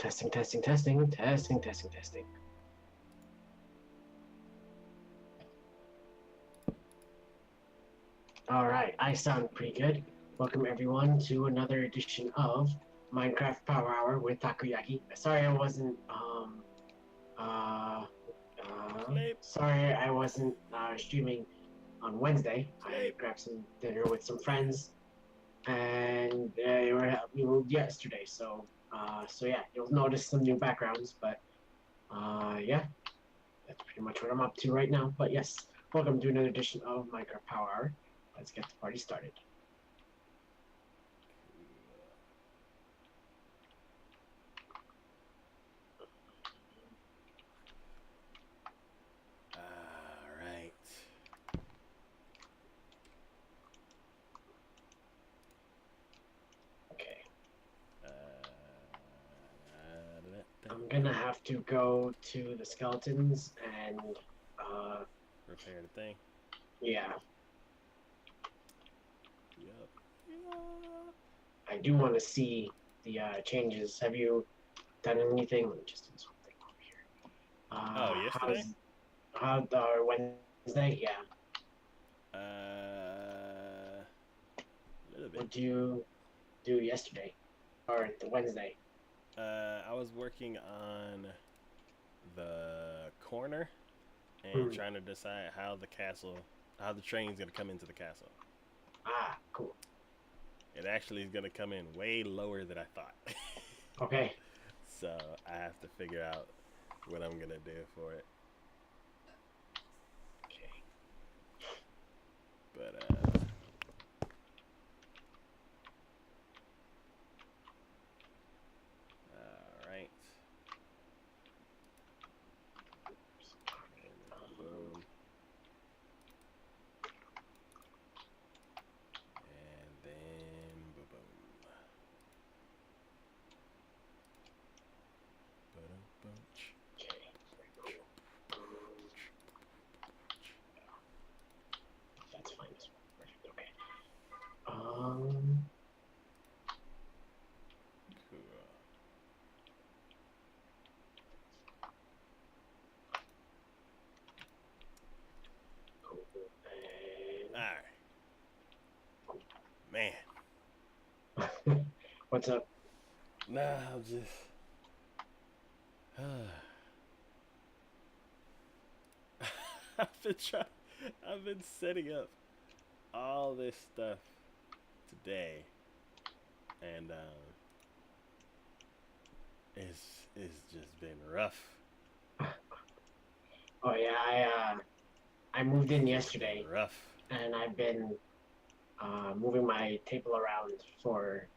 Testing, testing, testing, testing, testing, testing. All right, I sound pretty good. Welcome everyone to another edition of Minecraft Power Hour with TacoYaki. Sorry I wasn't sorry I wasn't streaming on Wednesday. I grabbed some dinner with some friends, and we moved yesterday. So yeah, you'll notice some new backgrounds, but yeah, that's pretty much what I'm up to right now. But yes, welcome to another edition of Minecraft Power Hour. Let's get the party started. I'm gonna have to go to the skeletons and repair the thing. Yeah. Yep. I do want to see the changes. Have you done anything? Let me just do something over here. Yesterday? How Wednesday? Yeah. A little bit. What did you do yesterday or the Wednesday? I was working on the corner and trying to decide how the train's gonna come into the castle. Ah, cool. It actually is gonna come in way lower than I thought. Okay. So I have to figure out what I'm gonna do for it. Okay. But all right. Boom. And then boom, boom. That's fine. That's perfect. Okay. Cool. All right. Man. What's up? Nah, I'm just. I've been setting up all this stuff today, and it's just been rough. Oh yeah, I moved in yesterday, Rough. and I've been moving my table around for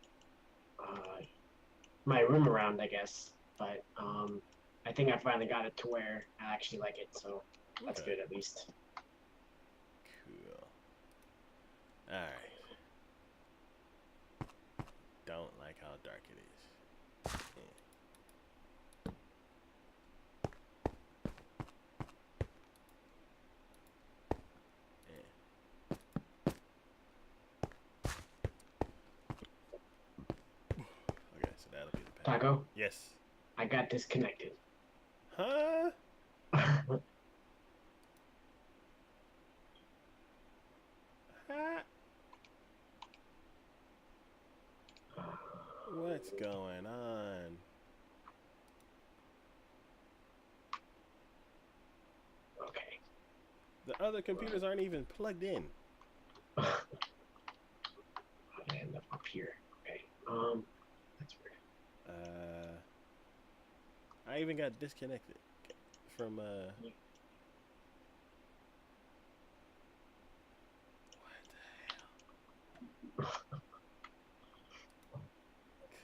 my room around, I guess. But I think I finally got it to where I actually like it, so that's good at least. Cool. All right. Don't like how dark it is. Okay, so that'll be the pattern. Taco? Yes. I got disconnected. Huh? What's going on? Okay. The other computers aren't even plugged in. I end up here. Okay. That's weird. I even got disconnected from What the hell?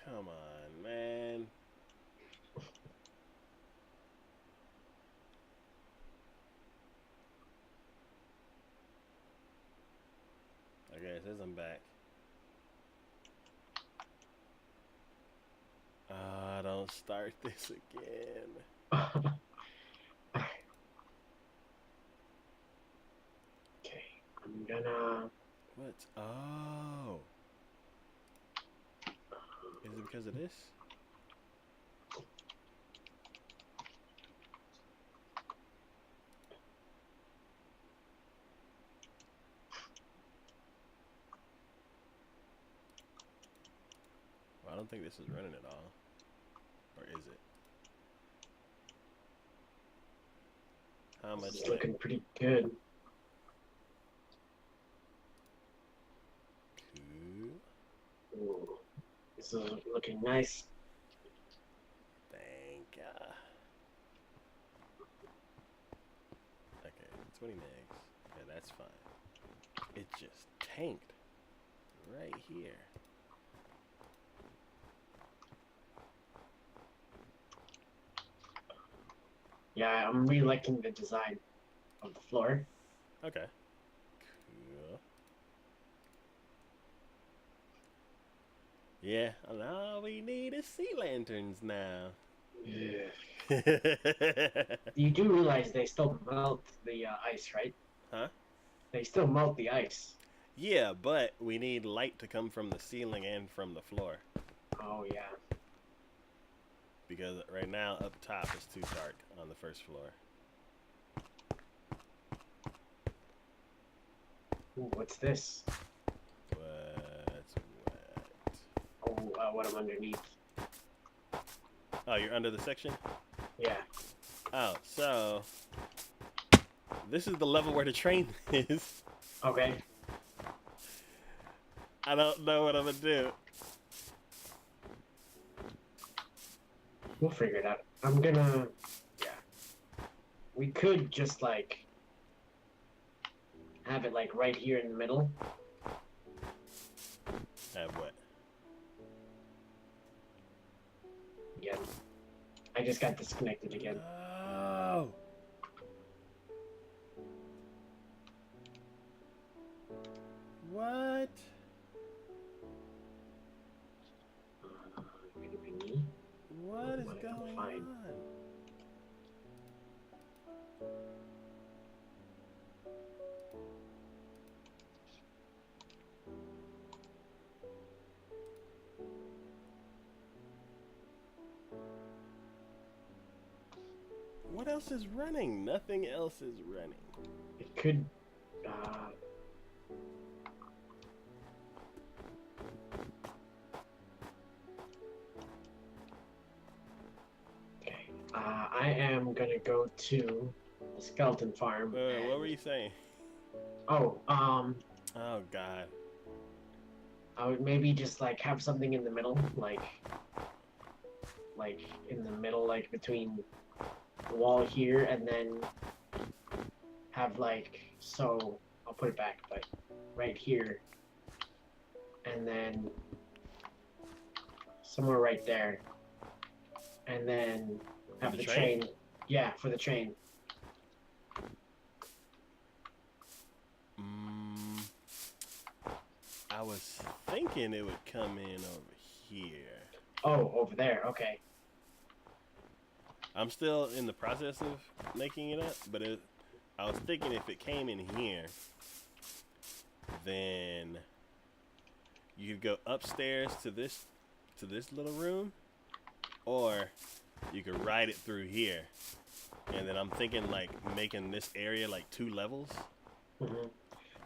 Come on, man. Okay, it says I'm back. Don't start this again. Okay, I'm gonna. What? Oh. Is it because of this? I don't think this is running at all. Or is it? How much? This is looking pretty good. Cool. Ooh, this is looking nice. Thank ya. Okay, 20 megs. Yeah, that's fine. It just tanked right here. Yeah, I'm really liking the design of the floor. Okay. Cool. Yeah, and all we need is sea lanterns now. Yeah. You do realize they still melt the ice, right? Huh? They still melt the ice. Yeah, but we need light to come from the ceiling and from the floor. Oh, yeah. Because right now, up top, is too dark on the first floor. Ooh, what's this? What's what? Oh, what I'm underneath. Oh, you're under the section? Yeah. Oh, so this is the level where the train is. Okay. I don't know what I'm gonna do. We'll figure it out. I'm gonna... Yeah. We could just, like... have it, like, right here in the middle. Have what? Again. I just got disconnected again. Oh. What? Could it be me? What is What I can going find. on? What else is running? Nothing else is running. It could... Okay. I am gonna go to the skeleton farm. Wait, what were you saying? Oh, Oh God. I would maybe just like have something in the middle, like in the middle, like between the wall here, and then have like, so I'll put it back, but right here, and then somewhere right there, and then have the train. Yeah, for the train. I was thinking it would come in over here. Oh, over there. Okay. I'm still in the process of making it up, but I was thinking if it came in here, then you could go upstairs to this little room, or you could ride it through here. And then I'm thinking like making this area like 2 levels. Mm-hmm.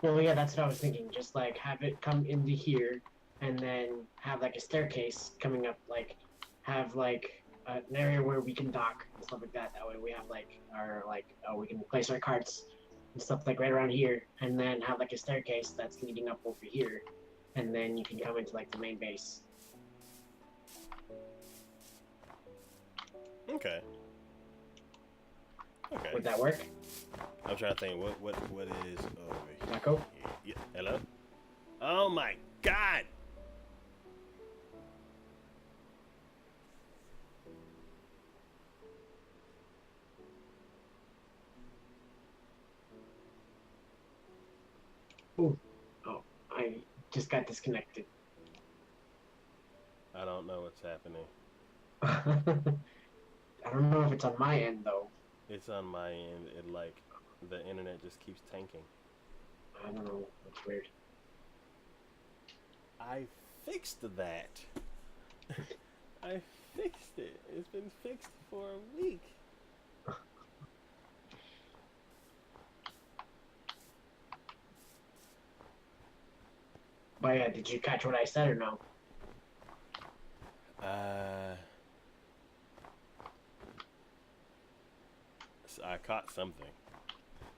Well, yeah, that's what I was thinking. Just like have it come into here, and then have like a staircase coming up. Like have like an area where we can dock and stuff like that. That way we have like our we can place our carts and stuff like right around here, and then have like a staircase that's leading up over here, and then you can come into like the main base. Okay. Okay. Would that work? I'm trying to think what is over here. Taco? Yeah. Hello? Oh my God! Ooh. Oh, I just got disconnected. I don't know what's happening. I don't know if it's on my end though. It's on my end. It like the internet just keeps tanking. I don't know. That's weird. I fixed that. I fixed it. It's been fixed for a week. But yeah, did you catch what I said or no? caught something.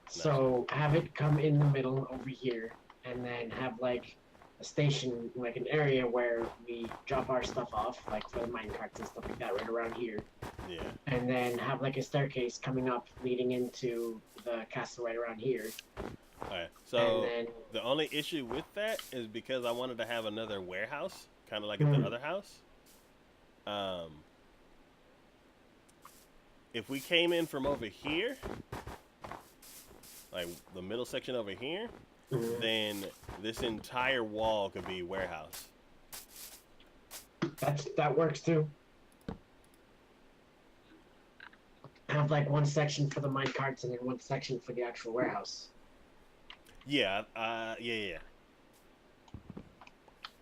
So have it come in the middle over here, and then have like a station, like an area where we drop our stuff off, like for the mine carts and stuff like that, right around here. Yeah. And then have like a staircase coming up, leading into the castle right around here. Alright, so the only issue with that is because I wanted to have another warehouse, kind of like at the other house. If we came in from over here, like the middle section over here, then this entire wall could be warehouse. That works too. Have like one section for the mine carts and then one section for the actual warehouse. Yeah, yeah.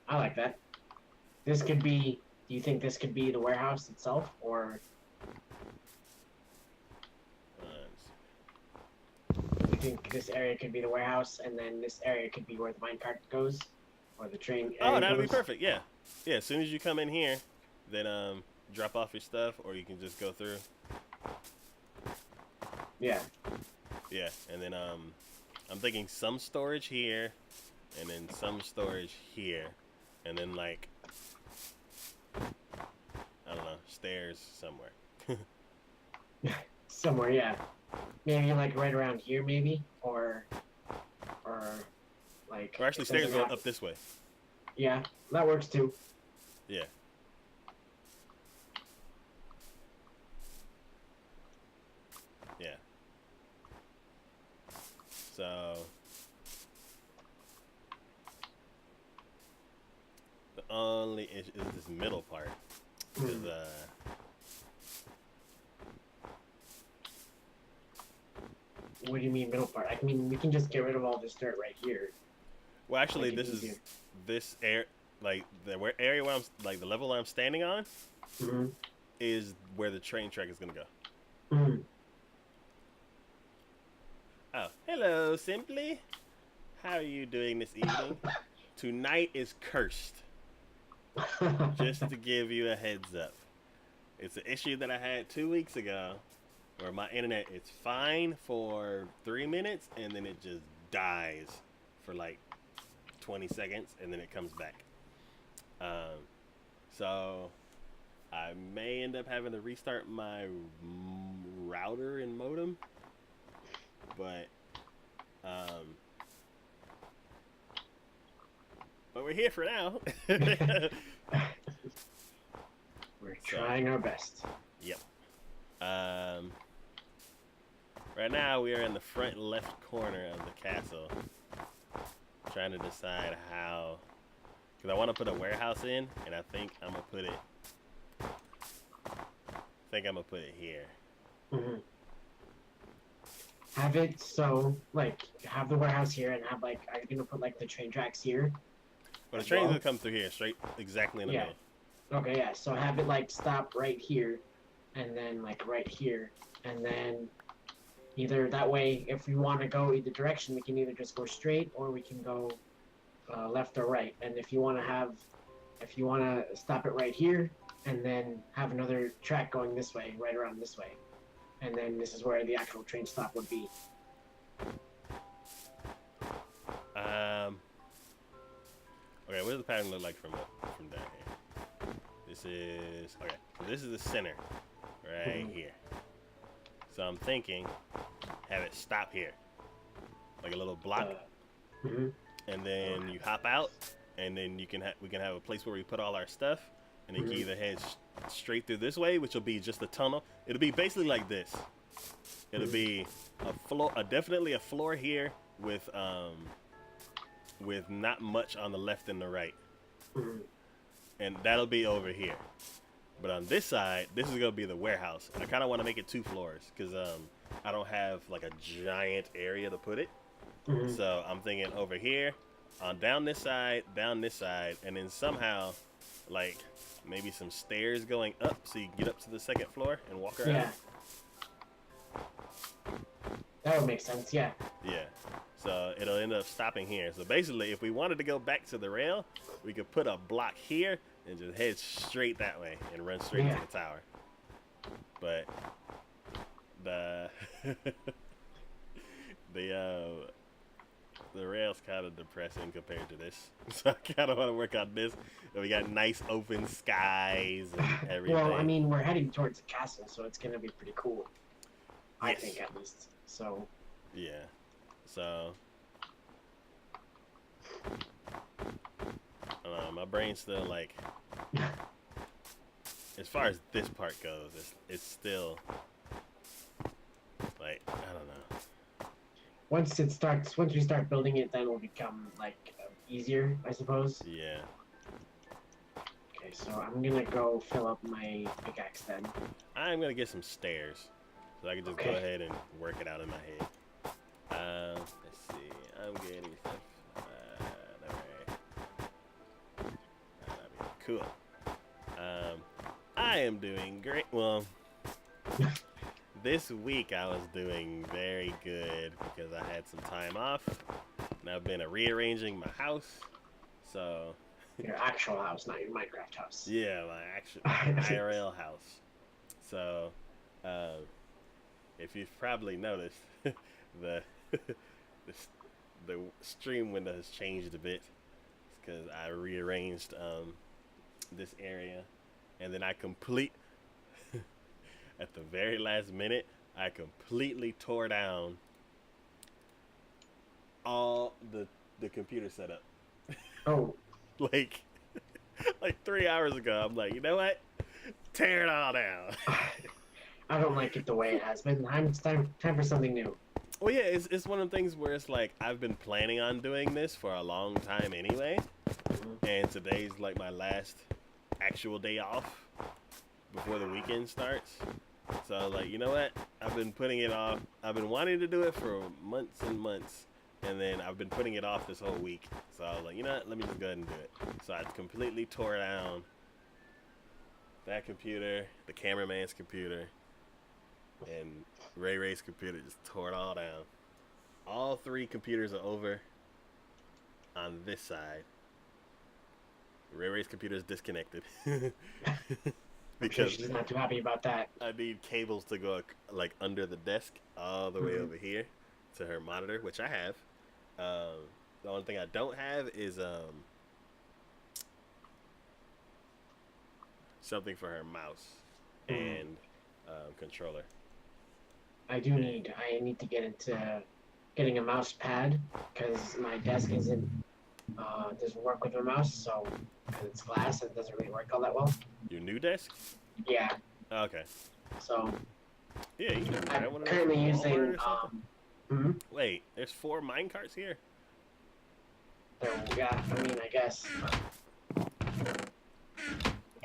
I like that. This could be. Do you think this could be the warehouse itself, or do you think this area could be the warehouse, and then this area could be where the minecart goes, or the train? Oh, that'd be perfect. Yeah, yeah. As soon as you come in here, then drop off your stuff, or you can just go through. Yeah. Yeah, and then I'm thinking some storage here, and then some storage here, and then like I don't know, stairs somewhere. Somewhere, yeah. Maybe like right around here, maybe, or like. Or actually, stairs go up this way. Yeah, that works too. Yeah. Yeah. So the only issue is this middle part. Because what do you mean middle part? I mean, we can just get rid of all this dirt right here. well, actually, this is this air, like the area where I'm, like the level I'm standing on, is where the train track is gonna go. Oh, hello, Simply. How are you doing this evening? Tonight is cursed. Just to give you a heads up. It's an issue that I had 2 weeks ago where my internet is fine for 3 minutes and then it just dies for like 20 seconds and then it comes back. So I may end up having to restart my router and modem, but we're here for now. We're trying our best. Yep. Right now we are in the front left corner of the castle, trying to decide how, because I want to put a warehouse in, and I think I'm gonna put it here. Have it so, like, have the warehouse here and have, like, are you going to put, like, the train tracks here? Well, the train's going to come through here, straight, exactly in the middle. Okay, yeah, so have it, like, stop right here, and then, like, right here, and then either that way, if we want to go either direction, we can either just go straight, or we can go left or right, and if you want to stop it right here, and then have another track going this way, right around this way. And then this is where the actual train stop would be. Okay, what does the pattern look like from down here? This is okay. So this is the center, right here. So I'm thinking, have it stop here, like a little block, and then you hop out, and then we can have a place where we put all our stuff, and you can either head straight through this way, which will be just a tunnel. It'll be basically like this. It'll be a floor, definitely a floor here with not much on the left and the right, and that'll be over here. But on this side, this is gonna be the warehouse. I kind of want to make it 2 floors because I don't have like a giant area to put it. So I'm thinking over here, down this side, and then somehow, like, maybe some stairs going up so you can get up to the 2nd floor and walk around. Yeah. That would make sense, yeah. Yeah. So it'll end up stopping here. So basically, if we wanted to go back to the rail, we could put a block here and just head straight that way and run straight to the tower. But The rail's kind of depressing compared to this, so I kind of want to work on this. And we got nice open skies and everything. Well, I mean, we're heading towards the castle, so it's gonna be pretty cool. Yes. I think, at least. So. Yeah. So. I don't know, my brain's still like. As far as this part goes, it's still. Like, I don't know. Once we start building it, then it'll become like easier, I suppose. Yeah. Okay, so I'm gonna go fill up my pickaxe then. I'm gonna get some stairs, so I can just go ahead and work it out in my head. Let's see. I'm getting stuff. Cool. I am doing great. Well. This week I was doing very good because I had some time off, and I've been rearranging my house. So your actual house, not your Minecraft house. Yeah, my actual IRL house. So, if you've probably noticed, the the stream window has changed a bit. It's because I rearranged this area, and then I at the very last minute, I completely tore down all the computer setup. Oh. like 3 hours ago, I'm like, you know what? Tear it all down. I don't like it the way it has been. It's time for something new. Well, yeah, it's one of the things where it's like, I've been planning on doing this for a long time anyway. And today's like my last actual day off before the weekend starts. So I was like, you know what? I've been putting it off. I've been wanting to do it for months and months. And then I've been putting it off this whole week. So I was like, you know what? Let me just go ahead and do it. So I completely tore down that computer, the cameraman's computer, and Ray's computer. Just tore it all down. All three computers are over on this side. Ray's computer is disconnected. Because she's not too happy about that. I need cables to go like under the desk all the way over here to her monitor, which I have. The only thing I don't have is something for her mouse and controller. I need to get into getting a mouse pad because my desk doesn't work with my mouse, so because it's glass, it doesn't really work all that well. Your new desk? Yeah. Okay. So. Yeah, you can I'm currently using. Wait, there's 4 minecarts here. Yeah, I mean, I guess.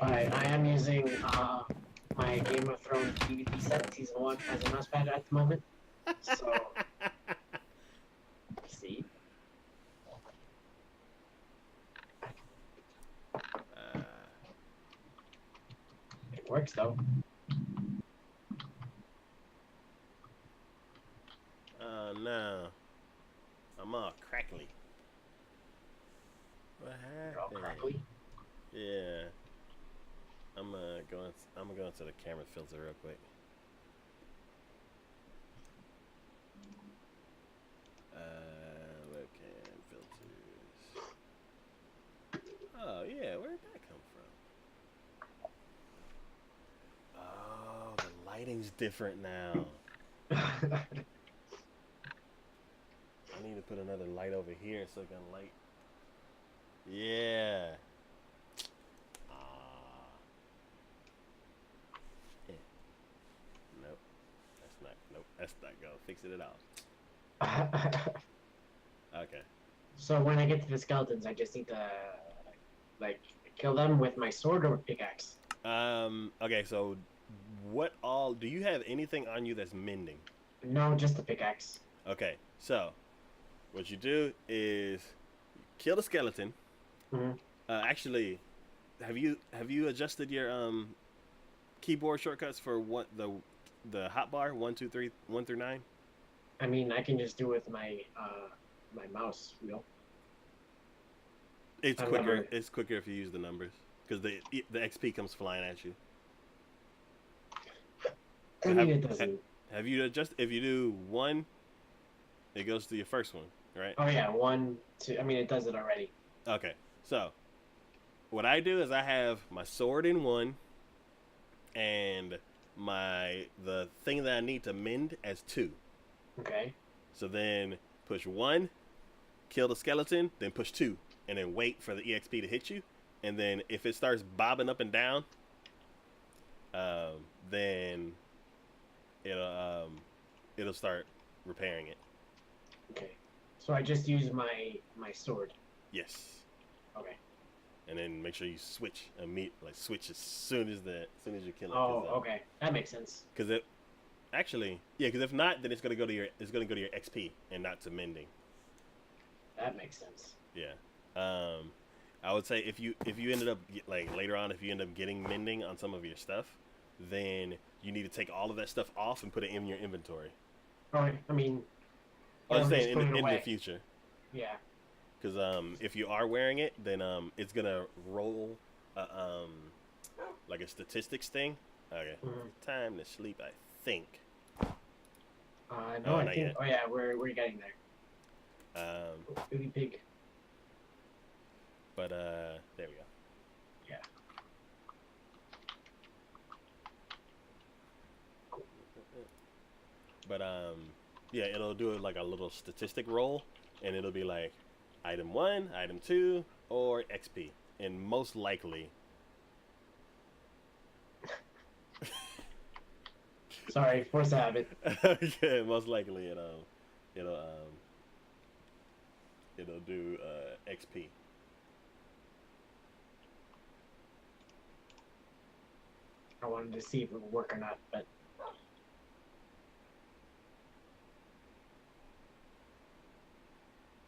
I am using my Game of Thrones DVD set season 1 as a mousepad at the moment. So. See. It works though. Oh no. I'm all crackly. What happened? You're all crackly? Yeah. I'm gonna go into the camera filter real quick. Webcam filters. Oh yeah, where'd that come from? Oh, the lighting's different now. I need to put another light over here so I can light. Yeah. Nope. That's not gonna fix it at all. Okay. So when I get to the skeletons, I just need to like kill them with my sword or pickaxe. Okay, so what all do you have anything on you that's mending? No, just the pickaxe. Okay, so what you do is kill the skeleton. Actually, have you adjusted your keyboard shortcuts for what the hotbar 1, 2, 3, 1 through 9? I mean, I can just do it with my my mouse wheel. It's quicker. It's quicker if you use the numbers because the XP comes flying at you. I mean, it doesn't. Have you just if you do one, it goes to your first one, right? Oh yeah, 1, 2. I mean, it does it already. Okay. So what I do is I have my sword in one, and the thing that I need to mend as two. Okay. So then push one, kill the skeleton, then push two, and then wait for the EXP to hit you. And then if it starts bobbing up and down, then it'll it'll start repairing it. Okay. So I just use my sword. Yes. Okay. And then make sure you switch switch as soon as you kill it. Oh, okay. That makes sense. Because it actually, yeah. Because if not, then it's gonna go to your XP and not to mending. That makes sense. Yeah. I would say if you ended up like later on, if you end up getting mending on some of your stuff, then you need to take all of that stuff off and put it in your inventory. Alright, I mean, I was saying put it in the away. future. Yeah. Because if you are wearing it, then it's gonna roll like a statistics thing. Okay, time to sleep. I think. No, I not think. yet. Oh yeah, we're getting there. Baby pig. But there we go. Yeah. But yeah, it'll do like a little statistic roll, and it'll be like item 1, item 2, or XP, and most likely. Sorry, force a habit. Yeah, most likely it'll do XP. I wanted to see if it would work or not, but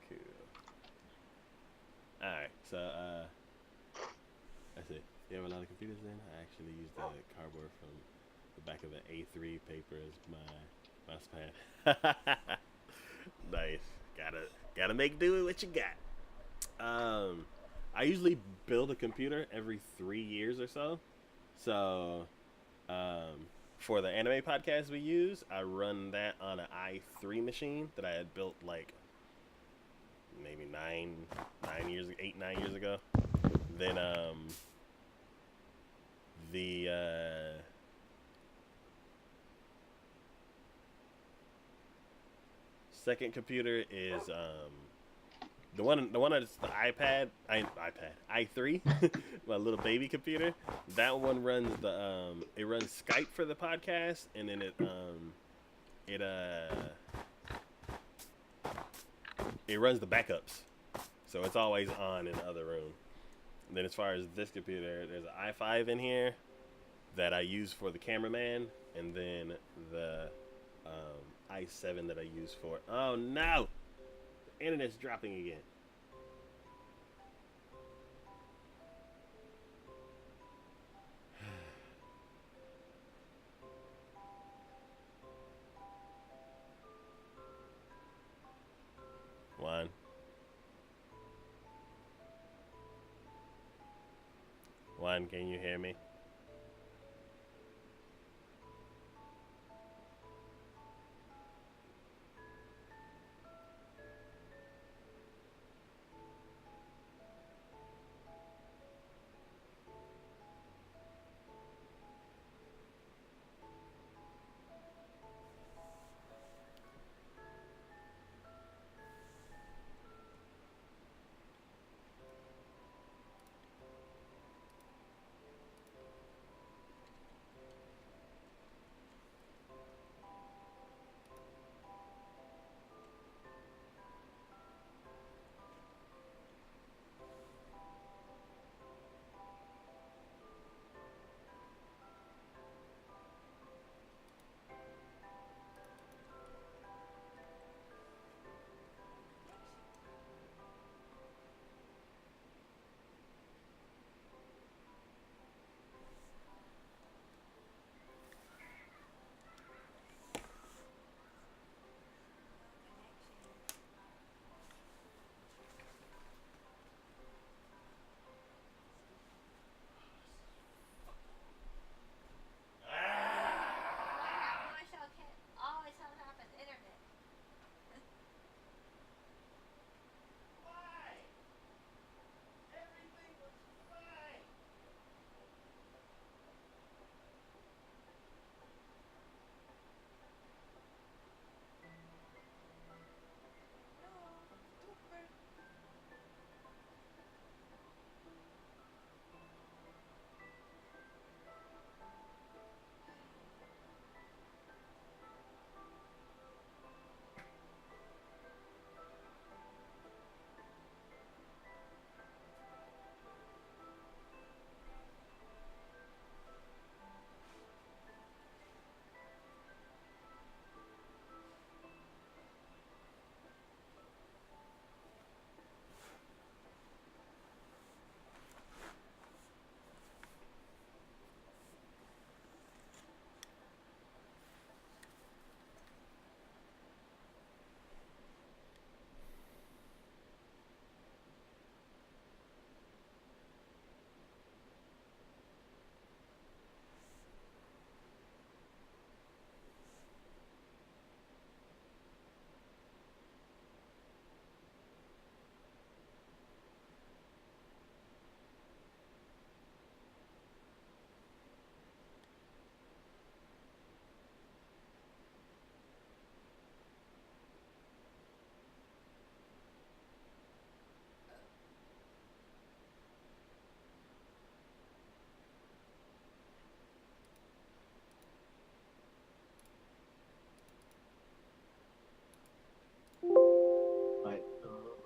Cool. Alright, so let's see. You have a lot of computers then? I actually use the cardboard from the back of the A3 paper as my mouse pad. Nice. Gotta make do with what you got. I usually build a computer every 3 years or so. So for the anime podcast we use, I run that on an i3 machine that I had built like maybe 9 years, 8-9 years ago. Then the second computer is the one that's the i3, my little baby computer. That one runs it runs Skype for the podcast, and then it runs the backups, so it's always on in the other room. And then as far as this computer, there's an i5 in here that I use for the cameraman, and then the i7 that I use for. Oh no! The internet's dropping again. Juan. Juan, can you hear me?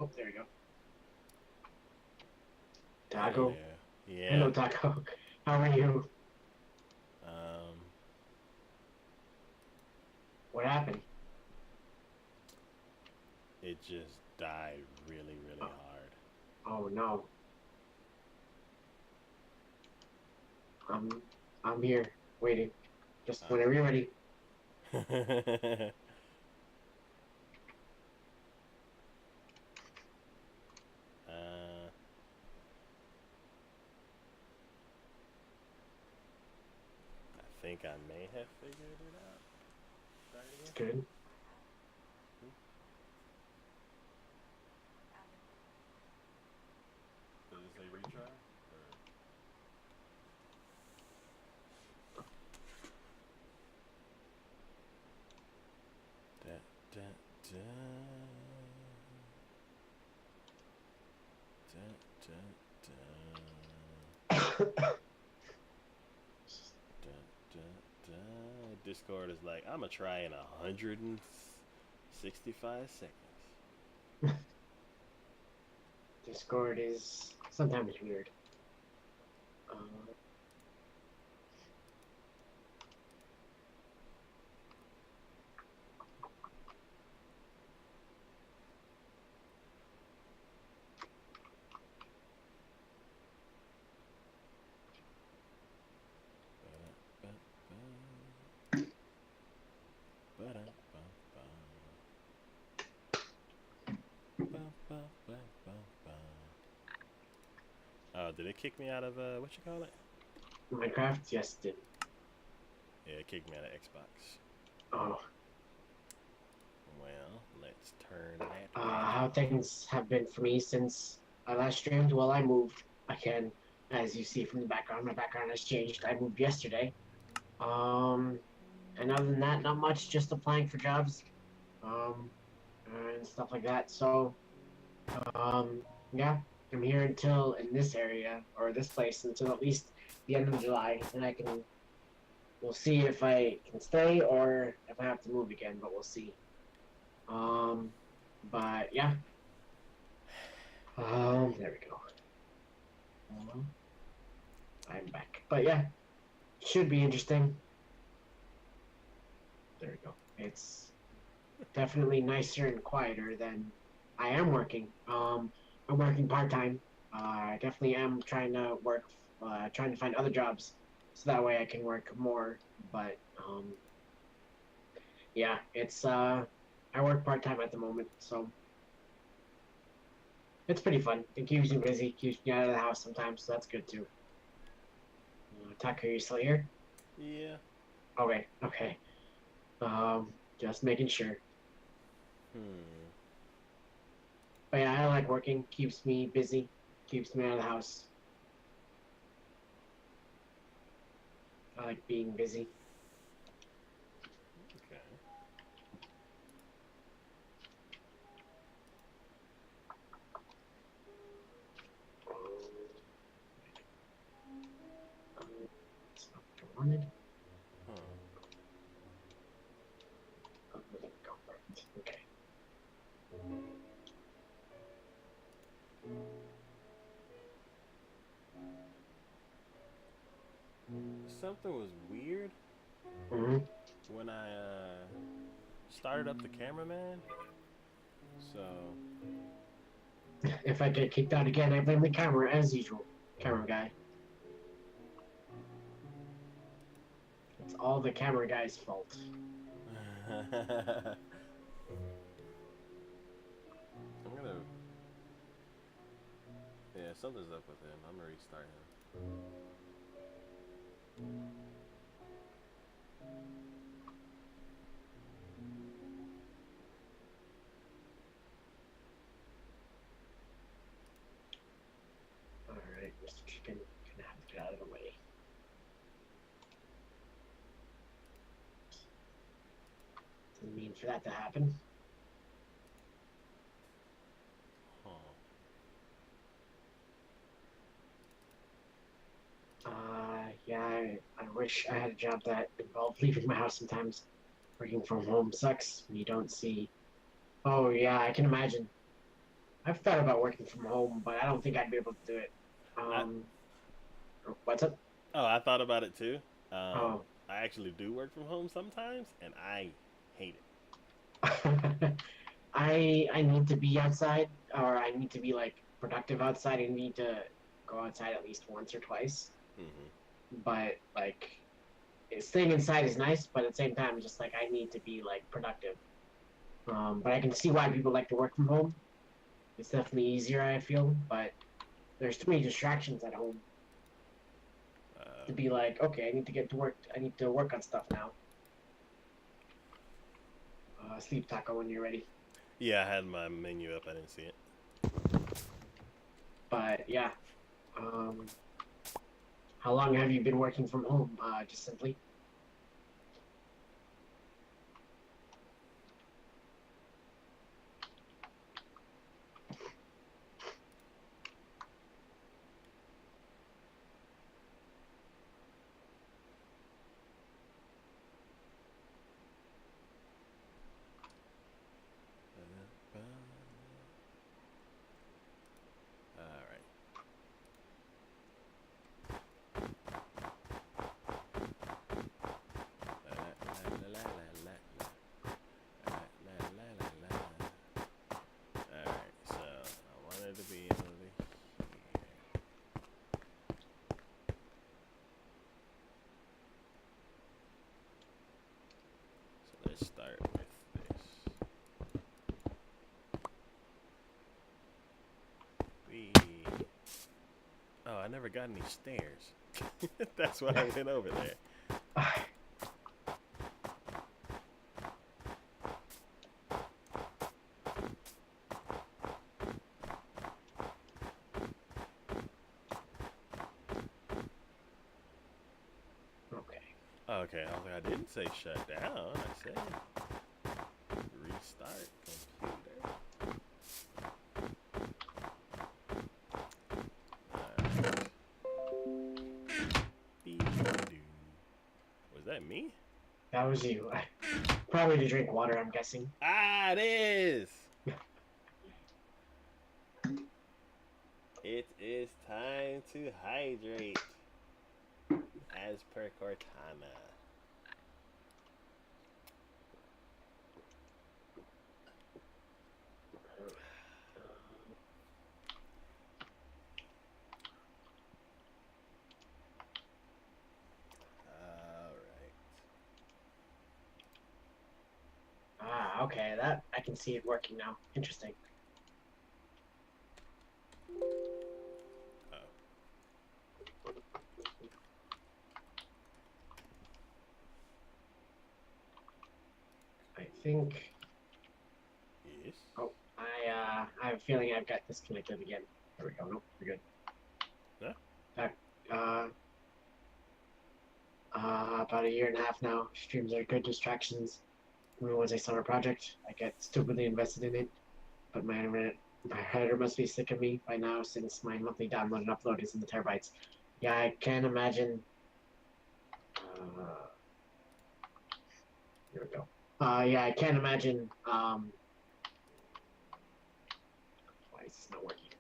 Oh, there you go. Hey Taco. there. Yeah. Hello, Taco. How are you? Um, What happened? it just died really, really Oh, hard. oh no. I'm I'm here waiting. Just whenever you're ready. uh, I think I may have figured it out. Start It's again. good. Hmm? Does it say retry? Or... Da, da, da. Da, da, da. Da, da, da. Discord is like, I'ma try in 165 seconds. Discord is sometimes weird. Uh, Oh, did it kick me out of what you call it? Minecraft, yes, it did. Yeah, it kicked me out of Xbox. Oh, Well, let's turn that back how on. things have been for me since I last streamed. Well, I moved again, as you see from the background. My background has changed. I moved yesterday. Um, and other than that, not much. Just applying for jobs, um, and stuff like that. So, um, yeah, I'm here until in this area or this place until at least the end of July, and I can. We'll see if I can stay or if I have to move again, but we'll see. Um, but yeah. There we go. I'm back. But yeah, should be interesting. There we go. It's definitely nicer and quieter than I am working. I'm working part time. I definitely am trying to work, trying to find other jobs, so that way I can work more. But yeah, it's I work part time at the moment, so it's pretty fun. It keeps me busy, keeps me out of the house sometimes, so that's good too. Tucker, are you still here? Yeah. Okay, okay. Just making sure. Hmm. But yeah, I like working. Keeps me busy. Keeps me out of the house. I like being busy. Okay. That's not what I wanted. Huh. There we go. Perfect. Okay. Something was weird Hmm. when I started up the cameraman. So If I get kicked out again, I blame the camera as usual. Camera guy. It's all the camera guy's fault. I'm gonna. Yeah, something's up with him. I'm gonna restart him. All right, Mr. Chicken, gonna have to get out of the way. Didn't mean for that to happen. Huh. Yeah, I wish I had a job that involved leaving my house sometimes. Working from home sucks when you don't see. Oh yeah, I can imagine. I've thought about working from home, but I don't think I'd be able to do it. I Um, what's up? Oh, I thought about it too. Oh, I actually do work from home sometimes, and I hate it. I need to be outside, or I need to be like productive outside. I need to go outside at least once or twice. Hmm. But like staying inside is nice, but at the same time, just like I need to be like productive. But I can see why people like to work from home. It's definitely easier, I feel, but there's too many distractions at home to be like, okay, I need to get to work. I need to work on stuff now. Sleep taco when you're ready. Yeah, I had my menu up. I didn't see it. But yeah, um, how long have you been working from home? Just simply. All right. All right. So I wanted to be able to hear. So let's start with this. We. Oh, I never got any stairs. That's why I went over there. Okay. Okay, I didn't say shut down. I said restart computer. Was that me? That was you. Probably to drink water, I'm guessing. Ah, it is. It is time to hydrate, as per Cortana. All right. Okay. That I can see it working now. Interesting. Oh, I think. yes. Oh, I have a feeling I've got disconnected again. There we go. Nope, we're good. Huh? Back. About a year and a half now. Streams are good distractions. When it was a summer project, I get stupidly invested in it, but my header must be sick of me by now since my monthly download and upload is in the terabytes. Yeah, I can imagine. Uh, Here we go. Yeah, I can't imagine. Why is this not working?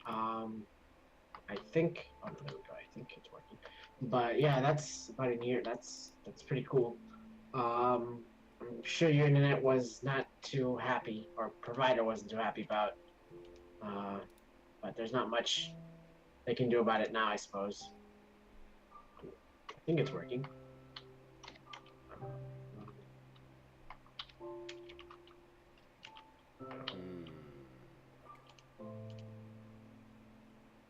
I think. Oh no, there we go. I think it's working. But yeah, that's about a year. That's pretty cool. I'm sure your internet was not too happy, or provider wasn't too happy about. Uh, but there's not much they can do about it now, I suppose. I think it's working. Hmm.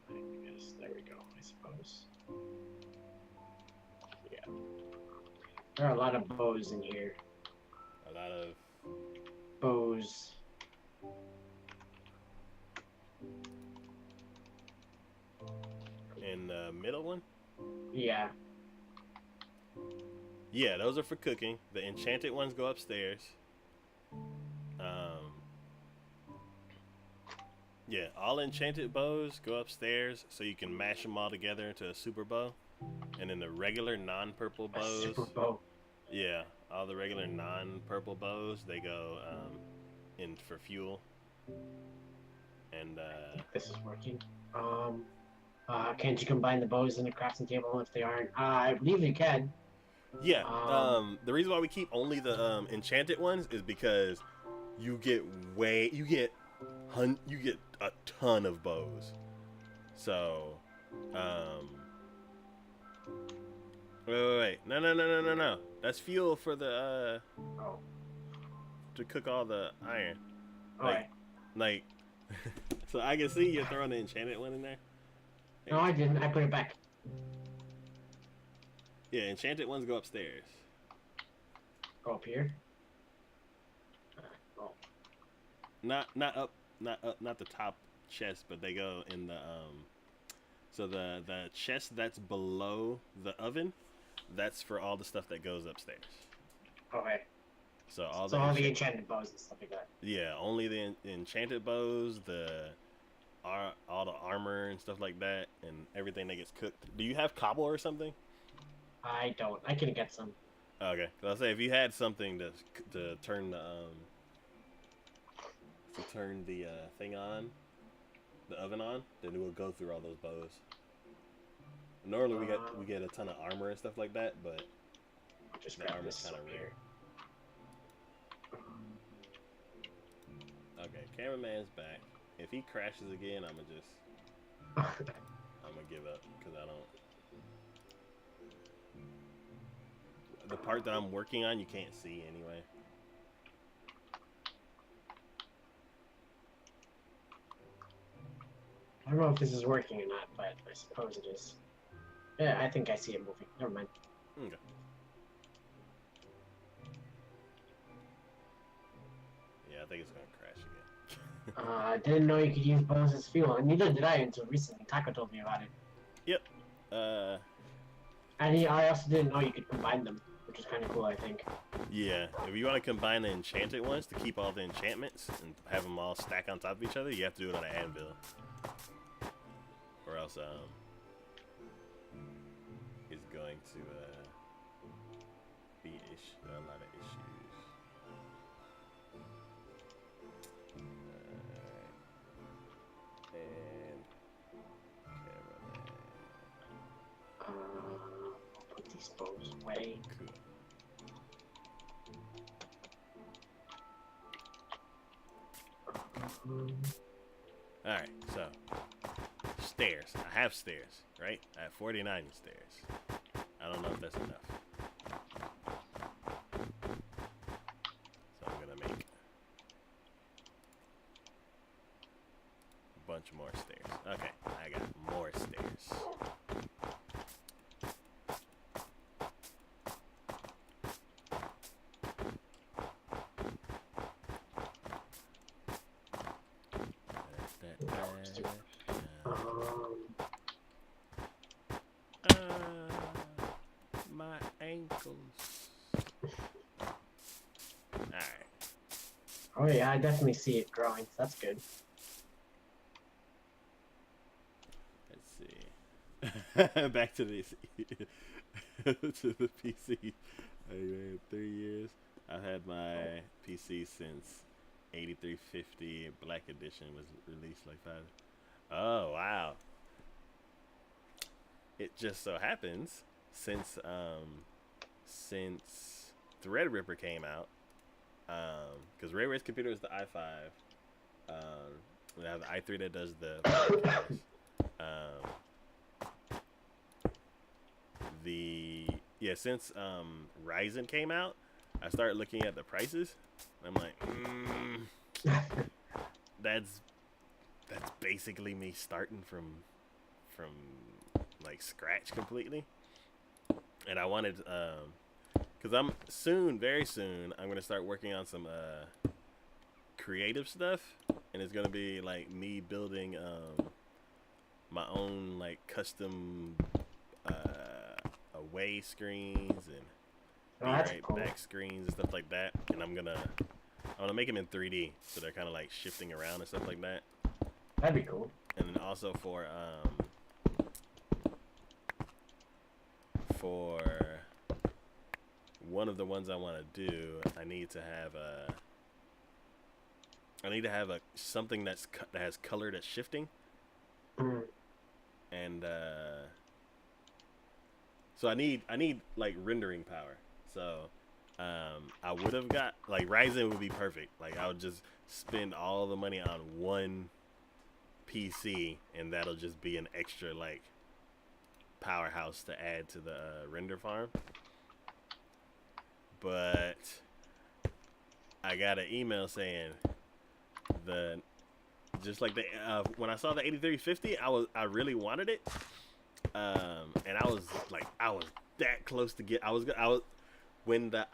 I guess there we go. I suppose. Yeah, there are a lot of bows in here. A lot of. Bows. In the middle one? Yeah. Yeah, those are for cooking. The enchanted ones go upstairs. Um, yeah, all enchanted bows go upstairs so you can mash them all together into a super bow. And then the regular non-purple A bows, super bow. yeah, all the regular non-purple bows, they go in for fuel. And I think this is working. Can't you combine the bows in a crafting table if they aren't? I believe you can. yeah, Um, the reason why we keep only the enchanted ones is because you get you get a ton of bows. So, wait. No. That's fuel for the oh, to cook all the iron. all Like, right. like, so I can see you're throwing the enchanted one in there. No, I didn't. I put it back. Yeah, enchanted ones go upstairs. Go up here. Oh, Not the top chest, but they go in the So the chest that's below the oven, that's for all the stuff that goes upstairs. okay. So all So all the enchanted bows and stuff like that. yeah, only the enchanted bows, all the armor and stuff like that, and everything that gets cooked. Do you have cobble or something? I don't. I can get some. Okay, I'll say if you had something to turn the thing on, the oven on, then it will go through all those bows. Normally we get a ton of armor and stuff like that, but Just the grab armor's this kind of up rare. here. Okay, cameraman's back. If he crashes again, I'm gonna give up because I don't. The part that I'm working on, you can't see anyway. I don't know if this is working or not, but I suppose it is. Yeah, I think I see it moving. Never mind. Okay. Yeah, I think it's gonna crash again. I didn't know you could use bows as fuel, and neither did I until recently. Taco told me about it. Yep. And I also didn't know you could combine them, which is kind of cool, I think. Yeah, if you want to combine the enchanted ones to keep all the enchantments and have them all stack on top of each other, you have to do it on an anvil. Or else, it's going to be a lot of issues. I'll put these bows away. Cool. Alright, so stairs. I have stairs, right? I have 49 stairs. I don't know if that's enough. So I'm gonna make a bunch more stairs. Okay, I got more stairs. My ankles. Alright. Oh yeah, I definitely see it growing. That's good. Let's see. Back to this. To the PC. I had 3 years. I've had my PC since 8350. Black Edition was released like 5. Oh wow. It just so happens since Threadripper came out, because Ray-Ray's computer is the i5. We have the i3 that does the podcast. Since Ryzen came out, I started looking at the prices. I'm like, that's basically me starting from like scratch completely. And I wanted because very soon I'm gonna start working on some creative stuff, and it's gonna be like me building my own like custom away screens and Cool. back screens and stuff like that. And I'm gonna make them in 3D, so they're kind of like shifting around and stuff like that. That'd be cool. And then also for one of the ones I want to do, I need to have I need to have something that has color that's shifting, and so I need like rendering power. So I would have got like Ryzen would be perfect. Like I would just spend all the money on one PC, and that'll just be an extra like powerhouse to add to the render farm. But I got an email saying just like when I saw the 8350, I really wanted it, and I was that close to get. I was when the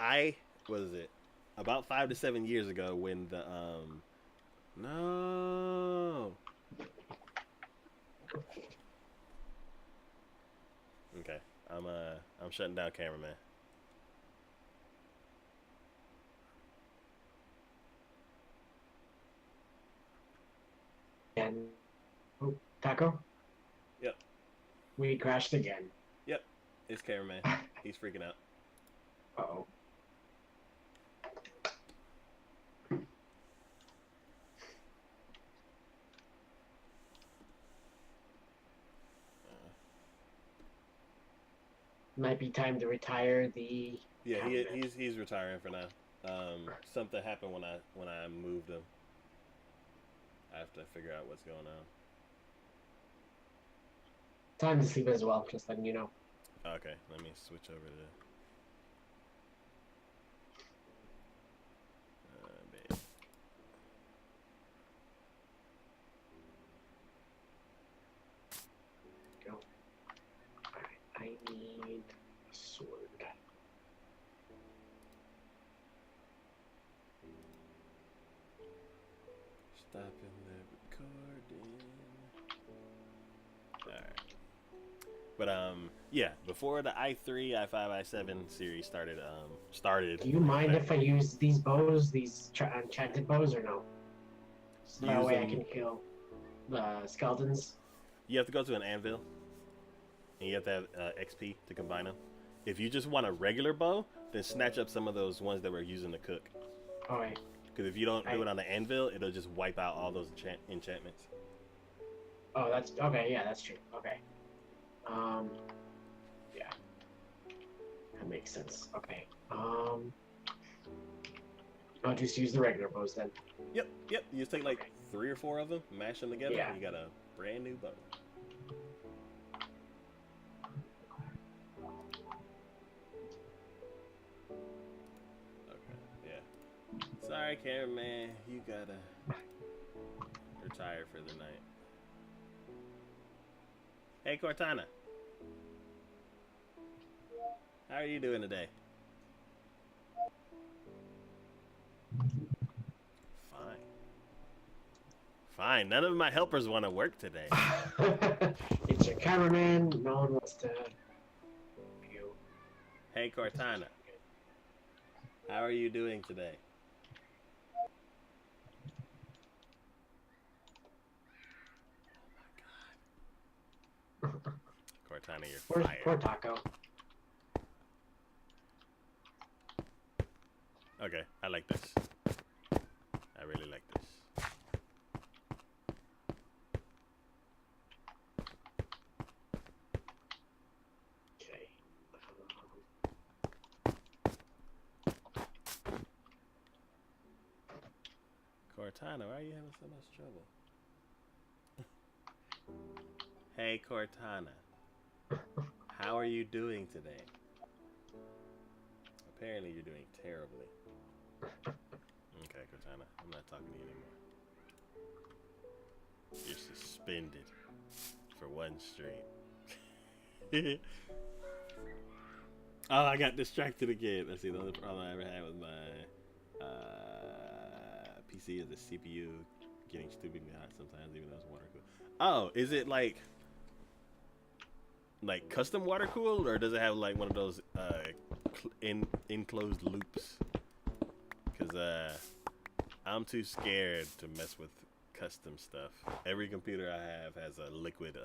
what is it? About 5 to 7 years ago, when the no. Okay, I'm shutting down cameraman. And Taco? Yep. We crashed again. Yep. It's cameraman. He's freaking out. Uh-oh. Might be time to retire the. Yeah, he's retiring for now. Something happened when I moved him. I have to figure out what's going on. Time to sleep as well, just letting you know. Okay, let me switch over to babe. Go. Alright, I need a sword. Stopping the recording. Alright. But yeah, before the i3, i5, i7 series started. Do you mind if I use these bows, these enchanted bows, or no? So that way I can kill the skeletons. You have to go to an anvil, and you have to have XP to combine them. If you just want a regular bow, then snatch up some of those ones that we're using to cook. Oh, wait. Because if you don't do it on the anvil, it'll just wipe out all those enchantments. Oh, that's okay. Yeah, that's true. Okay. Yeah, that makes sense. Okay. I'll just use the regular bows then. Yep. You just take like 3 or 4 of them, mash them together, yeah. And you got a brand new bow. Okay, yeah. Sorry, cameraman, you gotta retire for the night. Hey, Cortana. How are you doing today? Fine. None of my helpers want to work today. It's your cameraman. No one wants to. Hey, Cortana. How are you doing today? Oh my god. Cortana, you're fired. Poor Taco. Okay, I like this. I really like this. Okay. Cortana, why are you having so much trouble? Hey, Cortana. How are you doing today? Apparently you're doing terribly. Okay, Cortana, I'm not talking to you anymore. You're suspended for one stream. Oh, I got distracted again. Let's see, the only problem I ever had with my PC is the CPU getting stupidly hot sometimes, even though it's water cooled. Oh, is it like custom water cooled, or does it have like one of those enclosed loops? Because I'm too scared to mess with custom stuff. Every computer I have has a liquid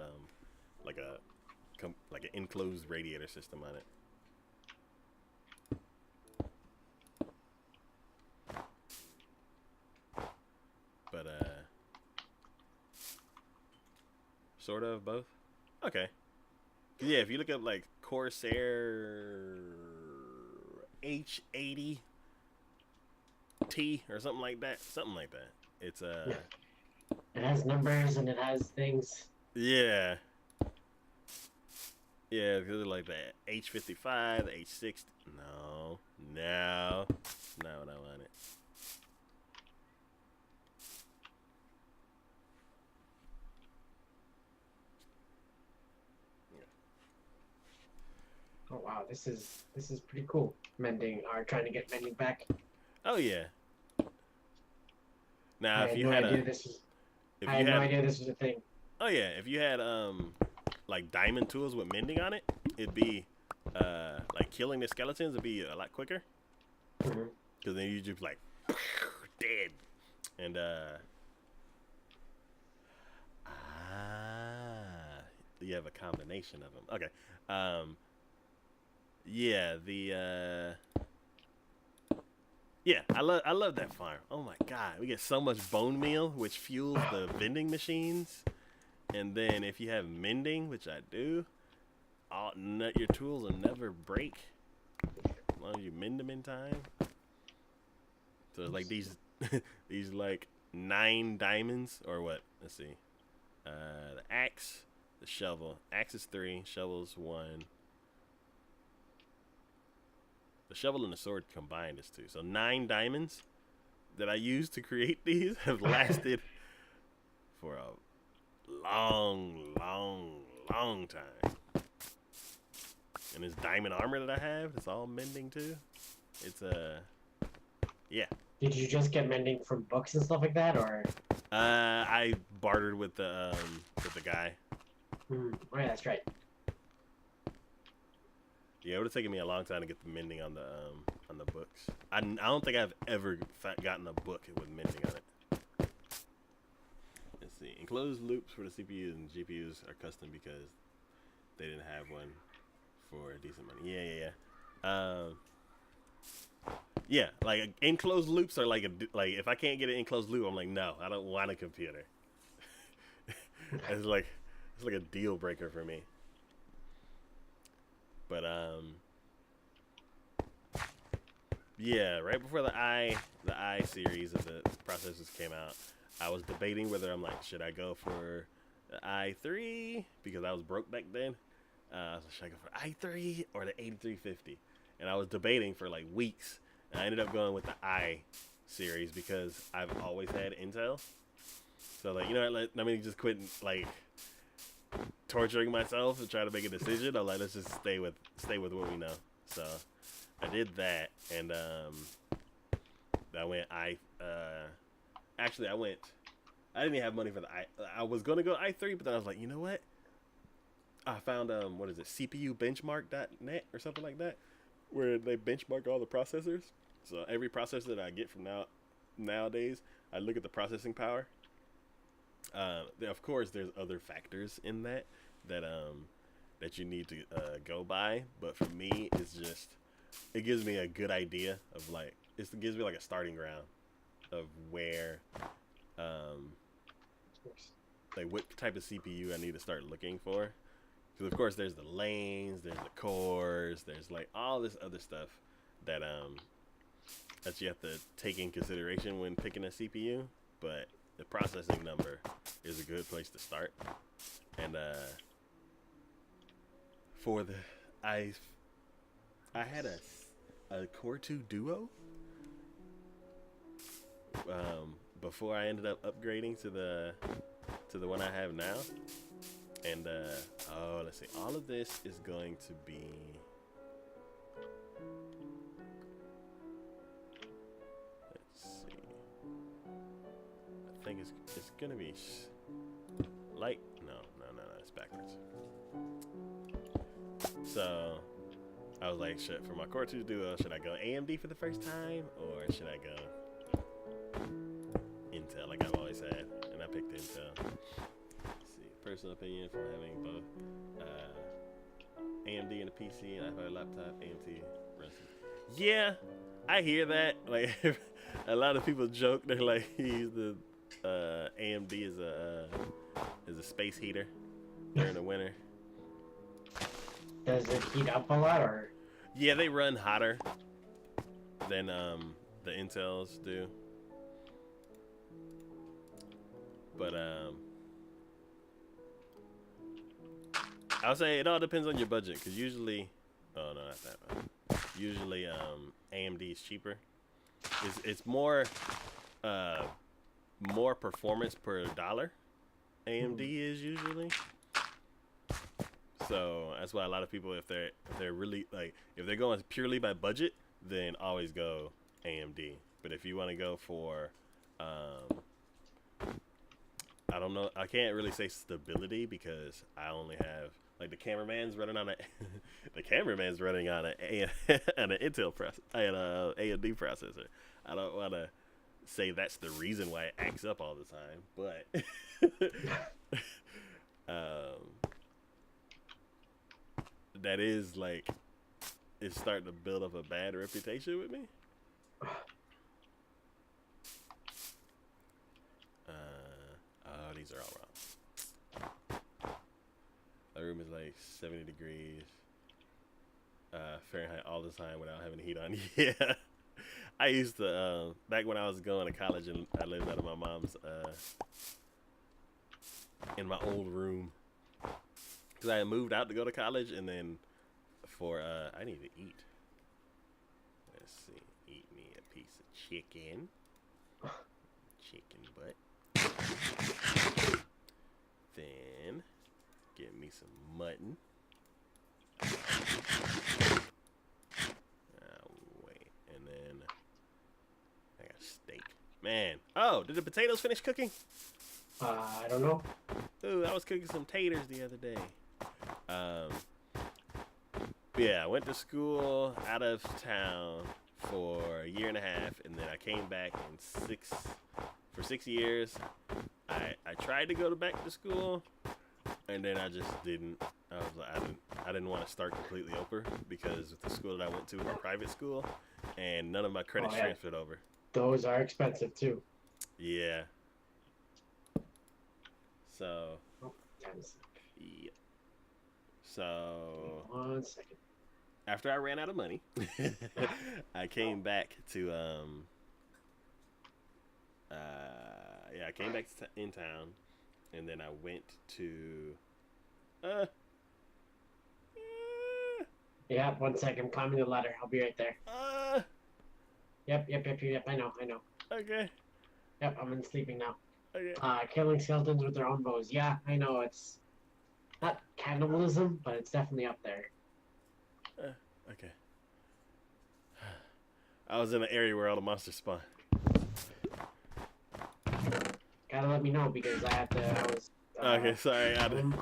like an enclosed radiator system on it. sort of both. Okay. Yeah, if you look up like Corsair H80T or something like that, it's It has numbers and it has things. yeah. Yeah, because like the H55, the H60. No, not what I wanted. Oh wow, this is pretty cool. Mending or trying to get mending back. Oh yeah. Now, I if had you no had idea a, this was. if I you had no had, idea this was a thing. oh yeah, if you had like diamond tools with mending on it, it'd be like killing the skeletons would be a lot quicker. Because then you just like dead, and you have a combination of them. Okay, yeah, yeah, I love that farm. Oh my god, we get so much bone meal, which fuels the vending machines, and then if you have mending, which I do, your tools will never break as long as you mend them in time. So it's like these these like 9 diamonds or what? Let's see. The axe, the shovel. Axe is 3, shovel's 1. The shovel and the sword combined is 2. So 9 diamonds that I used to create these have lasted for a long time. And this diamond armor that I have, it's all mending too. It's yeah. Did you just get mending from books and stuff like that, or? I bartered with the guy. Oh yeah, that's right. Yeah, it would have taken me a long time to get the mending on the books. I don't think I've ever gotten a book with mending on it. Let's see. Enclosed loops for the CPUs and GPUs are custom because they didn't have one for decent money. Yeah. Yeah, like enclosed loops are like if I can't get an enclosed loop, I'm like, no, I don't want a computer. it's like a deal breaker for me. But yeah, right before the I series of the processors came out, I was debating whether I'm like, should I go for the i3 because I was broke back then. So should I go for i3 or the 8350? And I was debating for like weeks. And I ended up going with the I series because I've always had Intel. So like, you know, let me just quit like torturing myself and try to make a decision. I'm like, let's just stay with what we know. So I did that, and I went actually I didn't even have money for the I was gonna go i3, but then I was like, you know what? I found what is it, CPUbenchmark.net or something like that, where they benchmark all the processors. So every processor that I get from nowadays, I look at the processing power. Of course, there's other factors in that you need to go by, but for me, it gives me a good idea of like it gives me like a starting ground of where like what type of CPU I need to start looking for. Because of course, there's the lanes, there's the cores, there's like all this other stuff that you have to take in consideration when picking a CPU, but the processing number is a good place to start. And for the I had a Core 2 Duo before I ended up upgrading to the one I have now. And let's see, all of this is going to be I think it's gonna be light. No, it's backwards. So I was like, for my Core 2 Duo, should I go AMD for the first time or should I go Intel like I've always had? And I picked Intel. Let's see, personal opinion from having both AMD and a PC and I have a laptop. AMD runs. Yeah, I hear that. Like a lot of people joke, they're like, he's the AMD is a space heater. during the winter. Does it heat up a lot, or? Yeah, they run hotter than the Intels do. But I'll say it all depends on your budget, because usually, oh no, not that one. Usually AMD is cheaper. It's more more performance per dollar. AMD is usually. So that's why a lot of people, if they're really like, if they're going purely by budget, then always go AMD. But if you want to go for I don't know, I can't really say stability, because I only have, like, the cameraman's running on a an Intel and a AMD processor. I don't want to say that's the reason why it acts up all the time, but that is, like, it's starting to build up a bad reputation with me. Oh, these are all wrong. The room is like 70 degrees Fahrenheit all the time without having the heat on. Yeah. I used to, back when I was going to college and I lived out of my mom's, in my old room. Because I had moved out to go to college, and then I need to eat. Let's see. Eat me a piece of chicken. Chicken butt. Then get me some mutton. Wait, and then I got steak. Man, oh, did the potatoes finish cooking? I don't know. Ooh, I was cooking some taters the other day. Yeah, I went to school out of town for a year and a half, and then I came back for 6 years. I tried to go back to school, and then I just didn't. I was like, I didn't want to start completely over, because the school that I went to was a private school, and none of my credits transferred over. Those are expensive too. Yeah. So. Yeah. So. 1 second. After I ran out of money, I came back to I came back in town, and then I went to Yeah, 1 second. Climbing the ladder. I'll be right there. Yep. I know. Okay. Yep, I'm in sleeping now. Okay. Killing skeletons with their own bows. Yeah, I know, it's not cannibalism, but it's definitely up there. Okay. I was in an area where all the monsters spawn. Gotta let me know, because I have to. Okay, sorry. I'm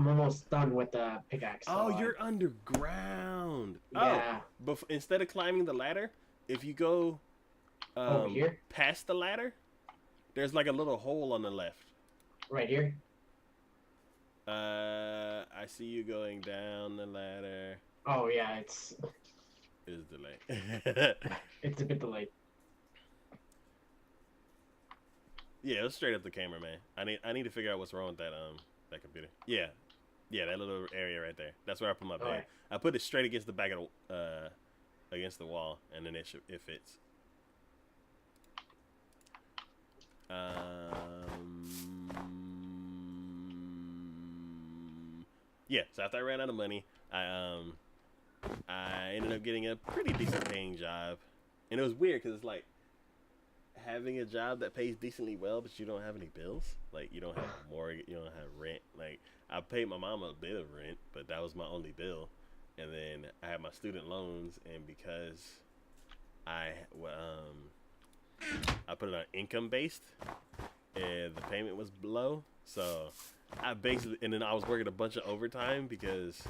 almost done with the pickaxe. Oh, you're underground. Yeah. Oh, instead of climbing the ladder, if you go over here, past the ladder, there's like a little hole on the left. Right here. I see you going down the ladder. Oh yeah, it's delayed. It's a bit delayed. Yeah, let's straight up the camera, man. I need to figure out what's wrong with that computer. Yeah, that little area right there. That's where I put my bed. Right. I put it straight against the back of against the wall, and then it fits. Yeah. So after I ran out of money, I ended up getting a pretty decent paying job, and it was weird because it's like having a job that pays decently well, but you don't have any bills. Like, you don't have mortgage, you don't have rent. Like, I paid my mom a bit of rent, but that was my only bill. And then I had my student loans, and because I put it on income based, and the payment was low, so I basically, and then I was working a bunch of overtime because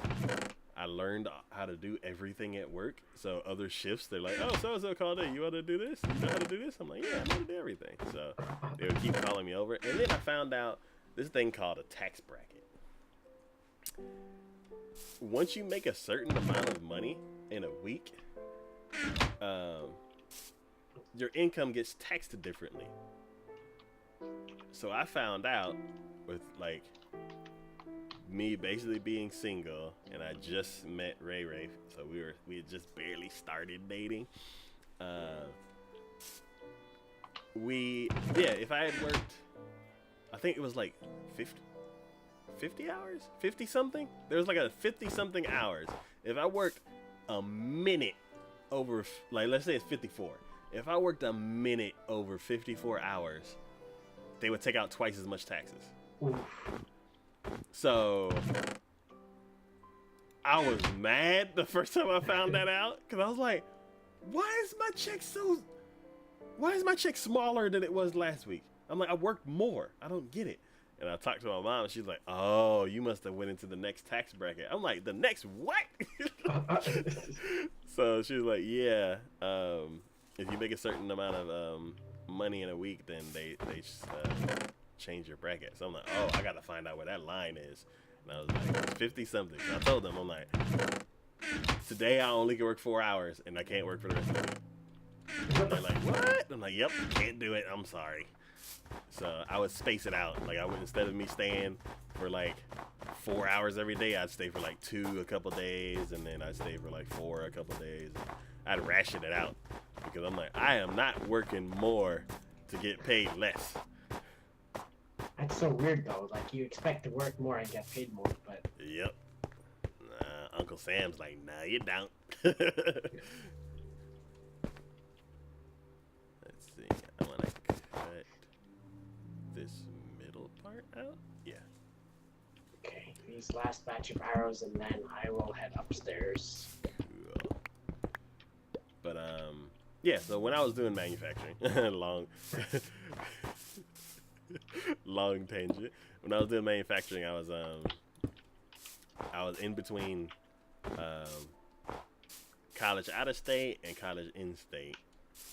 I learned how to do everything at work. So other shifts, they're like, oh, so-and-so called in. You want to do this? You know how to do this? I'm like, yeah, I know how to do everything. So they would keep calling me over. And then I found out this thing called a tax bracket. Once you make a certain amount of money in a week, your income gets taxed differently. So I found out with, like, me basically being single, and I just met Ray Ray, so we had just barely started dating. If I had worked, I think it was like 50 hours, 50 something. There was like a 50 something hours. If I worked a minute over, like let's say it's 54. If I worked a minute over 54 hours, they would take out twice as much taxes. Oof. So I was mad the first time I found that out, because I was like, why is my check smaller than it was last week? I'm like, I worked more. I don't get it. And I talked to my mom, and she's like, oh, you must have went into the next tax bracket. I'm like, the next what? So she was like, yeah, if you make a certain amount of money in a week, then they change your bracket. So I'm like, oh, I got to find out where that line is. And I was like, 50 something. So I told them, I'm like, today I only can work 4 hours, and I can't work for the rest of the week. And they're like, what? I'm like, yep, can't do it. I'm sorry. So I would space it out. Like, I would, instead of me staying for like 4 hours every day, I'd stay for like 2 a couple days, and then I'd stay for like 4 a couple days. I'd ration it out, because I'm like, I am not working more to get paid less. That's so weird though. Like, you expect to work more and get paid more, but Yep. Uncle Sam's like, no, you don't. Let's see. I want to cut this middle part out. Yeah. okay. These last batch of arrows, and then I will head upstairs. Cool. But yeah. So when I was doing manufacturing, long tangent. When I was doing manufacturing, I was in between college out of state and college in state,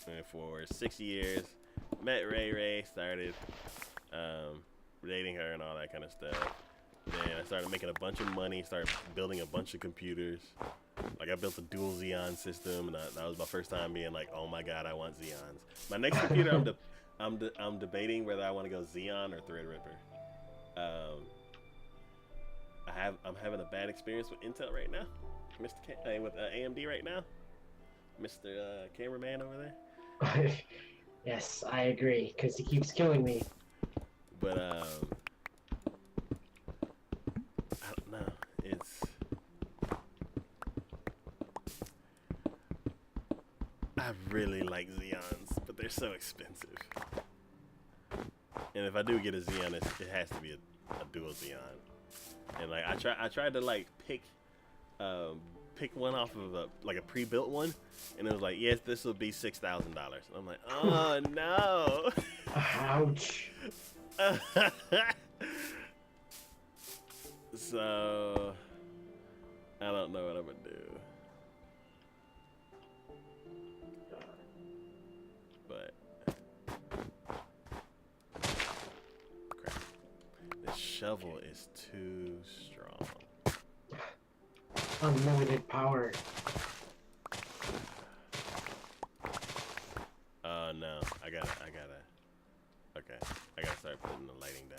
and for 6 years. Met Ray, started dating her and all that kind of stuff. Then I started making a bunch of money, started building a bunch of computers. Like, I built a dual Xeon system, and that was my first time being like, oh my god, I want Xeons. My next computer, I'm debating whether I want to go Xeon or Threadripper. I'm having a bad experience with Intel right now, with AMD right now, Mr. Cameraman over there. Yes, I agree, because he keeps killing me. But I don't know. I really like Xeons, but they're so expensive. And if I do get a Xeon, it has to be a dual Xeon. And like, I tried to like pick one off of a pre-built one, and it was like, yes, this will be $6,000. I'm like, oh no. Ouch. So I don't know what I'm gonna do. But crap. This shovel is too strong. Unlimited power. Oh no, I gotta start putting the lighting down.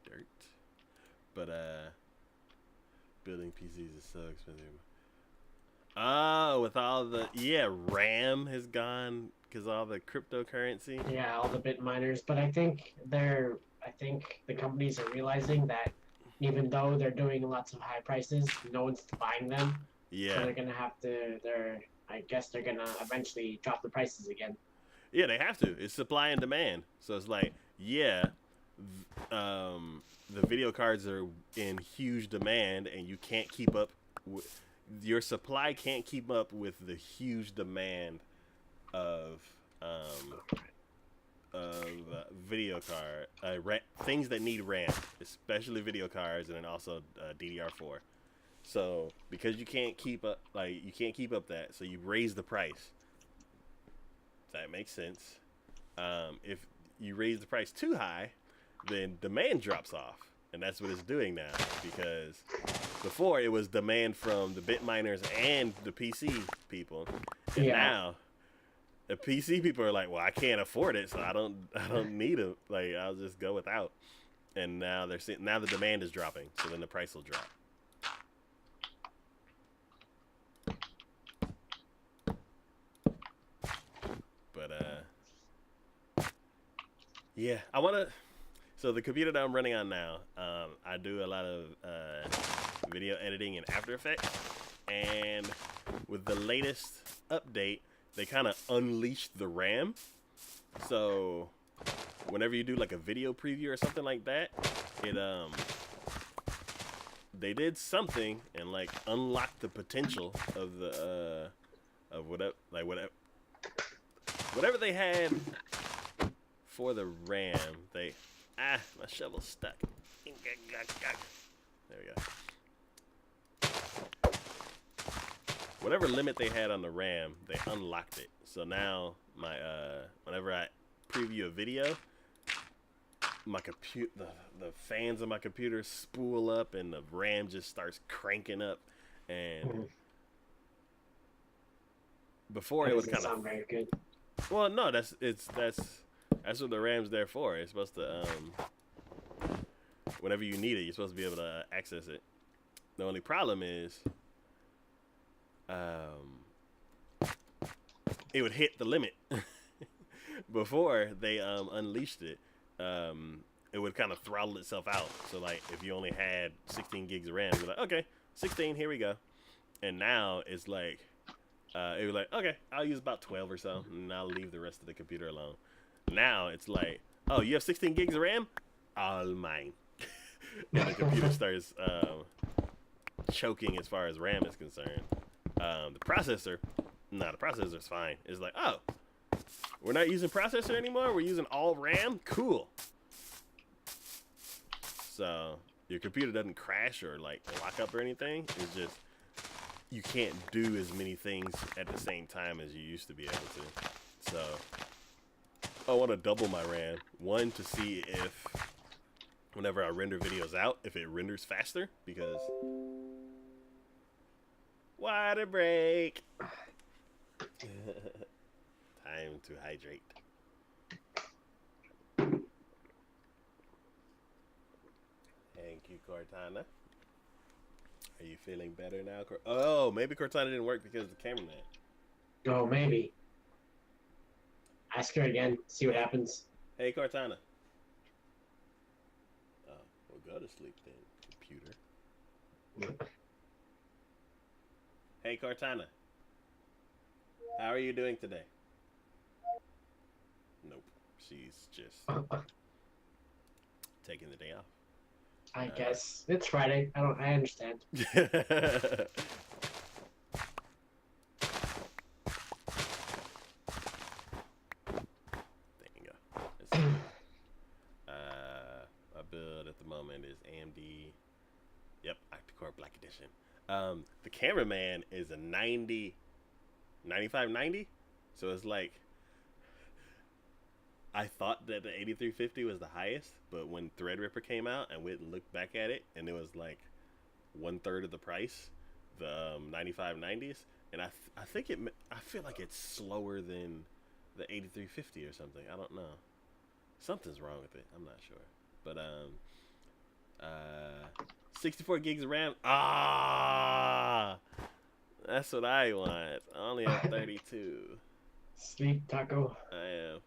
Dirt. But building PCs is so expensive. Oh, with all the RAM has gone because all the cryptocurrency. Yeah, all the bit miners, but I think the companies are realizing that even though they're doing lots of high prices, no one's buying them. Yeah. So they're gonna have to. I guess they're gonna eventually drop the prices again. Yeah, they have to. It's supply and demand. So it's like, the video cards are in huge demand, and you can't keep up. Your supply can't keep up with the huge demand of video card things that need RAM, especially video cards, and then also DDR4. So because you can't keep up that, so you raise the price. That makes sense. If you raise the price too high, then demand drops off, and that's what it's doing now. Because before it was demand from the bit miners and the PC people, and now the PC people are like, well, I can't afford it, so I don't need it. Like, I'll just go without. and now now the demand is dropping, so then the price will drop. But yeah, I want to. So the computer that I'm running on now, I do a lot of video editing in After Effects, and with the latest update, they kind of unleashed the RAM. So whenever you do like a video preview or something like that, it they did something and like unlocked the potential of the of whatever they had for the RAM. My shovel's stuck. There we go. Whatever limit they had on the RAM, they unlocked it. So now my whenever I preview a video, my the fans of my computer spool up and the RAM just starts cranking up. And before it was kind of very good. Well, no, that's what the RAM's there for. It's supposed to whenever you need it, you're supposed to be able to access it. The only problem is it would hit the limit. Before they unleashed it, it would kind of throttle itself out. So like if you only had 16 gigs of RAM, you're like, okay, 16, here we go. And now it's like it was like, okay, I'll use about 12 or so, and I'll leave the rest of the computer alone. Now it's like, oh, you have 16 gigs of RAM? All mine. And the computer starts choking as far as RAM is concerned. The processor's fine. It's like, oh, we're not using processor anymore? We're using all RAM? Cool. So your computer doesn't crash or like lock up or anything. It's just you can't do as many things at the same time as you used to be able to. So I want to double my RAM. One, to see if whenever I render videos out, if it renders faster, because water break. Time to hydrate. Thank you, Cortana. Are you feeling better now? Oh, maybe Cortana didn't work because of the cameraman. Oh, maybe. Ask her again. See what happens. Hey, Cortana. Oh, well, go to sleep then, computer. Hey, Cortana. How are you doing today? Nope. She's just taking the day off. I guess it's Friday. I understand. There you go. My build at the moment is AMD. Yep, Octa-Core Black Edition. The cameraman is a 9590. So it's like, I thought that the 8350 was the highest, but when Threadripper came out and went and looked back at it, and it was like 1/3 of the price, the 9590s, and I feel like it's slower than the 8350 or something. I don't know. Something's wrong with it. I'm not sure. But 64 gigs of RAM. That's what I want. I only have 32. Sleep, Taco. I am.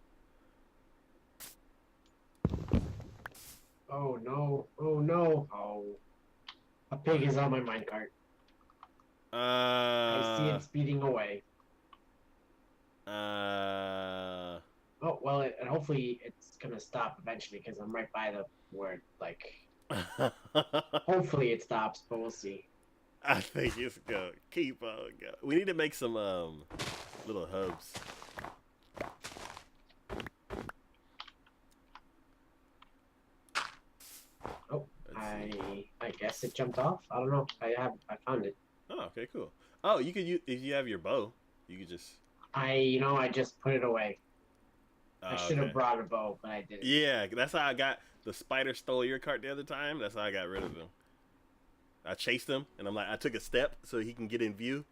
Oh no! Oh no! Oh, a pig is on my minecart. I see it speeding away. Oh well, and hopefully it's gonna stop eventually because I'm right by the where like. Hopefully it stops, but we'll see. I think it's gonna keep on going. We need to make some little hubs. Oh, I guess it jumped off. I don't know. I found it. Oh, okay, cool. Oh, you could use, if you have your bow, you could just. I just put it away. I should have okay. brought a bow, but I didn't. Yeah, that's how I got the spider stole your cart the other time. That's how I got rid of him. I chased him, and I'm like, I took a step so he can get in view,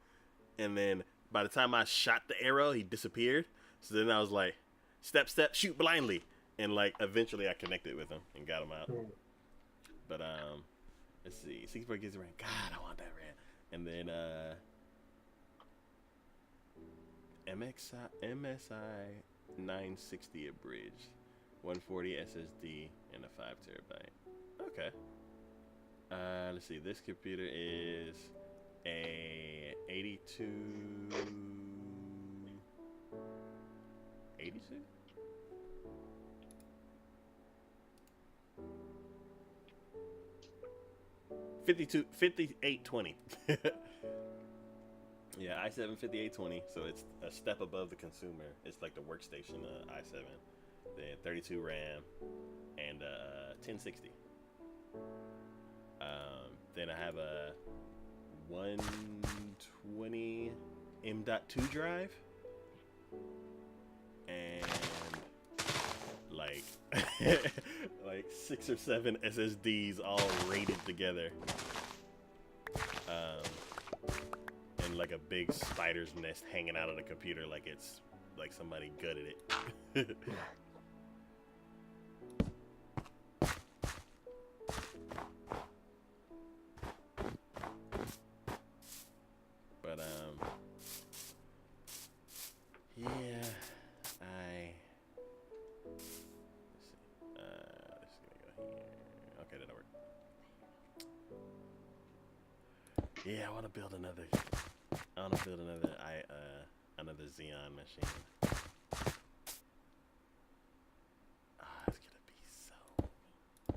and then by the time I shot the arrow, he disappeared. So then I was like, step, shoot blindly, And like eventually I connected with him and got him out. But let's see, 64 gigs of RAM. God, I want that RAM. And then MSI 960 abridged, 140 SSD, and a 5 terabyte. Okay. Let's see. This computer is a 82. 5820. Yeah, i7 5820, so it's a step above the consumer. It's like the workstation i7. Then 32 RAM and 1060. Then I have a 120 M.2 drive and like like 6 or 7 SSDs all rated together. And like a big spider's nest hanging out of the computer, like it's like somebody gutted it. But yeah, let's see. This is gonna go here. Okay, that'll work. Yeah, I want to build another. Another Xeon machine. It's gonna be so.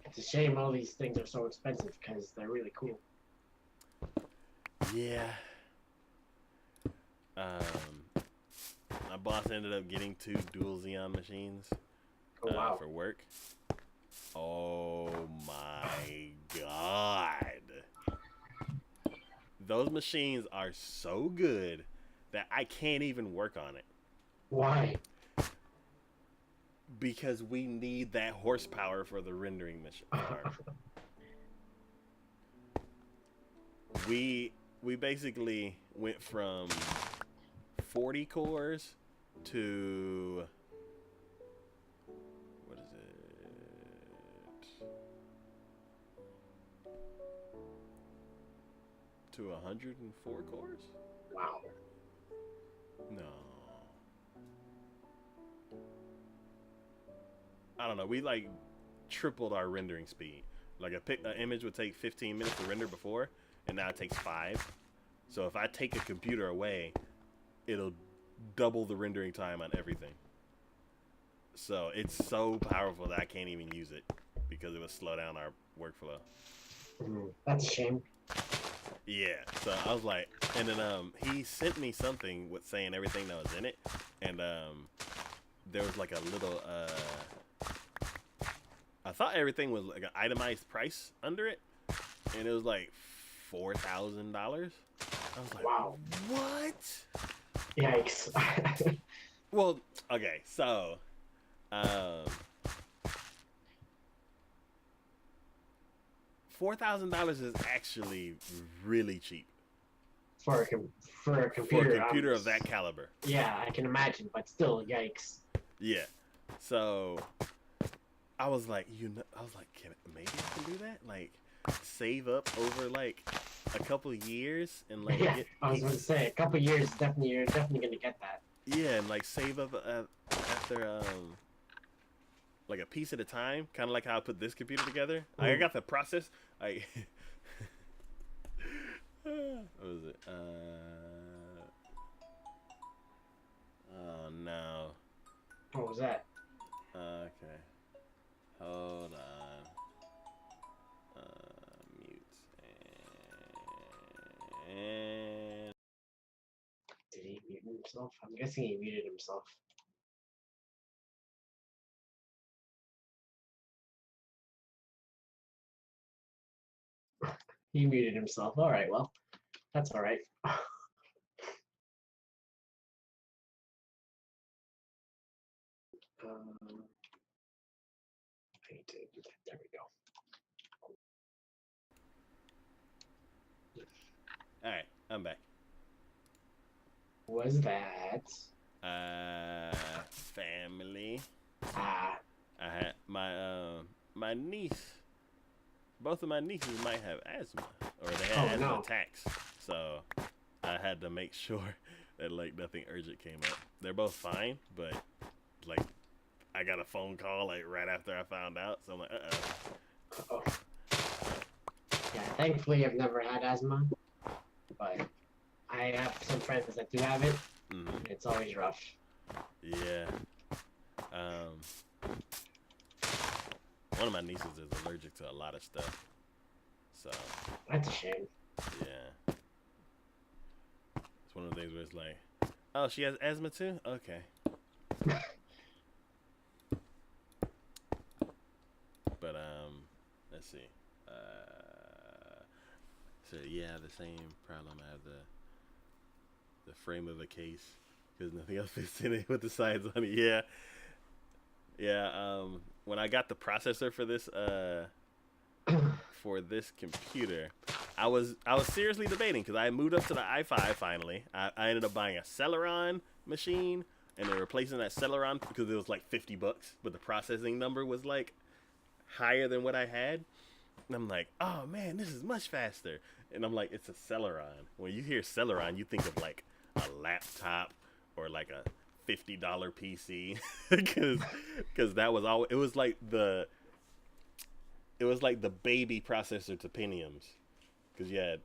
It's a shame all these things are so expensive because they're really cool. Yeah. My boss ended up getting 2 dual Xeon machines for work. Oh my god. Those machines are so good that I can't even work on it. Why? Because we need that horsepower for the rendering machine. We basically went from 40 cores to what is it? To 104 cores? Wow. No. I don't know. We like tripled our rendering speed. Like an image would take 15 minutes to render before, and now it takes 5. So if I take a computer away, it'll double the rendering time on everything. So it's so powerful that I can't even use it because it would slow down our workflow. That's a shame. Yeah, so I was like, and then he sent me something with saying everything that was in it, and there was like a little I thought everything was like an itemized price under it, and it was like $4,000. I was like, wow, what? Yikes. Well, okay, so $4,000 is actually really cheap for a computer. For a computer of that caliber. Yeah, I can imagine, but still, yikes. Yeah. So I was like, maybe I can do that? Like, save up over like a couple of years and like. Yeah, I was going to say a couple of years. You're definitely gonna get that. Yeah, and like save up after like a piece at a time, kind of like how I put this computer together. I got the process. What was it? Oh no. What was that? Okay. Hold on. Mute and. Did he mute himself? I'm guessing he muted himself. He muted himself. All right, well, that's all right. I need to do that. There we go. All right, I'm back. Was that? Family. Ah. I my niece, both of my nieces might have asthma, or they had asthma attacks. So I had to make sure that like nothing urgent came up. They're both fine, but like I got a phone call like right after I found out, so I'm like, Uh-oh. Yeah, thankfully I've never had asthma, but I have some friends that do have it. Mm-hmm. It's always rough. Yeah. One of my nieces is allergic to a lot of stuff, so that's a shame. Yeah. It's one of the things where it's like, oh, she has asthma too? Okay. But let's see. So yeah, the same problem. I have the frame of a case because nothing else fits in it with the sides on it. Yeah. Yeah. When I got the processor for this computer, I was seriously debating because I moved up to the i5 finally. I ended up buying a Celeron machine and then replacing that Celeron because it was like $50, but the processing number was like higher than what I had. And I'm like, oh man, this is much faster. And I'm like, it's a Celeron. When you hear Celeron, you think of like a laptop or like a $50 PC because that was all. It was like the baby processor to Pentiums, because you had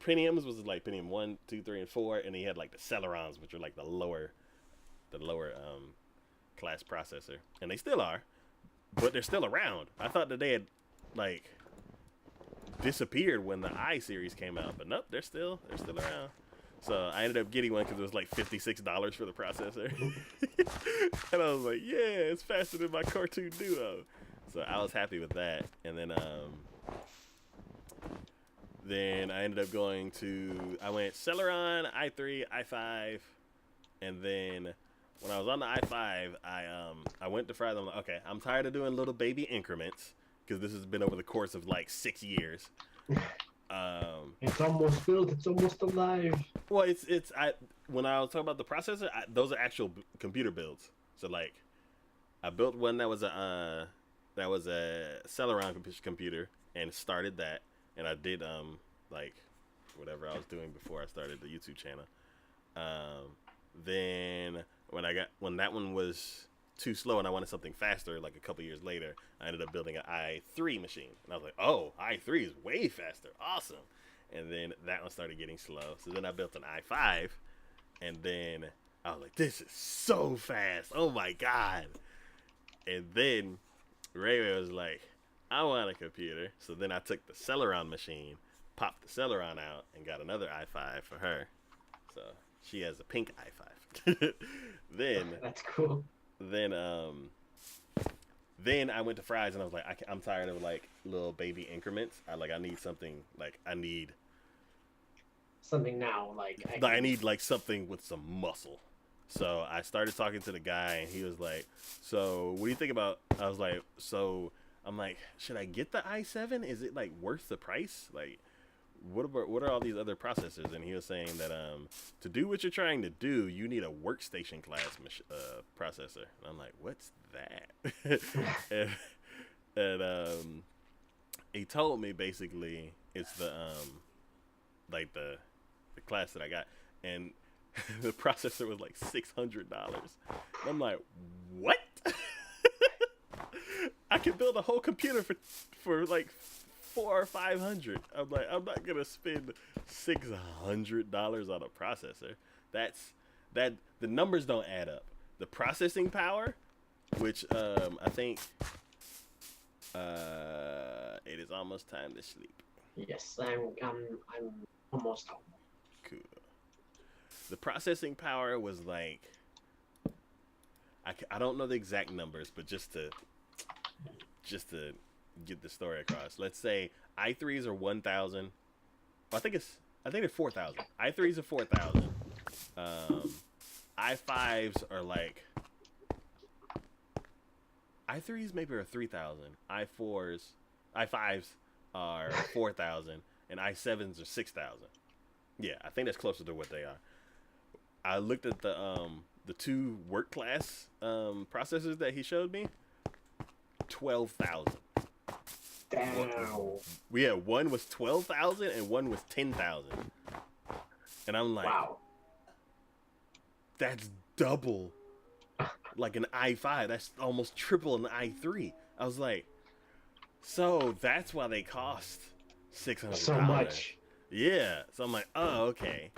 Pentiums was like Pentium 1, 2, 3, and 4, and then you had like the Celerons, which are like the lower class processor, and they still are, but they're still around. I thought that they had like disappeared when the I series came out, but nope, they're still around. So I ended up getting one because it was like $56 for the processor. And I was like, yeah, it's faster than my Cartoon Duo. So I was happy with that. And then I ended up I went Celeron, i3, i5, and then when I was on the i5, I went to Fry's. I'm like, okay, I'm tired of doing little baby increments because this has been over the course of like 6 years. It's almost built. It's almost alive. Well, when I was talking about the processor, those are actual computer builds. So like, I built one that was a Celeron computer and started that, and I did like whatever I was doing before I started the YouTube channel. Then when that one was too slow and I wanted something faster, like a couple years later, I ended up building an i3 machine. And I was like, oh, i3 is way faster. Awesome. And then that one started getting slow. So then I built an i5, and then I was like, this is so fast. Oh my God. And then Ray was like, I want a computer. So then I took the Celeron machine, popped the Celeron out, and got another i5 for her. So she has a pink i5. Then that's cool. Then I went to Fry's and I was like, I'm tired of like little baby increments. I need something, like I need something now. I need like something with some muscle. So I started talking to the guy and he was like, so what do you think about? I was like, I'm like, should I get the i7? Is it like worth the price? Like, what are all these other processors? And he was saying that to do what you're trying to do, you need a workstation class processor. And I'm like, what's that? and he told me basically it's the class that I got, and the processor was like $600. I'm like, what? I could build a whole computer for like $400 or $500. I'm like, I'm not gonna spend $600 on a processor. The numbers don't add up. The processing power, which I think it is almost time to sleep. Yes, I'm almost home. Cool. The processing power was like, I don't know the exact numbers, but just to get the story across, let's say i3s are 1,000. I think they're 4,000. i3s are 4,000. i5s are like, i3s maybe are 3,000. i5s are 4,000, and i7s are 6,000. Yeah, I think that's closer to what they are. I looked at the the two work class processors that he showed me, 12,000. Damn. Yeah, one was 12,000 and one was 10,000. And I'm like, wow. That's double, like an i5. That's almost triple an i3. I was like, so that's why they cost $600. So much. Yeah. So I'm like, oh, okay.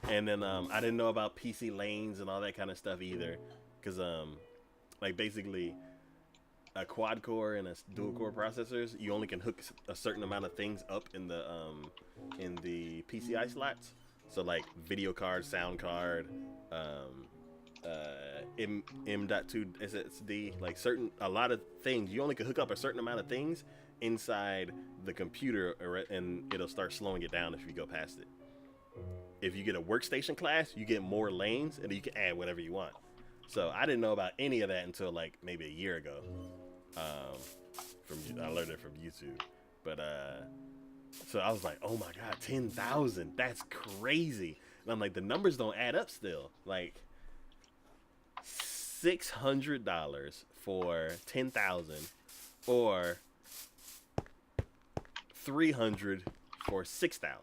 And then I didn't know about PC lanes and all that kind of stuff either, because like basically a quad core and a dual core processors, you only can hook a certain amount of things up in the PCI slots. So like video card, sound card, M.2 SSD, like a lot of things. You only can hook up a certain amount of things inside the computer, and it'll start slowing it down if you go past it. If you get a workstation class, you get more lanes, and you can add whatever you want. So I didn't know about any of that until like maybe a year ago. I learned it from YouTube, but so I was like, oh my god, 10,000, that's crazy. And I'm like, the numbers don't add up still. Like $600 for 10,000, or 300 for 6,000.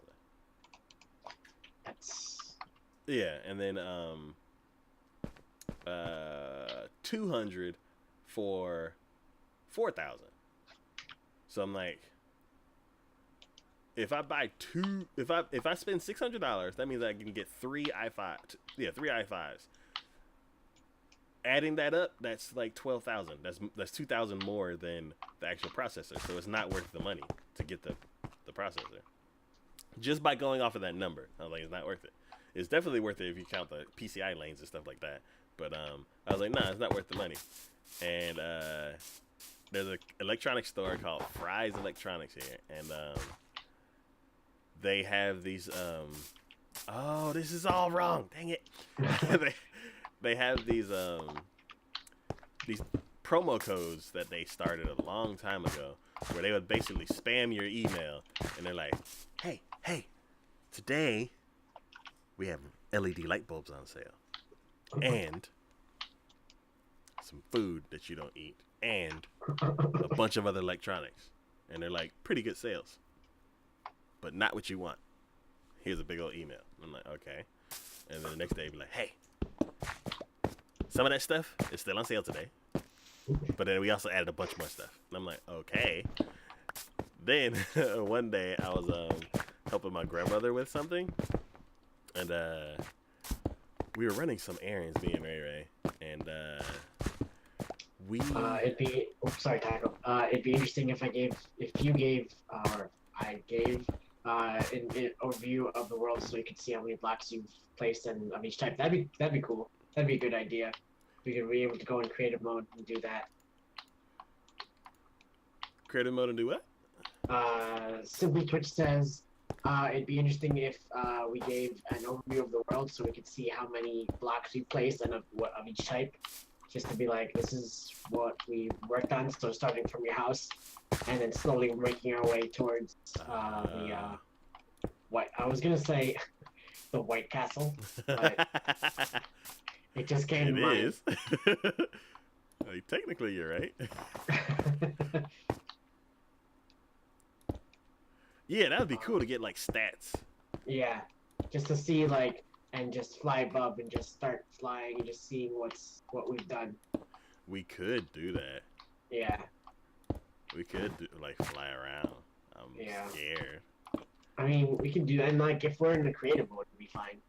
That's Yeah, and then 200 for 4,000. So I'm like, if I buy if I spend $600, that means I can get three i5s. Adding that up, that's like 12,000. That's 2,000 more than the actual processor. So it's not worth the money to get the processor. Just by going off of that number, I was like, it's not worth it. It's definitely worth it if you count the PCI lanes and stuff like that. But I was like, nah, it's not worth the money. And there's an electronics store called Fry's Electronics here, and they have these. Oh, this is all wrong. Dang it! they have these promo codes that they started a long time ago, where they would basically spam your email, and they're like, hey, today we have LED light bulbs on sale, and some food that you don't eat, and a bunch of other electronics. And they're like, pretty good sales, but not what you want. Here's a big old email. I'm like, okay. And then the next day, be like, hey, some of that stuff is still on sale today, but then we also added a bunch more stuff. And I'm like, okay. Then one day I was helping my grandmother with something, and we were running some errands, me and Ray Ray, and it'd be sorry, Taco. It'd be interesting if I gave an overview of the world, so you could see how many blocks you've placed in of each type. That'd be cool. That'd be a good idea. We could be able to go in creative mode and do that. Creative mode and do what? Simply Twitch says it'd be interesting if we gave an overview of the world, so we could see how many blocks we placed and of each type. Just to be like, this is what we worked on. So starting from your house, and then slowly making our way towards the what I was gonna say, the White Castle, but it just came to mind. It is. Like, technically, you're right. Yeah, that would be cool to get like stats. Yeah, just to see like, and just fly above and just start flying and just seeing what we've done. We could do that. Yeah. We could like fly around. I'm scared. I mean, we can do that, and like if we're in the creative mode, we'll be fine.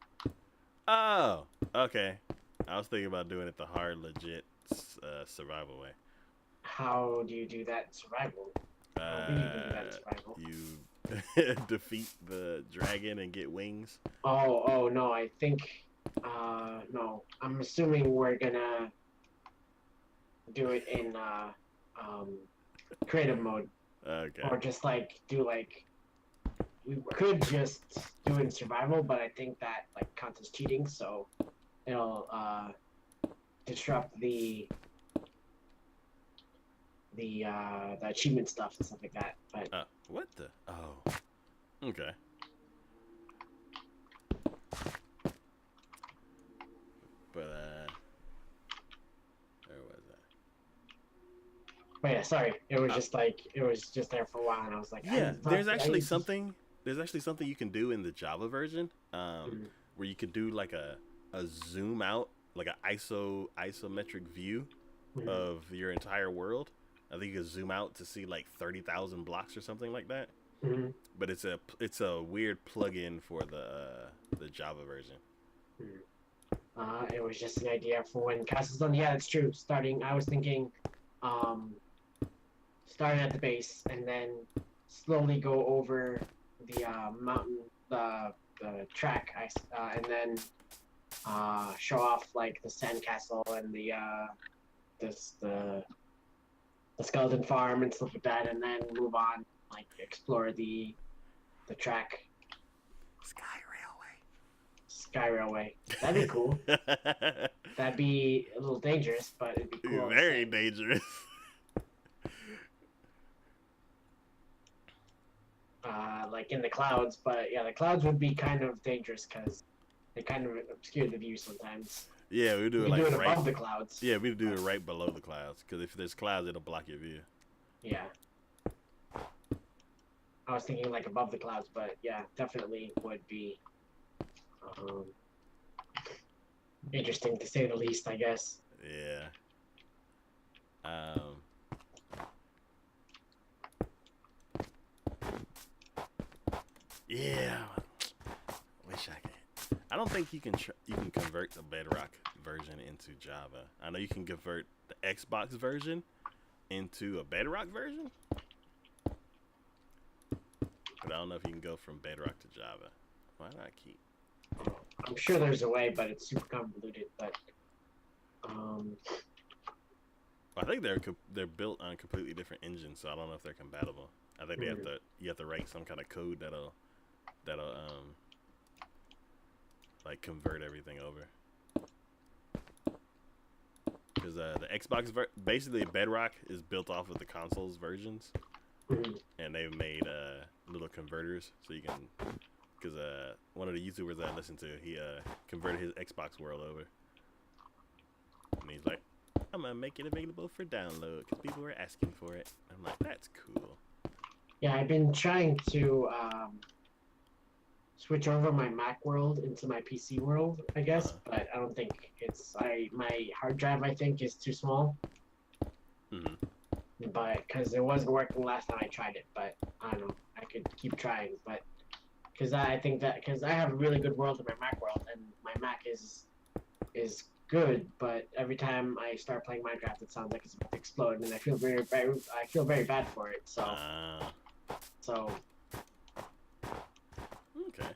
Oh, okay. I was thinking about doing it the hard, legit survival way. How do you do that in survival? How do you do that in survival? You defeat the dragon and get wings. Oh no, I think no. I'm assuming we're gonna do it in creative mode. Okay. Or just like do like, we could just do it in survival, but I think that like counts as cheating, so it'll disrupt the achievement stuff and stuff like that. But what the? Oh, okay. But But yeah, sorry. It was just like it was just there for a while, and I was like, Yeah, there's actually just... something. There's actually something you can do in the Java version, Mhm. where you can do like a zoom out, like a isometric view Mhm. of your entire world. I think you can zoom out to see like 30,000 blocks or something like that. Mhm. But it's a weird plugin for the Java version. Mhm. It was just an idea for when castle's done. Yeah, it's true. I was thinking, um, starting at the base and then slowly go over the mountain, the track, and then show off like the sandcastle and this the skeleton farm and stuff like that, and then move on, like explore the Sky Railway. That'd be cool. Railway. That'd be a little dangerous, but it'd be cool at the Very same. dangerous. Like in the clouds, but yeah, the clouds would be kind of dangerous because they kind of obscure the view sometimes. Yeah, we do You it can do like it right. above the clouds. Yeah, we do But it right below the clouds because if there's clouds, it'll block your view. yeah, I was thinking like above the clouds, but yeah, definitely would be um, interesting to say the least, I guess. Yeah. Um. Yeah. Wish I could. I don't think you can convert the Bedrock version into Java. I know you can convert the Xbox version into a Bedrock version, but I don't know if you can go from Bedrock to Java. Why not keep? I'm sure there's a way, but it's super convoluted. But I think they're built on completely different engines, so I don't know if they're compatible. I think you have to write some kind of code that'll like convert everything over. Because the Xbox basically Bedrock is built off of the console's versions, and they've made little converters so you can. Because one of the YouTubers that I listened to, he converted his Xbox world over, and he's like, "I'm gonna make it available for download because people were asking for it." I'm like, "That's cool." yeah, I've been trying to switch over my Mac world into my PC world, I guess, but I don't think my hard drive I think is too small. Mm-hmm. But because it wasn't working last time I tried it, but I don't know, I could keep trying, but because I think that because I have a really good world in my Mac world, and my Mac is good, but every time I start playing Minecraft, it sounds like it's about to explode, and I feel very bad for it. So Okay.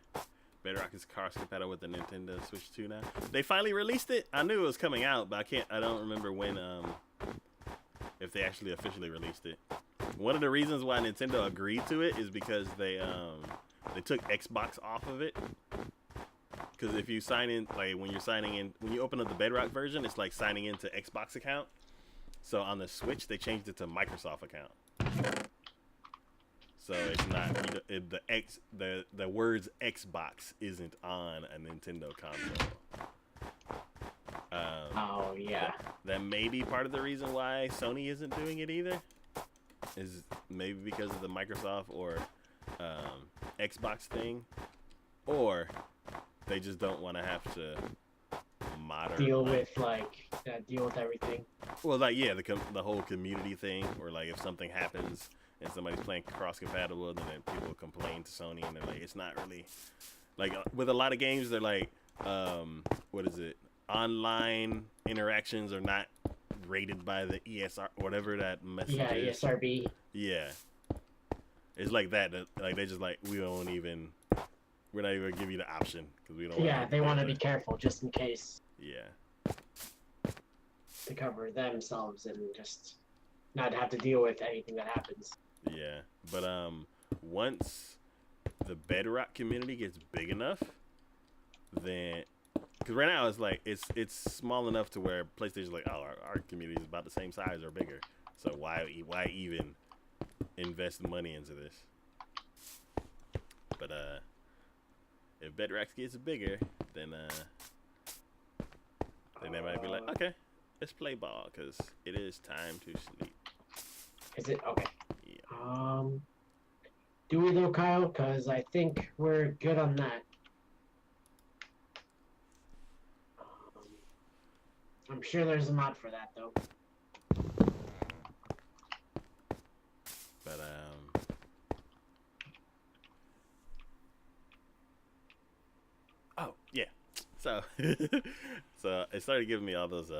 Bedrock is cross compatible with the Nintendo Switch 2 now. They finally released it. I knew it was coming out, but I don't remember when if they actually officially released it. One of the reasons why Nintendo agreed to it is because they took Xbox off of it. Because if you sign in, like when you open up the Bedrock version, it's like signing into Xbox account. So on the Switch, they changed it to Microsoft account. So it's not the words Xbox isn't on a Nintendo console. oh yeah, That may be part of the reason why Sony isn't doing it either. Is maybe because of the Microsoft or Xbox thing, or they just don't want to have to deal with everything. Well, like yeah, the whole community thing, where like if something happens and somebody's playing cross-compatible, then people complain to Sony, and they're like, it's not really like with a lot of games, they're like, what is it? Online interactions are not rated by the ESR, whatever that message is. ESRB. Yeah, it's like that. Like they just like we're not even gonna give you the option because we don't. Yeah, they want to be careful just in case. Yeah. To cover themselves and just not have to deal with anything that happens. Yeah, but once the Bedrock community gets big enough, then because right now it's like it's small enough to where PlayStation's like, oh, our community is about the same size or bigger, so why even invest money into this? But if Bedrock gets bigger, then they might be like, okay, let's play ball because it is time to sleep. Is it okay? Yeah. Do we though, Kyle? Because I think we're good on that. I'm sure there's a mod for that though. But oh yeah. So so it started giving me all those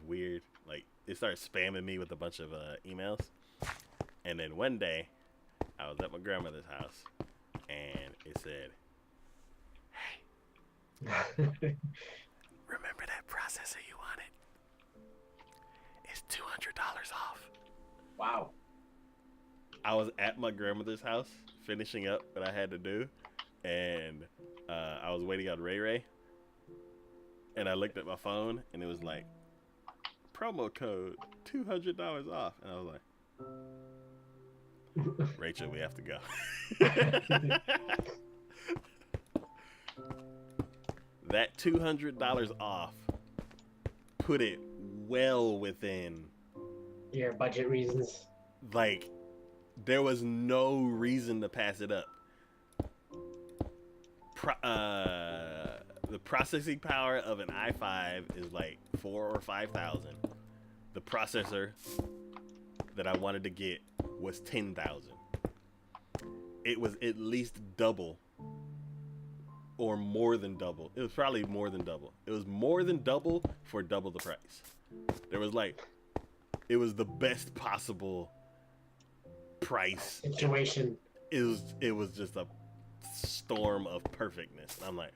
weird, like, it started spamming me with a bunch of emails. And then one day I was at my grandmother's house and it said, "Hey, remember that processor you wanted? It's $200 off." Wow. I was at my grandmother's house finishing up what I had to do, and I was waiting on Ray Ray, and I looked at my phone, and it was like, promo code $200 off, and I was like, Rachel, we have to go. That $200 off put it well within, your budget reasons. like, there was no reason to pass it up. The processing power of an i5 is like 4,000 or 5,000. The processor that I wanted to get was 10,000. It was at least double, or more than double. It was probably more than double. It was more than double for double the price. There was like, it was the best possible price situation. It was just a storm of perfectness. And I'm like,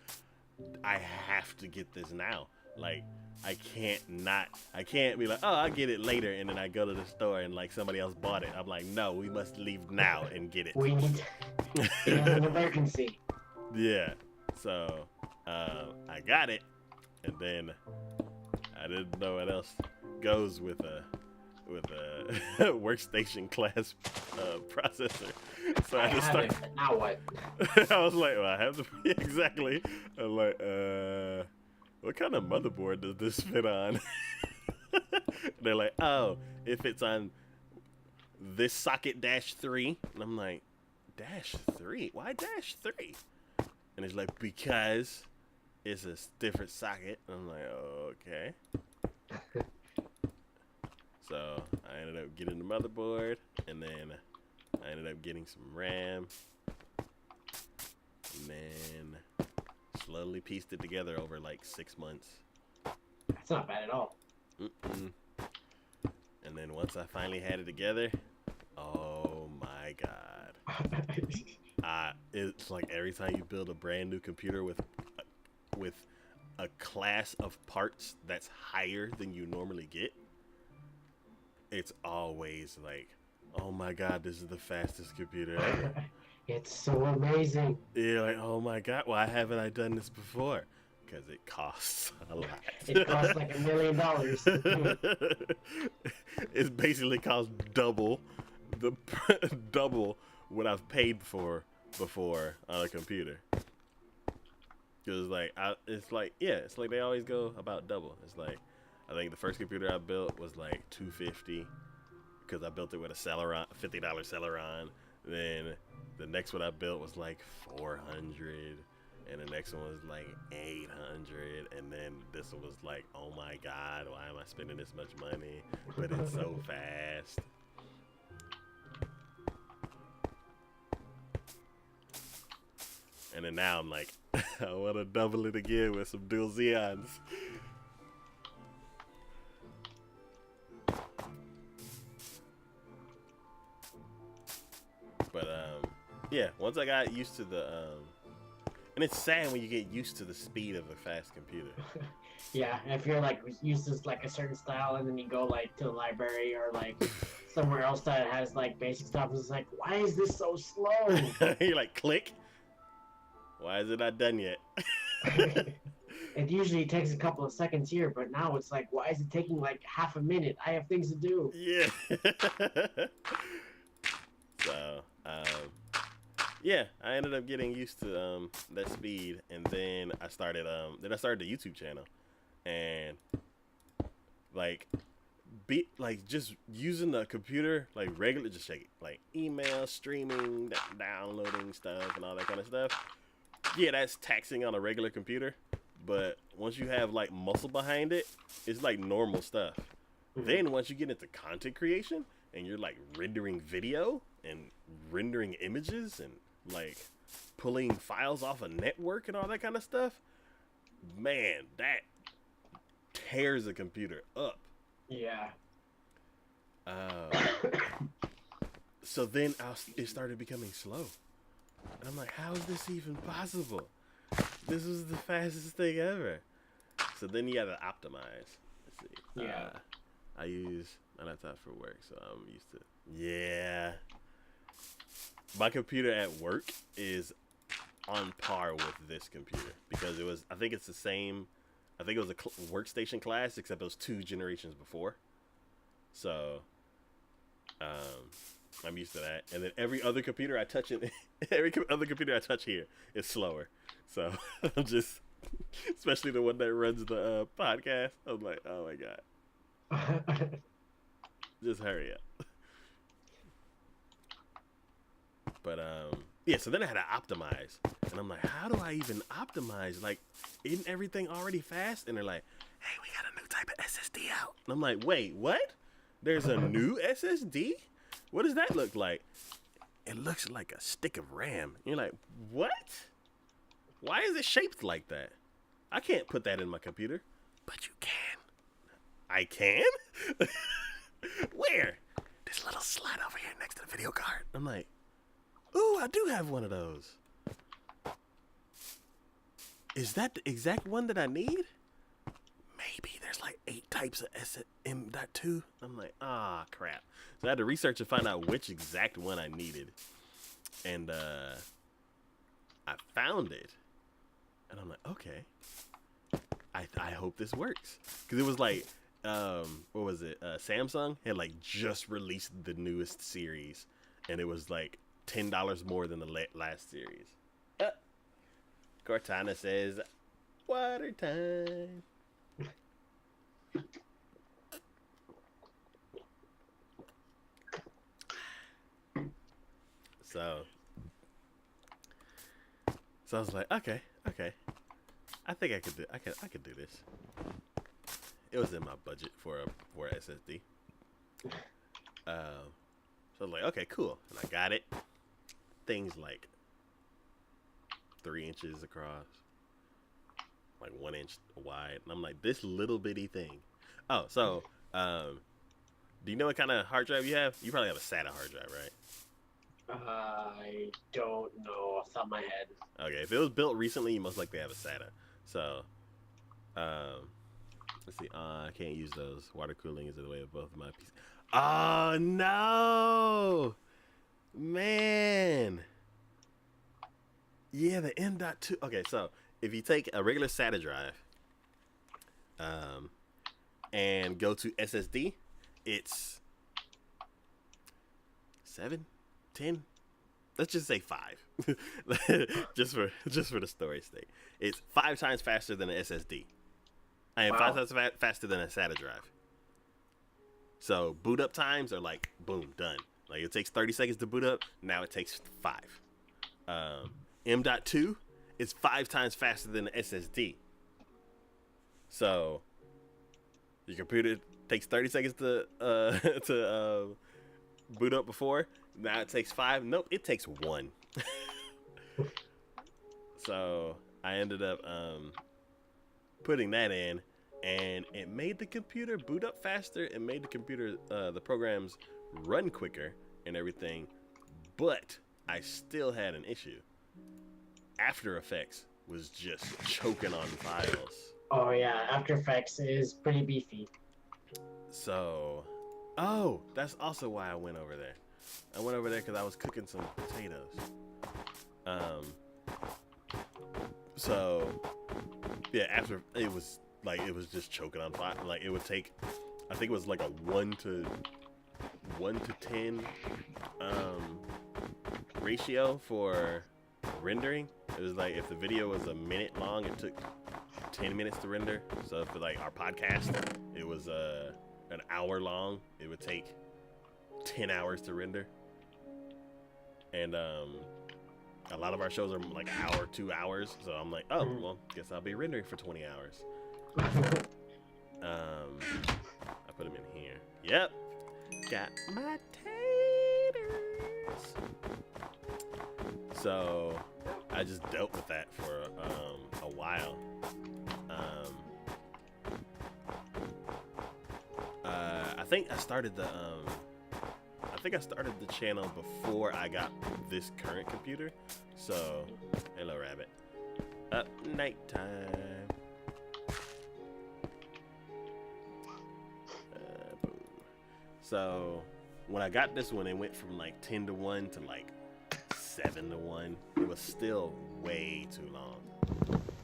I have to get this now. Like, I can't be like, oh, I'll get it later, and then I go to the store and like somebody else bought it. I'm like, no, we must leave now and get it. We need an emergency. Yeah. So I got it, and then I didn't know what else goes with a workstation class processor. So I just started. Now what? I was like, well, I have to. Exactly. I'm like, what kind of motherboard does this fit on? They're like, oh, it fits on this socket -3. And I'm like, -3? Why -3? And it's like, because it's a different socket. And I'm like, oh, okay. So I ended up getting the motherboard, and then I ended up getting some RAM, and then slowly pieced it together over like 6 months. That's not bad at all. And then once I finally had it together, oh my god. It's like every time you build a brand new computer with a class of parts that's higher than you normally get, it's always like, oh my god, this is the fastest computer ever. It's so amazing. You're like, oh my god, why haven't I done this before? Because it costs a lot. It costs like $1 million. It's basically cost double what I've paid for before on a computer. Because it's like they always go about double. It's like, I think the first computer I built was like $250 because I built it with a Celeron, $50 Celeron. Then the next one I built was like $400, and the next one was like $800, and then this one was like, oh my god, why am I spending this much money? But it's so fast. And then now I'm like, I want to double it again with some dual Xeons. But yeah, once I got used to the and it's sad when you get used to the speed of a fast computer. Yeah, if you're like used to like a certain style, and then you go like to the library or like somewhere else that has like basic stuff, it's like, why is this so slow? You're like, click. Why is it not done yet? It usually takes a couple of seconds here, but now it's like, why is it taking like half a minute? I have things to do. Yeah. So, yeah, I ended up getting used to that speed, and then I started the YouTube channel, and like be like just using the computer like regular, just like email, streaming, downloading stuff, and all that kind of stuff. Yeah, that's taxing on a regular computer. But once you have like muscle behind it, it's like normal stuff. Mm-hmm. Then once you get into content creation and you're like rendering video and rendering images and like pulling files off a network and all that kind of stuff, man, that tears a computer up. Yeah. So then it started becoming slow. And I'm like, how is this even possible? This was the fastest thing ever. So then you have to optimize. Let's see. Yeah. I use my laptop for work, so I'm used to. Yeah. My computer at work is on par with this computer because it was. I think it's the same. I think it was a workstation class, except it was 2 generations before. So, I'm used to that. And then every other computer I touch here is slower. So I'm just, especially the one that runs the podcast. I'm like, oh my god, just hurry up. But yeah. So then I had to optimize, and I'm like, how do I even optimize? Like, isn't everything already fast? And they're like, hey, we got a new type of SSD out. And I'm like, wait, what? There's a new SSD? What does that look like? It looks like a stick of RAM. And you're like, what? Why is it shaped like that? I can't put that in my computer. But you can. I can? Where? This little slot over here next to the video card. I'm like, ooh, I do have one of those. Is that the exact one that I need? Maybe there's like 8 types of M.2. I'm like, crap. So I had to research and find out which exact one I needed. And I found it. And I'm like, okay. I hope this works. Because it was like, what was it? Samsung had like just released the newest series. And it was like $10 more than the last series. Cortana says, water time. So I was like, okay. I think I could do this. It was in my budget for a SSD. So I was like, okay, cool. And I got it. Things like 3 inches across, like 1 inch wide. And I'm like, this little bitty thing. Oh, so do you know what kind of hard drive you have? You probably have a SATA hard drive, right? I don't know off the top of my head. Okay, if it was built recently, you most likely have a SATA. So, let's see. I can't use those. Water cooling is in the way of both of my PCs. Oh, no! Man! Yeah, the M.2. Okay, so if you take a regular SATA drive and go to SSD, it's 7, 10. Let's just say 5. just for the story's sake. It's 5 times faster than an SSD. I am 5 times faster than a SATA drive. So boot up times are like boom, done. Like it takes 30 seconds to boot up. Now it takes 5. M.2 is 5 times faster than an SSD. So your computer takes 30 seconds to boot up before. Now it takes 5. Nope, it takes 1. So I ended up putting that in, and it made the computer boot up faster. It made the computer, the programs run quicker and everything. But I still had an issue. After Effects was just choking on files. Oh yeah, After Effects is pretty beefy. So, that's also why I went over there. I went over there because I was cooking some potatoes. So, yeah, after it was just choking on fire. Like it would take, I think it was like a 1 to 10 ratio for rendering. It was like if the video was a minute long, it took 10 minutes to render. So for like our podcast, it was an hour long, it would take 10 hours to render. And a lot of our shows are like an hour, 2 hours. So I'm like, oh, well, guess I'll be rendering for 20 hours. I put them in here. Yep. Got my taters. So I just dealt with that for a while. I think I started the channel before I got this current computer. So, hello rabbit. Up nighttime. So when I got this one, it went from like 10 to 1 to like 7 to 1. It was still way too long.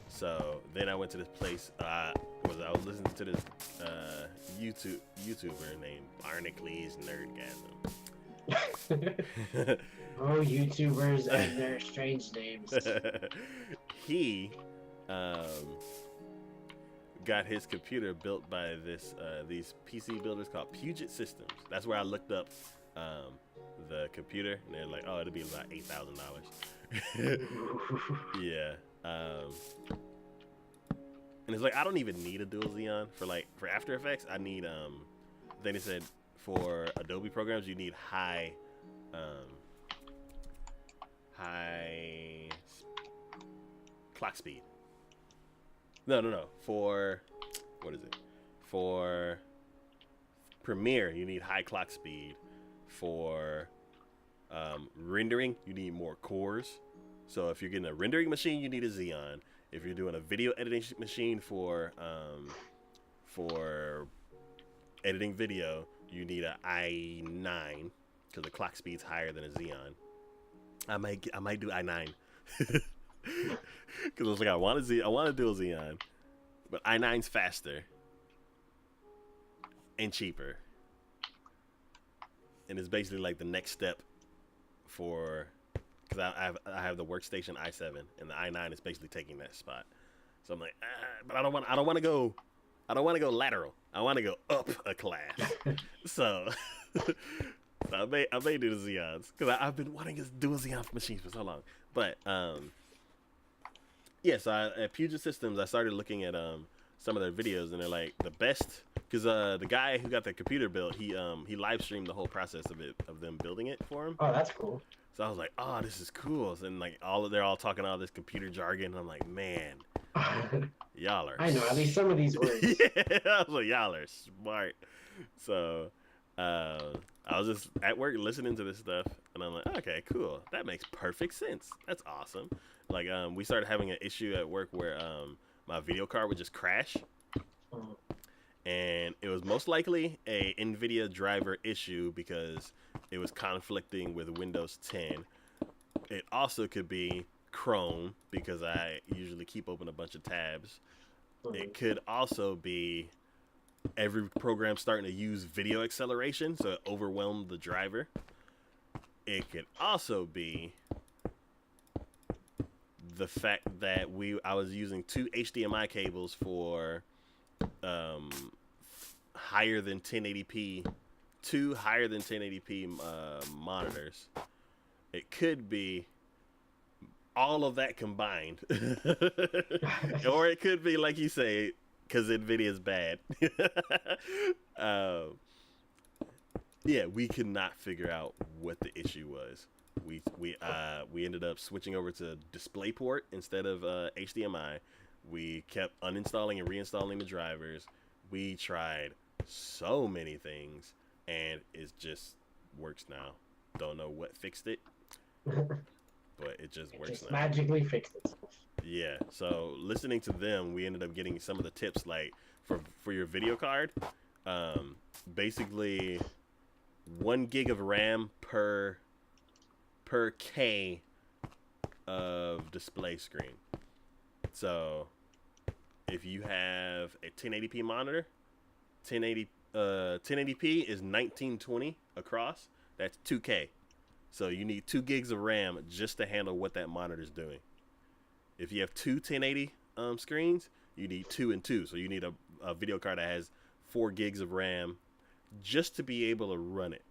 So then I went to this place. I was listening to this YouTuber named Barnacles Nerdgasm. Oh, YouTubers and their strange names. He got his computer built by these PC builders called Puget Systems. That's where I looked up the computer, and they're like, oh, it'll be about $8,000. Yeah. And it's like, I don't even need a dual Xeon for After Effects. I need then it said for Adobe programs you need high clock speed. No. For what is it? For Premiere, you need high clock speed. For rendering, you need more cores. So if you're getting a rendering machine, you need a Xeon. If you're doing a video editing machine for editing video, you need an i9 because the clock speed's higher than a Xeon. I might do i9 because I was like, I want to do a Xeon, but i9's faster and cheaper, and it's basically like the next step for. Because I have the workstation i7, and the i9 is basically taking that spot. So I'm like, but I don't want to go lateral. I want to go up a class. So I may do the Xeons because I've been wanting to do a Xeon machines for so long. But yeah, so at Puget Systems, I started looking at some of their videos, and they're like the best because the guy who got the computer built, he live streamed the whole process of them building it for him. Oh, that's cool. So I was like, oh, this is cool. And like they're all talking all this computer jargon. I'm like, man, y'all are. I know at least some of these words. Yeah, I was like, y'all are smart. So I was just at work listening to this stuff, and I'm like, okay, cool. That makes perfect sense. That's awesome. Like we started having an issue at work where my video card would just crash. And it was most likely a NVIDIA driver issue because it was conflicting with Windows 10. It also could be Chrome because I usually keep open a bunch of tabs. It could also be every program starting to use video acceleration, so it overwhelmed the driver. It could also be the fact that I was using 2 HDMI cables for higher than 1080p, 2 higher than 1080p monitors. It could be all of that combined, or it could be like you say, because NVIDIA is bad. Yeah, we could not figure out what the issue was. We ended up switching over to DisplayPort instead of HDMI. We kept uninstalling and reinstalling the drivers. We tried so many things, and it just works now. Don't know what fixed it, but it just works now. Magically fixed itself. Yeah, so listening to them, we ended up getting some of the tips, like for your video card, basically 1 gig of RAM per K of display screen. So if you have a 1080p monitor, 1080p is 1920 across. That's 2K. So you need 2 gigs of RAM just to handle what that monitor is doing. If you have two 1080 screens, you need 2 and 2. So you need a video card that has 4 gigs of RAM just to be able to run it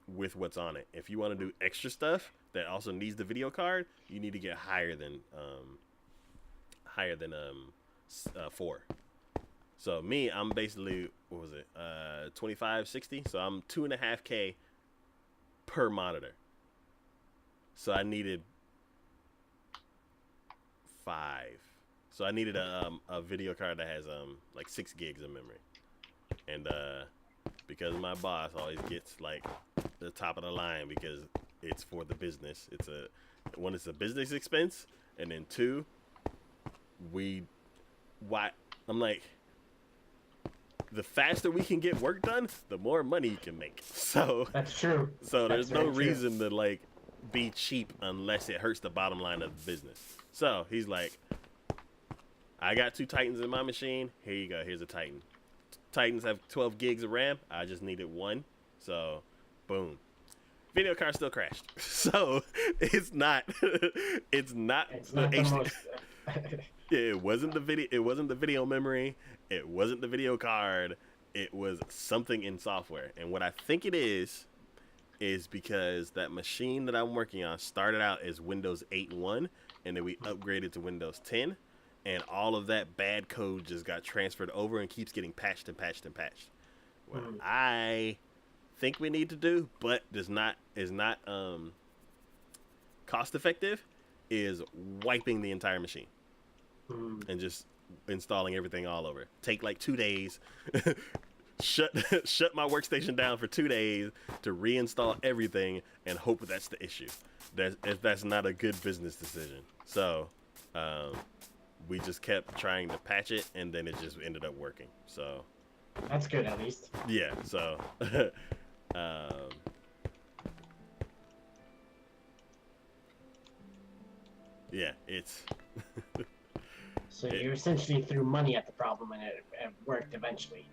with what's on it. If you want to do extra stuff that also needs the video card, you need to get higher than 4. So me, I'm basically, what was it, 2560. So I'm 2.5K per monitor. So I needed 5. So I needed a video card that has like 6 gigs of memory. And because my boss always gets like the top of the line because it's for the business. It's a business expense, and then 2, I'm like, the faster we can get work done, the more money you can make. So that's true. So there's no reason to like be cheap unless it hurts the bottom line of the business. So he's like, I got 2 Titans in my machine. Here you go. Here's a Titan. Titans have 12 gigs of RAM. I just needed 1. So boom. Video card still crashed. So it's not the most It wasn't the video memory. It wasn't the video card. It was something in software. And what I think it is because that machine that I'm working on started out as Windows 8.1, and then we upgraded to Windows 10, and all of that bad code just got transferred over and keeps getting patched and patched and patched. What I think we need to do, but is not cost effective, is wiping the entire machine and just installing everything all over. Take like 2 days. Shut my workstation down for 2 days to reinstall everything and hope that's the issue. That's not a good business decision. So we just kept trying to patch it, and then it just ended up working. So that's good, at least. Yeah. So yeah, it's so you essentially threw money at the problem, and it worked eventually.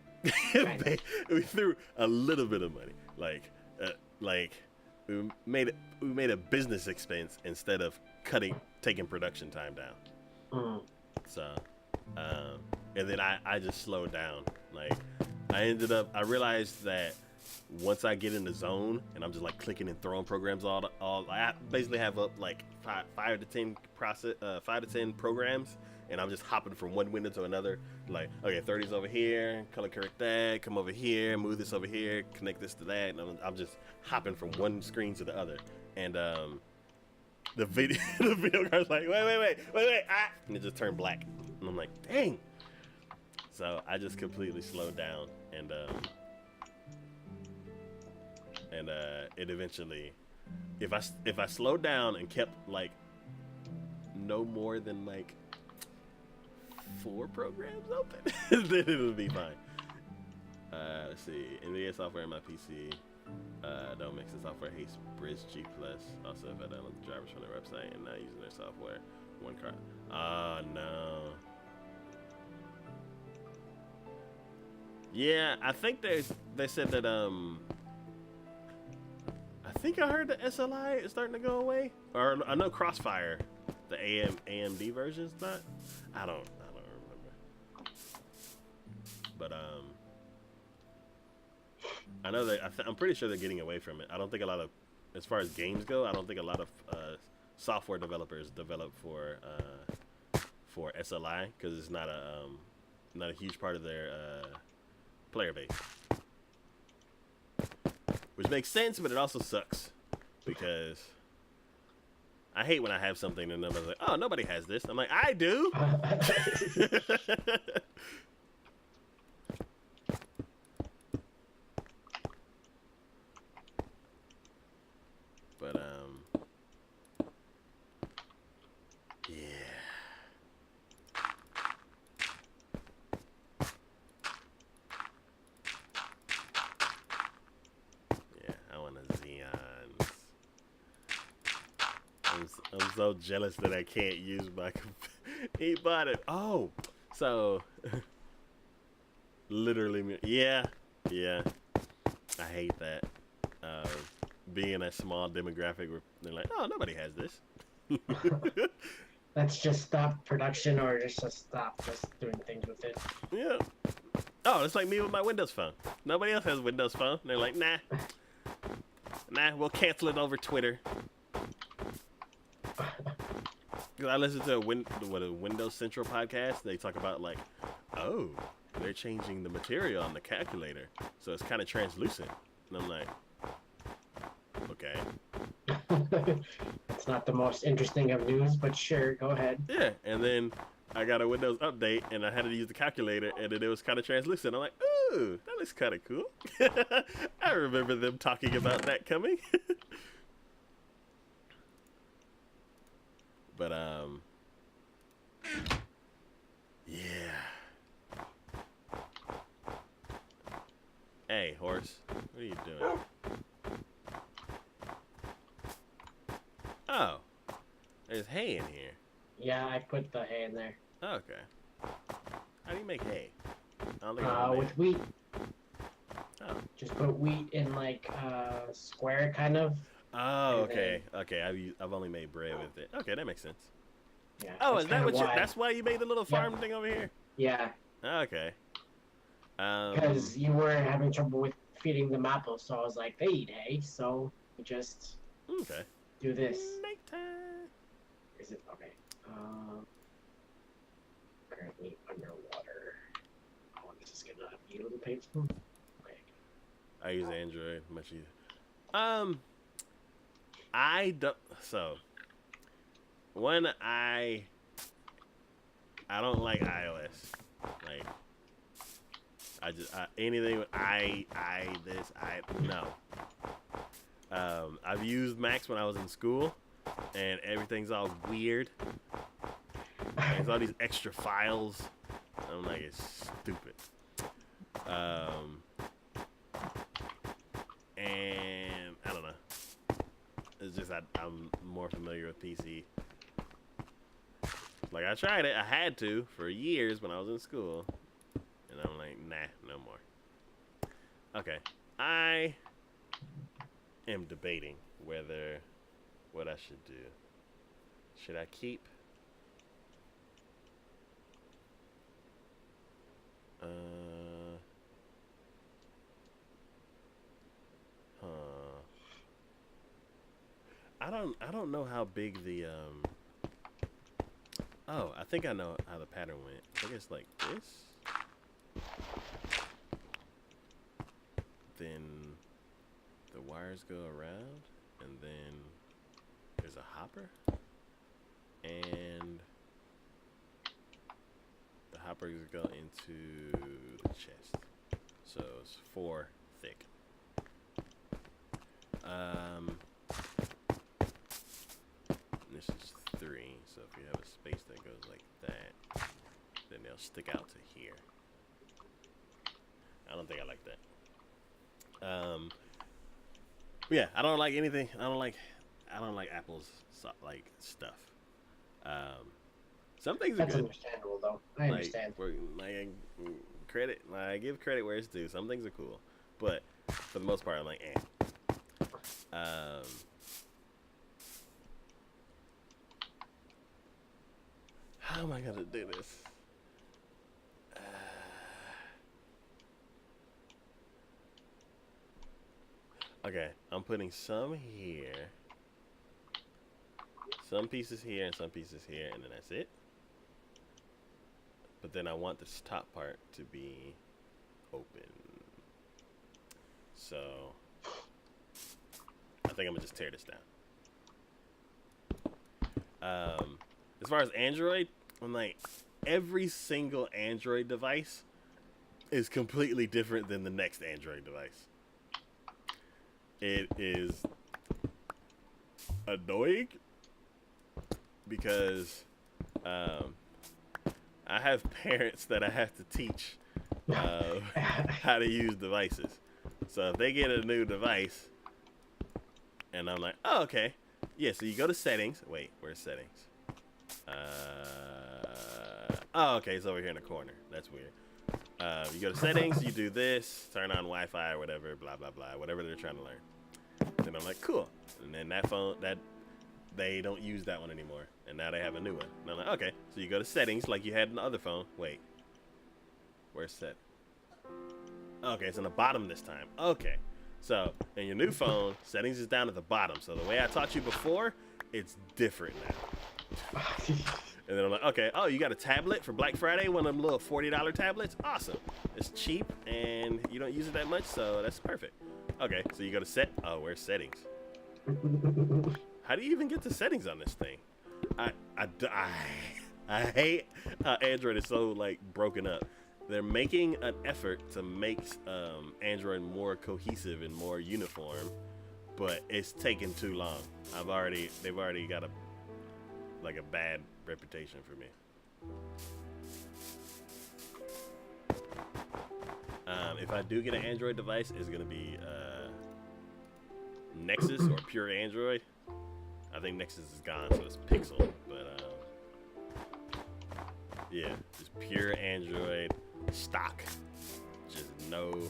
We threw a little bit of money, like we made a business expense instead of taking production time down. So and then I just slowed down. Like I realized that once I get in the zone and I'm just like clicking and throwing programs I basically have up like 5 to 10 programs, and I'm just hopping from one window to another. Like, okay, 30's over here, color correct that, come over here, move this over here, connect this to that, and I'm just hopping from one screen to the other. And the video card's like, wait, and it just turned black. And I'm like, dang. So I just completely slowed down, and it eventually, if I slowed down and kept like no more than like 4 programs open, then it'll be fine. Let's see. NVIDIA software in my PC. Don't mix the software. Hates Bridge G+. Also, if I download the drivers from their website and not using their software, one card. Oh no. Yeah, I think they said that I think I heard the SLI is starting to go away. Or I know Crossfire, the AMD version's not. I don't remember. But I know that I'm pretty sure they're getting away from it. I don't think a lot of, as far as games go, I don't think a lot of software developers develop for SLI because it's not a huge part of their player base. Which makes sense, but it also sucks because I hate when I have something and nobody's like, oh, nobody has this. I'm like, I do. But yeah. I'm so jealous that I can't use my he bought it. Oh, so literally, yeah. I hate that. Being a small demographic where they're like, oh, nobody has this. Let's just stop production or just stop just doing things with it. Yeah. Oh, it's like me with my Windows Phone. Nobody else has Windows Phone. They're like, nah, we'll cancel it over Twitter. Because I listened to a Windows Central podcast. They talk about like, oh, they're changing the material on the calculator, so it's kind of translucent. And I'm like, okay. It's not the most interesting of news, but sure, go ahead. Yeah, and then I got a Windows update, and I had to use the calculator, and then it was kind of translucent. I'm like, ooh, that looks kind of cool. I remember them talking about that coming. But yeah. Hey, horse, what are you doing? Oh, there's hay in here. Yeah, I put the hay in there. Oh, okay. How do you make hay? I don't think I With wheat. Oh. Just put wheat in like square kind of. Oh, okay. Okay, I've only made bread with it. Okay, that makes sense. Yeah. Oh, is that what you? That's why you made the little farm thing over here? Yeah. Okay. Because you were having trouble with feeding them apples, so I was like, they eat hay, so we just do this. Nighttime. Is it okay? Currently underwater. Oh, this is gonna be a little painful. Okay. I use Android much easier. I don't. So, one, I don't like iOS. Like, anything with no. I've used Macs when I was in school, and everything's all weird. There's all these extra files. I'm like, it's stupid. And I don't know. It's just I'm more familiar with PC. Like, I tried it. I had to for years when I was in school. And I'm like, nah, no more. Okay. I am debating what I should do. Should I keep... I don't know how big the Oh, I think I know how the pattern went. I think it's like this. Then the wires go around, and then there's a hopper, and the hoppers go into the chest. So it's 4 thick. This is 3. So if you have a space that goes like that, then they'll stick out to here. I don't think I like that. Yeah, I don't like anything. I don't like Apple's like stuff. Some things are That's good. understandable, though. I understand. Credit. I give credit where it's due. Some things are cool, but for the most part, I'm like, how am I gonna do this? Okay, I'm putting some here, some pieces here, and some pieces here, and then that's it. But then I want this top part to be open. So I think I'm gonna just tear this down. As far as Android, I'm like, every single Android device is completely different than the next Android device. It is annoying because I have parents that I have to teach how to use devices. So if they get a new device, and I'm like, oh, okay. Yeah, so you go to settings. Wait, where's settings? Oh, okay, it's over here in the corner. That's weird. You go to settings, you do this, turn on Wi-Fi or whatever, blah, blah, blah, whatever they're trying to learn. Then I'm like, cool. And then that they don't use that one anymore, and now they have a new one. And I'm like, okay, so you go to settings like you had in the other phone. Wait, where's set? Okay, it's on the bottom this time. Okay, so in your new phone, settings is down at the bottom. So the way I taught you before, it's different now. And then I'm like, okay, oh, you got a tablet for Black Friday, one of them little $40 tablets? Awesome. It's cheap, and you don't use it that much, so that's perfect. Okay, so you go to set. Oh, where's settings? How do you even get to settings on this thing? I hate how Android is so, like, broken up. They're making an effort to make Android more cohesive and more uniform, but it's taking too long. They've already got a bad reputation for me. If I do get an Android device, it's gonna be Nexus or pure Android. I think Nexus is gone, so it's Pixel. But yeah, just pure Android stock. Just no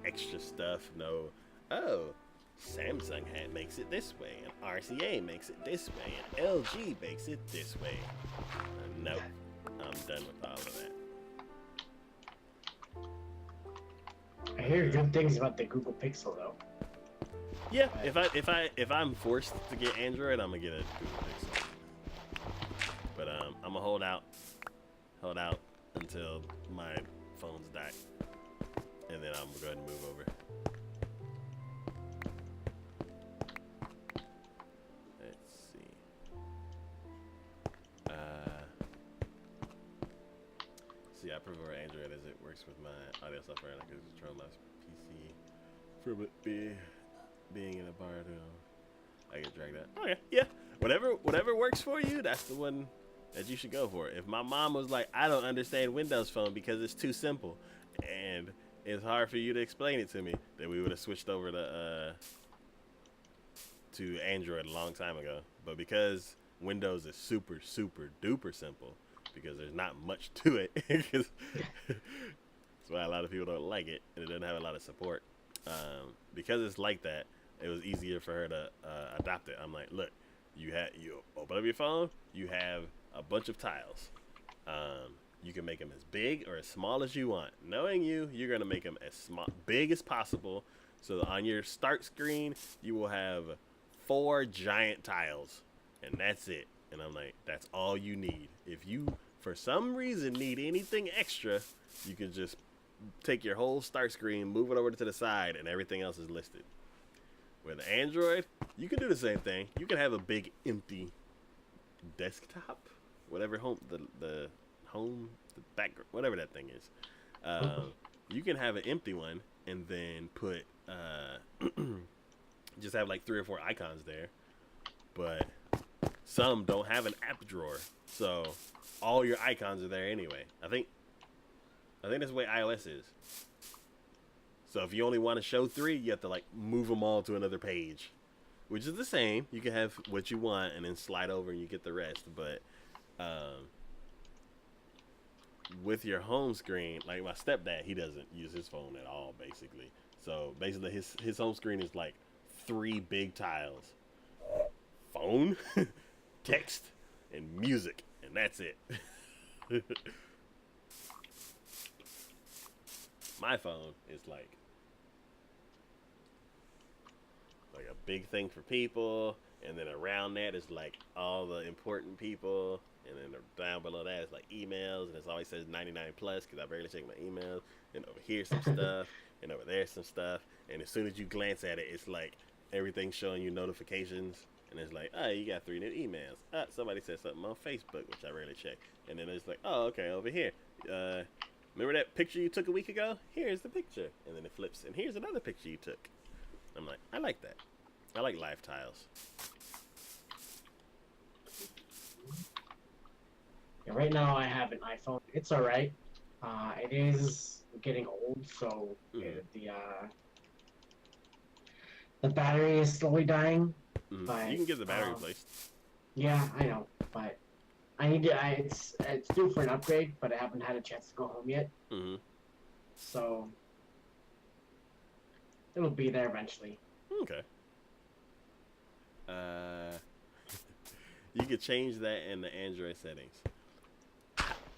extra stuff. No, oh, Samsung makes it this way, and RCA makes it this way, and LG makes it this way. Nope, I'm done with all of that. I hear good things about the Google Pixel though. Yeah, if I'm forced to get Android, I'm gonna get a Google Pixel. But I'm gonna hold out until my phones die, and then I'm gonna go ahead and move over. Let's see. See, I prefer Android as it works with my audio software, and I can control my PC from it being in a bar. I get dragged out. Okay, yeah. Whatever works for you, that's the one that you should go for. If my mom was like, I don't understand Windows Phone because it's too simple, and it's hard for you to explain it to me, then we would have switched over to Android a long time ago. But because Windows is super, super duper simple, because there's not much to it, that's why a lot of people don't like it, and it doesn't have a lot of support. Because it's like that, it was easier for her to adopt it. I'm like, look, you open up your phone, you have a bunch of tiles. You can make them as big or as small as you want. Knowing you're gonna make them as big as possible, so that on your start screen you will have 4 giant tiles, and that's it. And I'm like, that's all you need. If you for some reason need anything extra, you can just take your whole start screen, move it over to the side, and everything else is listed. With Android, you can do the same thing. You can have a big empty desktop, whatever the background, whatever that thing is. You can have an empty one and then put just have like 3 or 4 icons there. But some don't have an app drawer, so all your icons are there anyway. I think that's the way iOS is. So if you only want to show 3, you have to like move them all to another page, which is the same. You can have what you want and then slide over and you get the rest. But with your home screen, like my stepdad, he doesn't use his phone at all, basically. So basically his home screen is like 3 big tiles: phone, text, and music, and that's it. My phone is like a big thing for people, and then around that is like all the important people, and then down below that is like emails, and it always says 99 plus because I barely check my emails. And over here some stuff, and over there some stuff, and as soon as you glance at it, it's like everything's showing you notifications, and it's like, oh, you got 3 new emails. Somebody said something on Facebook, which I rarely check, and then it's like, oh, okay, over here. Remember that picture you took a week ago? Here's the picture. And then it flips, and here's another picture you took. I'm like, I like that. I like live tiles. Yeah, right now I have an iPhone. It's alright. It is getting old, so the battery is slowly dying. Mm-hmm. But You can get the battery replaced. Yeah, I know, but I need to. It's due for an upgrade, but I haven't had a chance to go home yet. Mm-hmm. So it'll be there eventually. Okay. You could change that in the Android settings.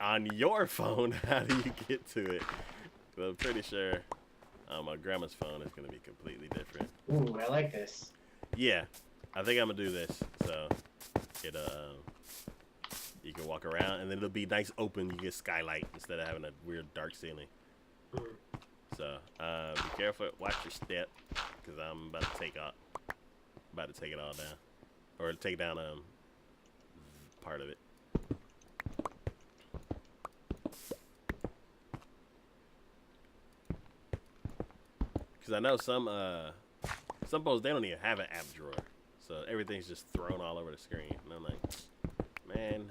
On your phone, how do you get to it? Well, I'm pretty sure on my grandma's phone it's gonna be completely different. Ooh, I like this. Yeah, I think I'm gonna do this. So it you can walk around and then it'll be nice open. You get skylight instead of having a weird dark ceiling. So be careful, watch your step, cause I'm about to take it all down, or take down part of it. Cause I know some folks, they don't even have an app drawer, so everything's just thrown all over the screen. And I'm like, man.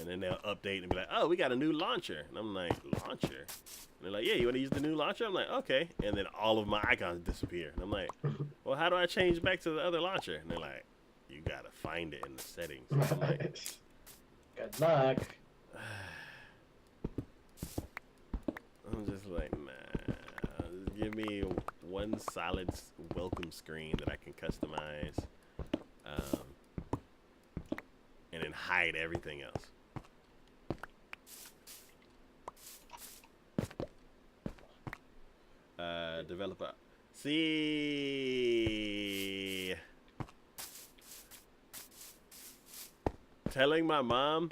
And then they'll update and be like, oh, we got a new launcher. And I'm like, launcher? And they're like, yeah, you want to use the new launcher? I'm like, okay. And then all of my icons disappear. And I'm like, well, how do I change back to the other launcher? And they're like, you got to find it in the settings. And I'm like, good luck. I'm just like, nah. Just give me one solid welcome screen that I can customize. And then hide everything else. Developer. See. Telling my mom,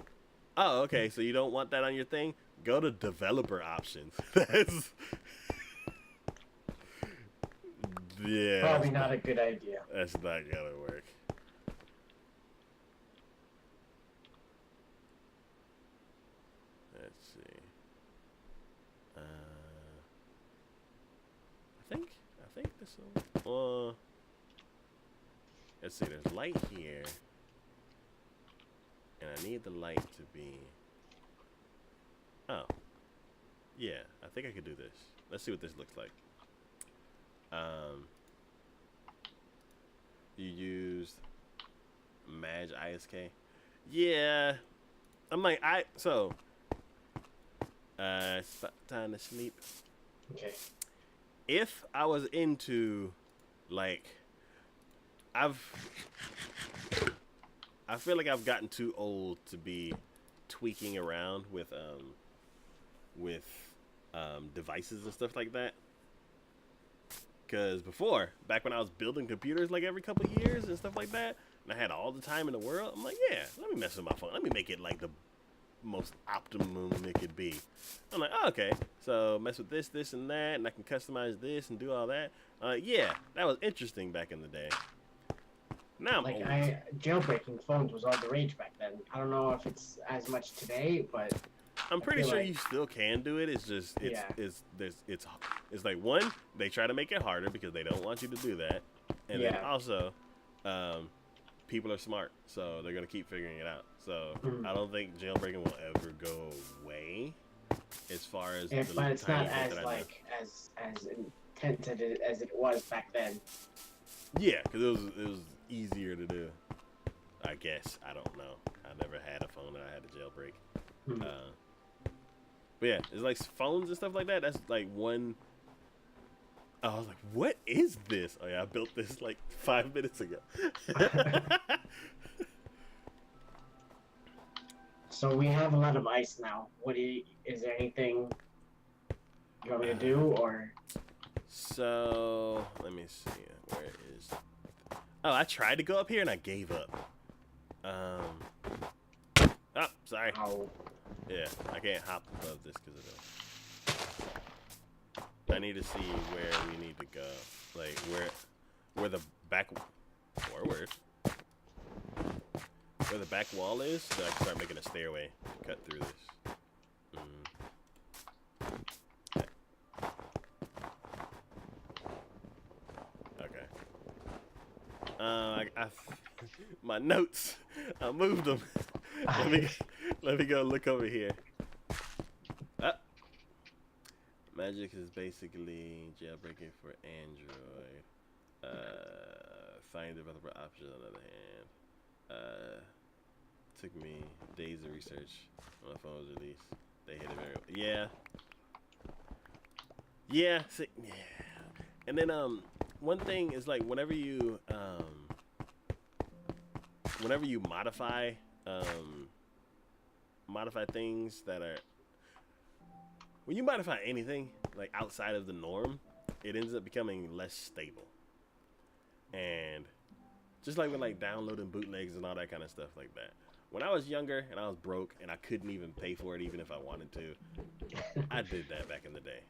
oh, okay, so you don't want that on your thing? Go to developer options. That's. Yeah. Probably not a good idea. That's not gonna work. Let's see. I think this will. Let's see. There's light here, and I need the light to be. Oh. Yeah, I think I could do this. Let's see what this looks like. You used Maj ISK. Yeah. I'm like, it's about time to sleep. Okay. If I was into, like, I feel like I've gotten too old to be tweaking around with devices and stuff like that. Because before, back when I was building computers like every couple of years and stuff like that, and I had all the time in the world, I'm like, yeah, let me mess with my phone. Let me make it like the most optimum it could be. I'm like, oh, okay, so mess with this, and that, and I can customize this and do all that. Yeah, that was interesting back in the day. Now I'm old. Jailbreaking phones was all the rage back then. I don't know if it's as much today, but I'm pretty sure you still can do it. It's just it's like, one, they try to make it harder because they don't want you to do that, and then also, people are smart, so they're gonna keep figuring it out. So I don't think jailbreaking will ever go away, as far as. Yeah, but it's not as intense as it was back then. Yeah, because it was easier to do. I guess, I don't know. I never had a phone that I had to jailbreak. But yeah, it's like phones and stuff like that. That's like one. I was like, what is this? Oh yeah, I built this like 5 minutes ago. So we have a lot of ice now. Is there anything you want me to do, or? So let me see. Where is? Oh, I tried to go up here and I gave up. Oh, sorry. Oh. Yeah, I can't hop above this because of that. I need to see where we need to go. Like, where the back forward. Where the back wall is, so I can start making a stairway to cut through this. Okay. My notes. I moved them. Let me go look over here. Magic is basically jailbreaking for Android. Find developer options on the other hand. Took me days of research when my phone was released. They hit it very well. Yeah. And then one thing is, like, whenever you whenever you modify things that are, when you modify anything like outside of the norm, it ends up becoming less stable. And just like with like downloading bootlegs and all that kind of stuff like that. When I was younger and I was broke and I couldn't even pay for it even if I wanted to, I did that back in the day.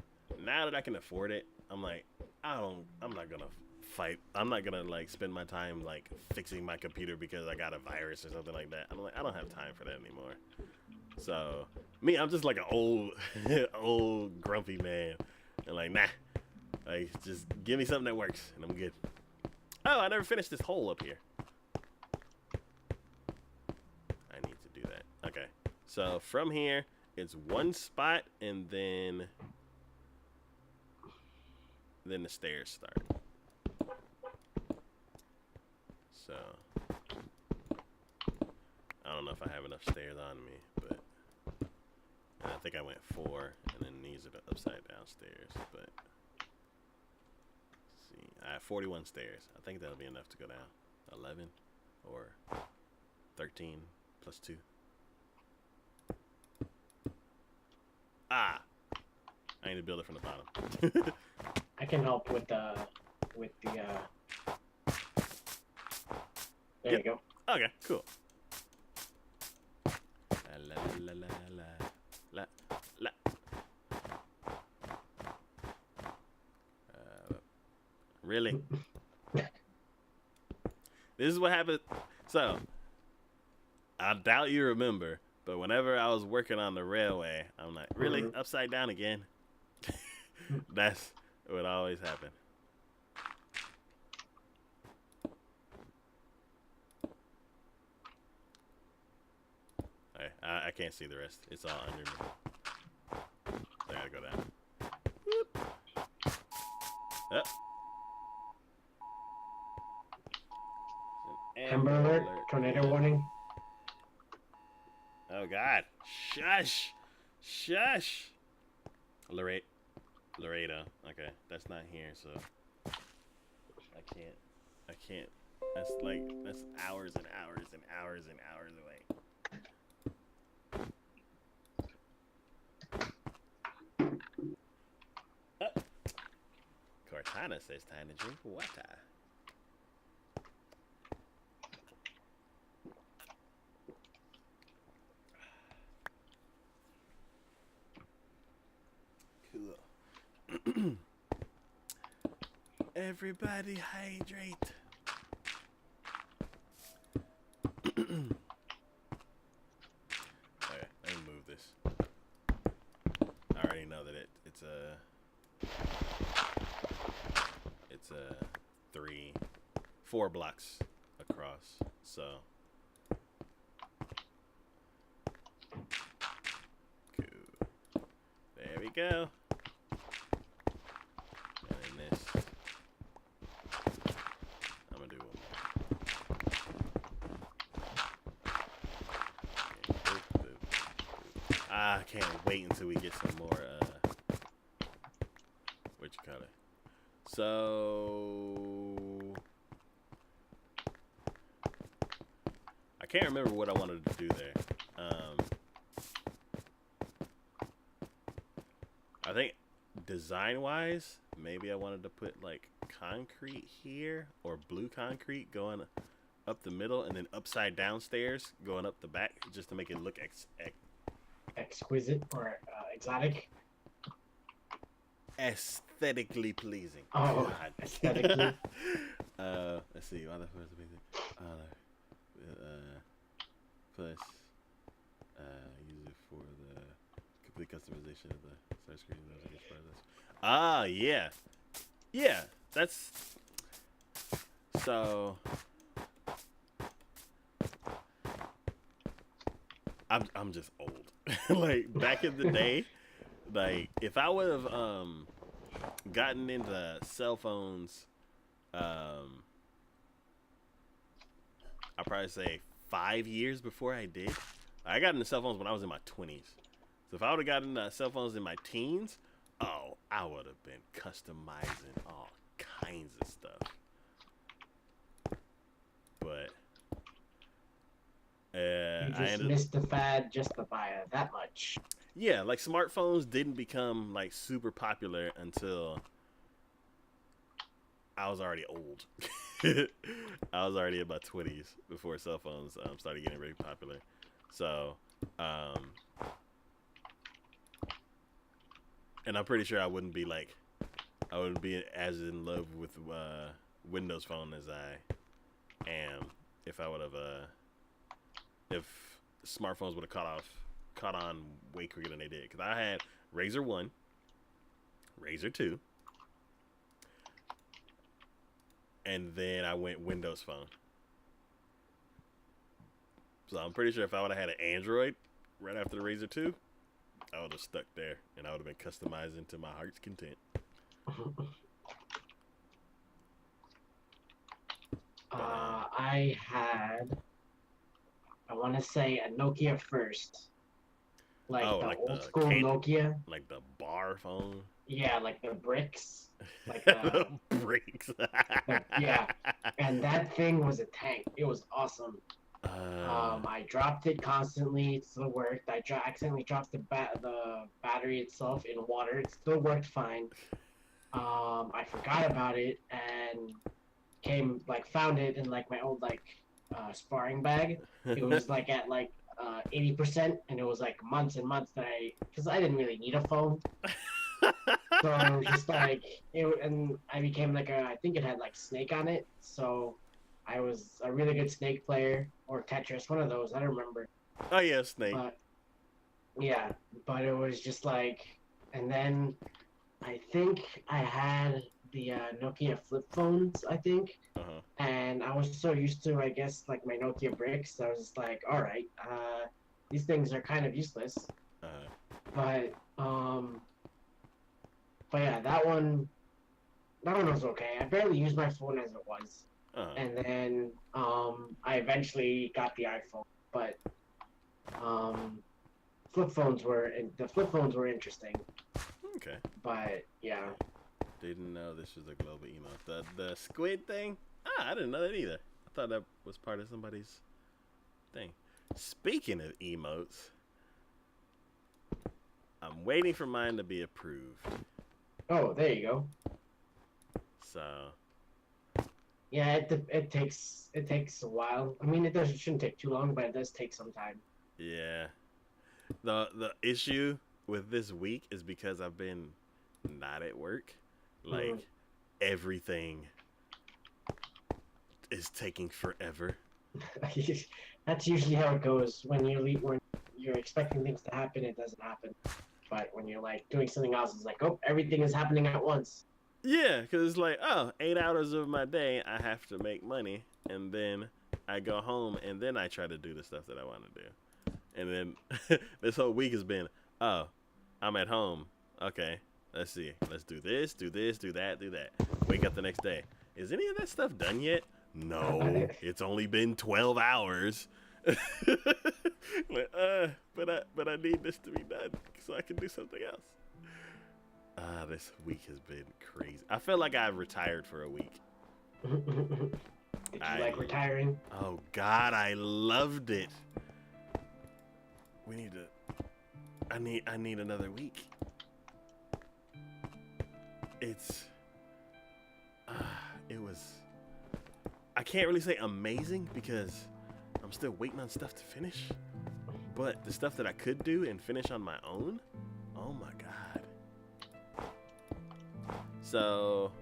Now that I can afford it, I'm like, I'm not gonna fight. I'm not gonna like spend my time like fixing my computer because I got a virus or something like that. I'm like, I don't have time for that anymore. So me, I'm just like an old grumpy man, and like, nah, like just give me something that works and I'm good. Oh, I never finished this hole up here. I need to do that. Okay, so from here, it's one spot and then the stairs start. So I don't know if I have enough stairs on me, but I think I went 4, and then these are the upside down stairs. But let's see, I have 41 stairs. I think that'll be enough to go down. 11 or 13 plus 2. Ah, I need to build it from the bottom. I can help with the there you go. Okay, cool. La la la la la la. Really? This is what happened. So, I doubt you remember, but whenever I was working on the railway, I'm like, really? Upside down again? That's what always happened. I can't see the rest. It's all under me. I gotta go down. Whoop. Up. Amber alert, tornado warning. Oh God! Shush! Shush! Laredo. Okay, that's not here, so I can't. That's hours and hours and hours and hours away. Cortana says time to drink water. Cool. Everybody hydrate. Okay, let me move this. I already know that it's a 4 blocks across, so cool. There we go. And then this, I'm gonna do one more. I can't wait until we get some more what you call it. So I can't remember what I wanted to do there. I think design-wise, maybe I wanted to put like concrete here or blue concrete going up the middle and then upside down stairs going up the back just to make it look exquisite or exotic. Aesthetically pleasing. Oh, God. Aesthetically. Let's see. Why the fuck is it? Plus, use it for the complete customization of the start screen. Ah, yeah, yeah. That's so. I'm just old. Like back in the day, like if I would have gotten into cell phones, I'd probably say 5 years before I did. I got into cell phones when I was in my 20s. So if I would have gotten cell phones in my teens, oh, I would have been customizing all kinds of stuff. But You I just ended. missed the fad just by that much. Yeah, like smartphones didn't become like super popular until I was already old. I was already in my 20s before cell phones started getting really popular. So, um, and I'm pretty sure I wouldn't be as in love with Windows Phone as I am if I would have if smartphones would have caught on way quicker than they did. Because I had Razor 1, Razor 2, and then I went Windows Phone. So I'm pretty sure if I would have had an Android right after the Razor 2, I would have stuck there and I would have been customizing to my heart's content. I had, I want to say a Nokia first, like Oh, the like old the school Nokia. like the bar phone, Yeah, like the bricks, like the bricks. yeah, and that thing was a tank. It was awesome. uh, I dropped it constantly. It still worked. Accidentally dropped the battery itself in water. It still worked fine. I forgot about it and found it in like my old sparring bag. It was like at 80%, and it was like months and months because I didn't really need a phone. So it was just like and I became I think it had like Snake on it. So I was a really good Snake player or Tetris, one of those. I don't remember. oh yeah, Snake. But yeah, but it was just and then I think I had the Nokia flip phones, I think. Uh-huh. And I was so used to, I guess, like my Nokia bricks. I was just like, all right, these things are kind of useless. Uh-huh. But but yeah, that one was okay. I barely used my phone as it was. Uh-huh. And then I eventually got the iPhone. But um, the flip phones were interesting. Okay. But yeah. Didn't know this was a global emote. The squid thing? I didn't know that either. I thought that was part of somebody's thing. Speaking of emotes, I'm waiting for mine to be approved. Oh, there you go. So yeah, it takes a while. I mean, shouldn't take too long, but it does take some time. yeah, the issue with this week is because I've been not at work. Like everything is taking forever. That's usually how it goes when you're expecting things to happen, it doesn't happen. But when you're doing something else, it's like, oh, everything is happening at once. Yeah, because it's like, 8 hours of my day I have to make money, and then I go home, and then I try to do the stuff that I want to do. And then this whole week has been, I'm at home. Okay, let's see. Let's do this, do that. Wake up the next day. Is any of that stuff done yet? No, it's only been 12 hours. But I need this to be done so I can do something else. This week has been crazy. I feel like I've retired for a week. Did you like retiring? Oh God, I loved it. I need another week. It was. I can't really say amazing because I'm still waiting on stuff to finish. But the stuff that I could do and finish on my own, oh my God. So,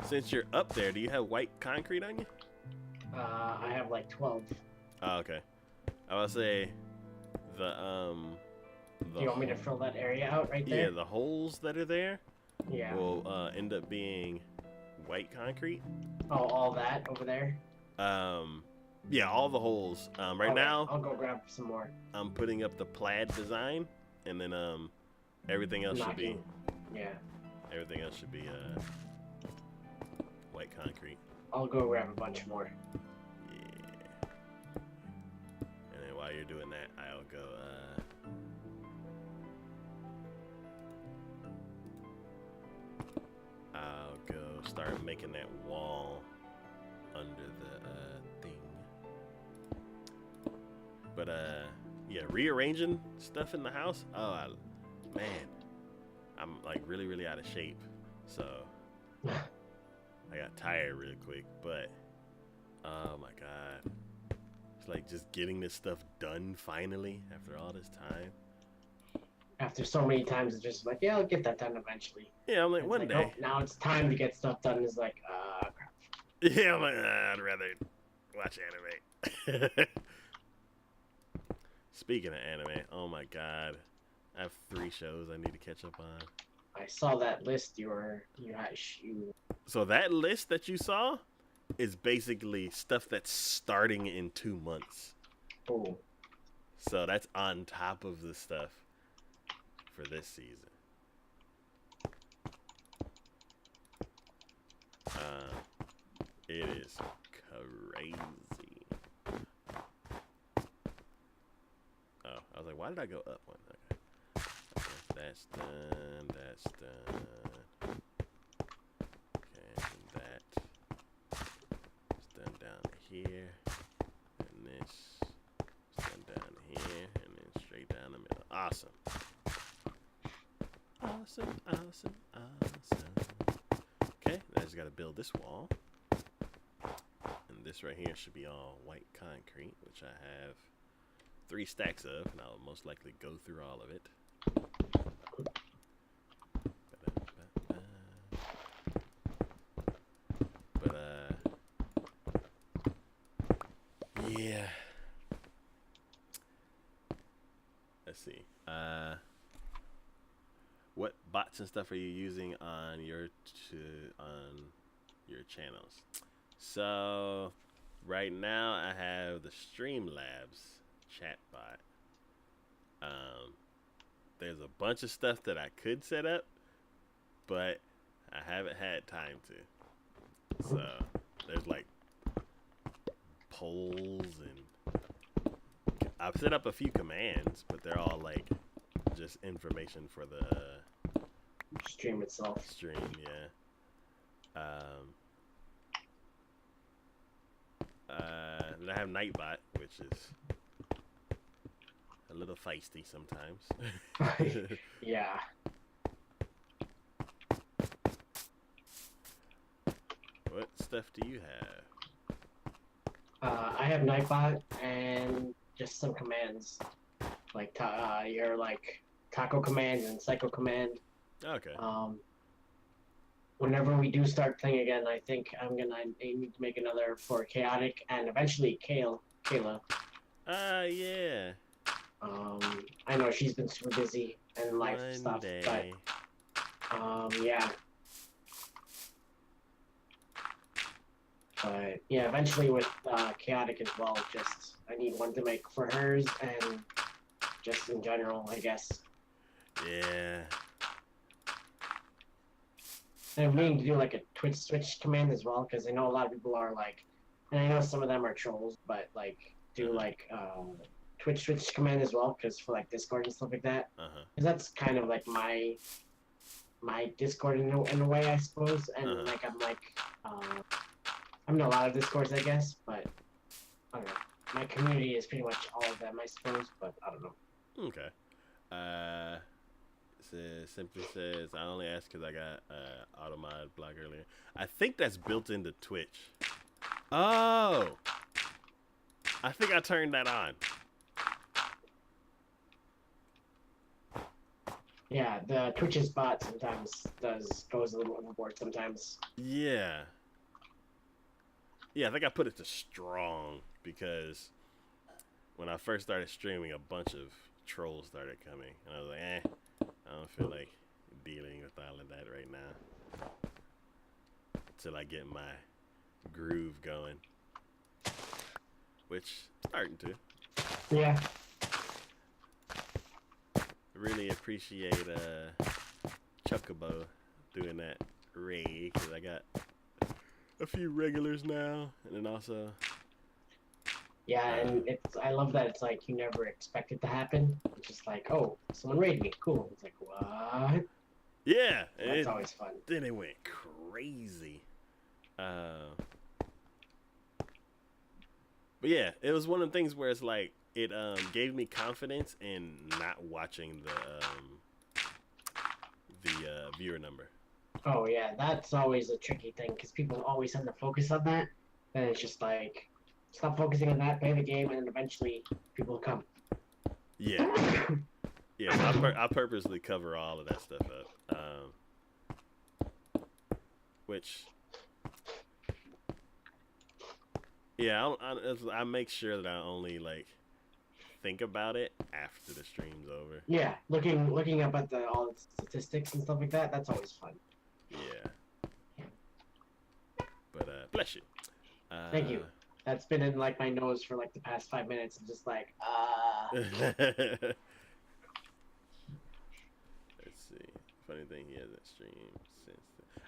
since you're up there, do you have white concrete on you? I have 12. Oh, okay. I would say do you want me to fill that area out right there? Yeah, the holes that are there will end up being white concrete. Oh, all that over there? Yeah, all the holes. Right now, I'll go grab some more. I'm putting up the plaid design, and then everything else should be. Yeah. Everything else should be white concrete. I'll go grab a bunch more. Yeah. And then while you're doing that, I'll go. I'll go start making that wall under the thing. But yeah, rearranging stuff in the house. Oh, man, I'm like really out of shape. So I got tired real quick. But oh my god, it's like just getting this stuff done finally after all this time. After so many times, it's just like, yeah, I'll get that done eventually. Yeah, I'm like, It's one like, day. oh, now it's time to get stuff done. It's like, crap. Yeah, I'm like, I'd rather watch anime. Speaking of anime, oh my god, I have 3 shows I need to catch up on. I saw that list you. So that list that you saw is basically stuff that's starting in 2 months. Oh. So that's on top of the stuff for this season. It is crazy. Oh, I was like, why did I go up one? Okay, that's done. That's done. Okay, and that is done down here, and this is done down here, and then straight down the middle. Awesome. Awesome, awesome, awesome. Okay, I just got to build this wall. And this right here should be all white concrete, which I have 3 stacks of, and I'll most likely go through all of it. But, yeah. Let's see. What bots and stuff are you using on your channels? So right now I have the Streamlabs chatbot. There's a bunch of stuff that I could set up, but I haven't had time to. So there's like polls, and I've set up a few commands, but they're all like just information for the stream itself. Stream, yeah. Then I have Nightbot, which is a little feisty sometimes. Yeah. What stuff do you have? I have Nightbot and just some commands, like your like taco command and psycho command. Okay. Whenever we do start playing again, I think I need to make another for chaotic and eventually Kayla. Yeah. I know she's been super busy and life stuff, but yeah. But yeah, eventually with chaotic as well. Just I need one to make for hers and just in general, I guess. Yeah. And I'm willing to do like a Twitch switch command as well, because I know a lot of people are like, and I know some of them are trolls, but like do like Twitch switch command as well, because for like Discord and stuff like that. Because that's kind of like my Discord in a way, I suppose. And like I'm in a lot of Discords, I guess, but I don't know. My community is pretty much all of them, I suppose, but I don't know. Okay. Simply says, I only asked because I got automod block earlier. I think that's built into Twitch. Oh! I think I turned that on. Yeah, the Twitch's bot sometimes goes a little overboard sometimes. Yeah. Yeah, I think I put it to strong because when I first started streaming, a bunch of trolls started coming. And I was like, I don't feel like dealing with all of that right now. Until I get my groove going. Which, starting to. Yeah. Really appreciate Chocobo doing that raid, because I got a few regulars now, and then also... Yeah, and I love that it's like you never expect it to happen. It's just like, oh, someone raided me. Cool. It's like, what? Yeah. That's always fun. Then it went crazy. But yeah, it was one of the things where it's like, it gave me confidence in not watching the viewer number. Oh yeah, that's always a tricky thing because people always tend to focus on that. Then it's just like stop focusing on that, play the game, and eventually people come. Yeah, yeah. So I purposely cover all of that stuff up, which yeah, I make sure that I only like think about it after the stream's over. Yeah, looking up at all the statistics and stuff like that. That's always fun. Yeah, but bless you. Thank you. That's been in like my nose for like the past 5 minutes. I'm just like, Let's see. Funny thing, he hasn't streamed since.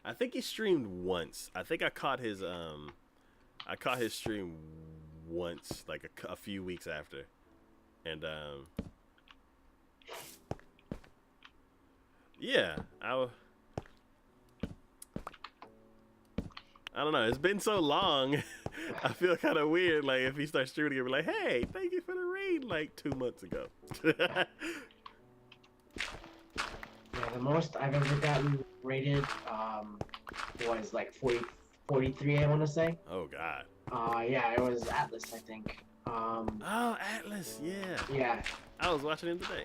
I think he streamed once. I think I caught his stream once, like a few weeks after, and yeah, I don't know. It's been so long. I feel kind of weird. Like if he starts streaming, he'll be like, "Hey, thank you for the raid." Like 2 months ago. yeah, the most I've ever gotten rated was like 43, I want to say. Oh God. Yeah, it was Atlas, I think. Oh, Atlas, yeah. Yeah. I was watching him today.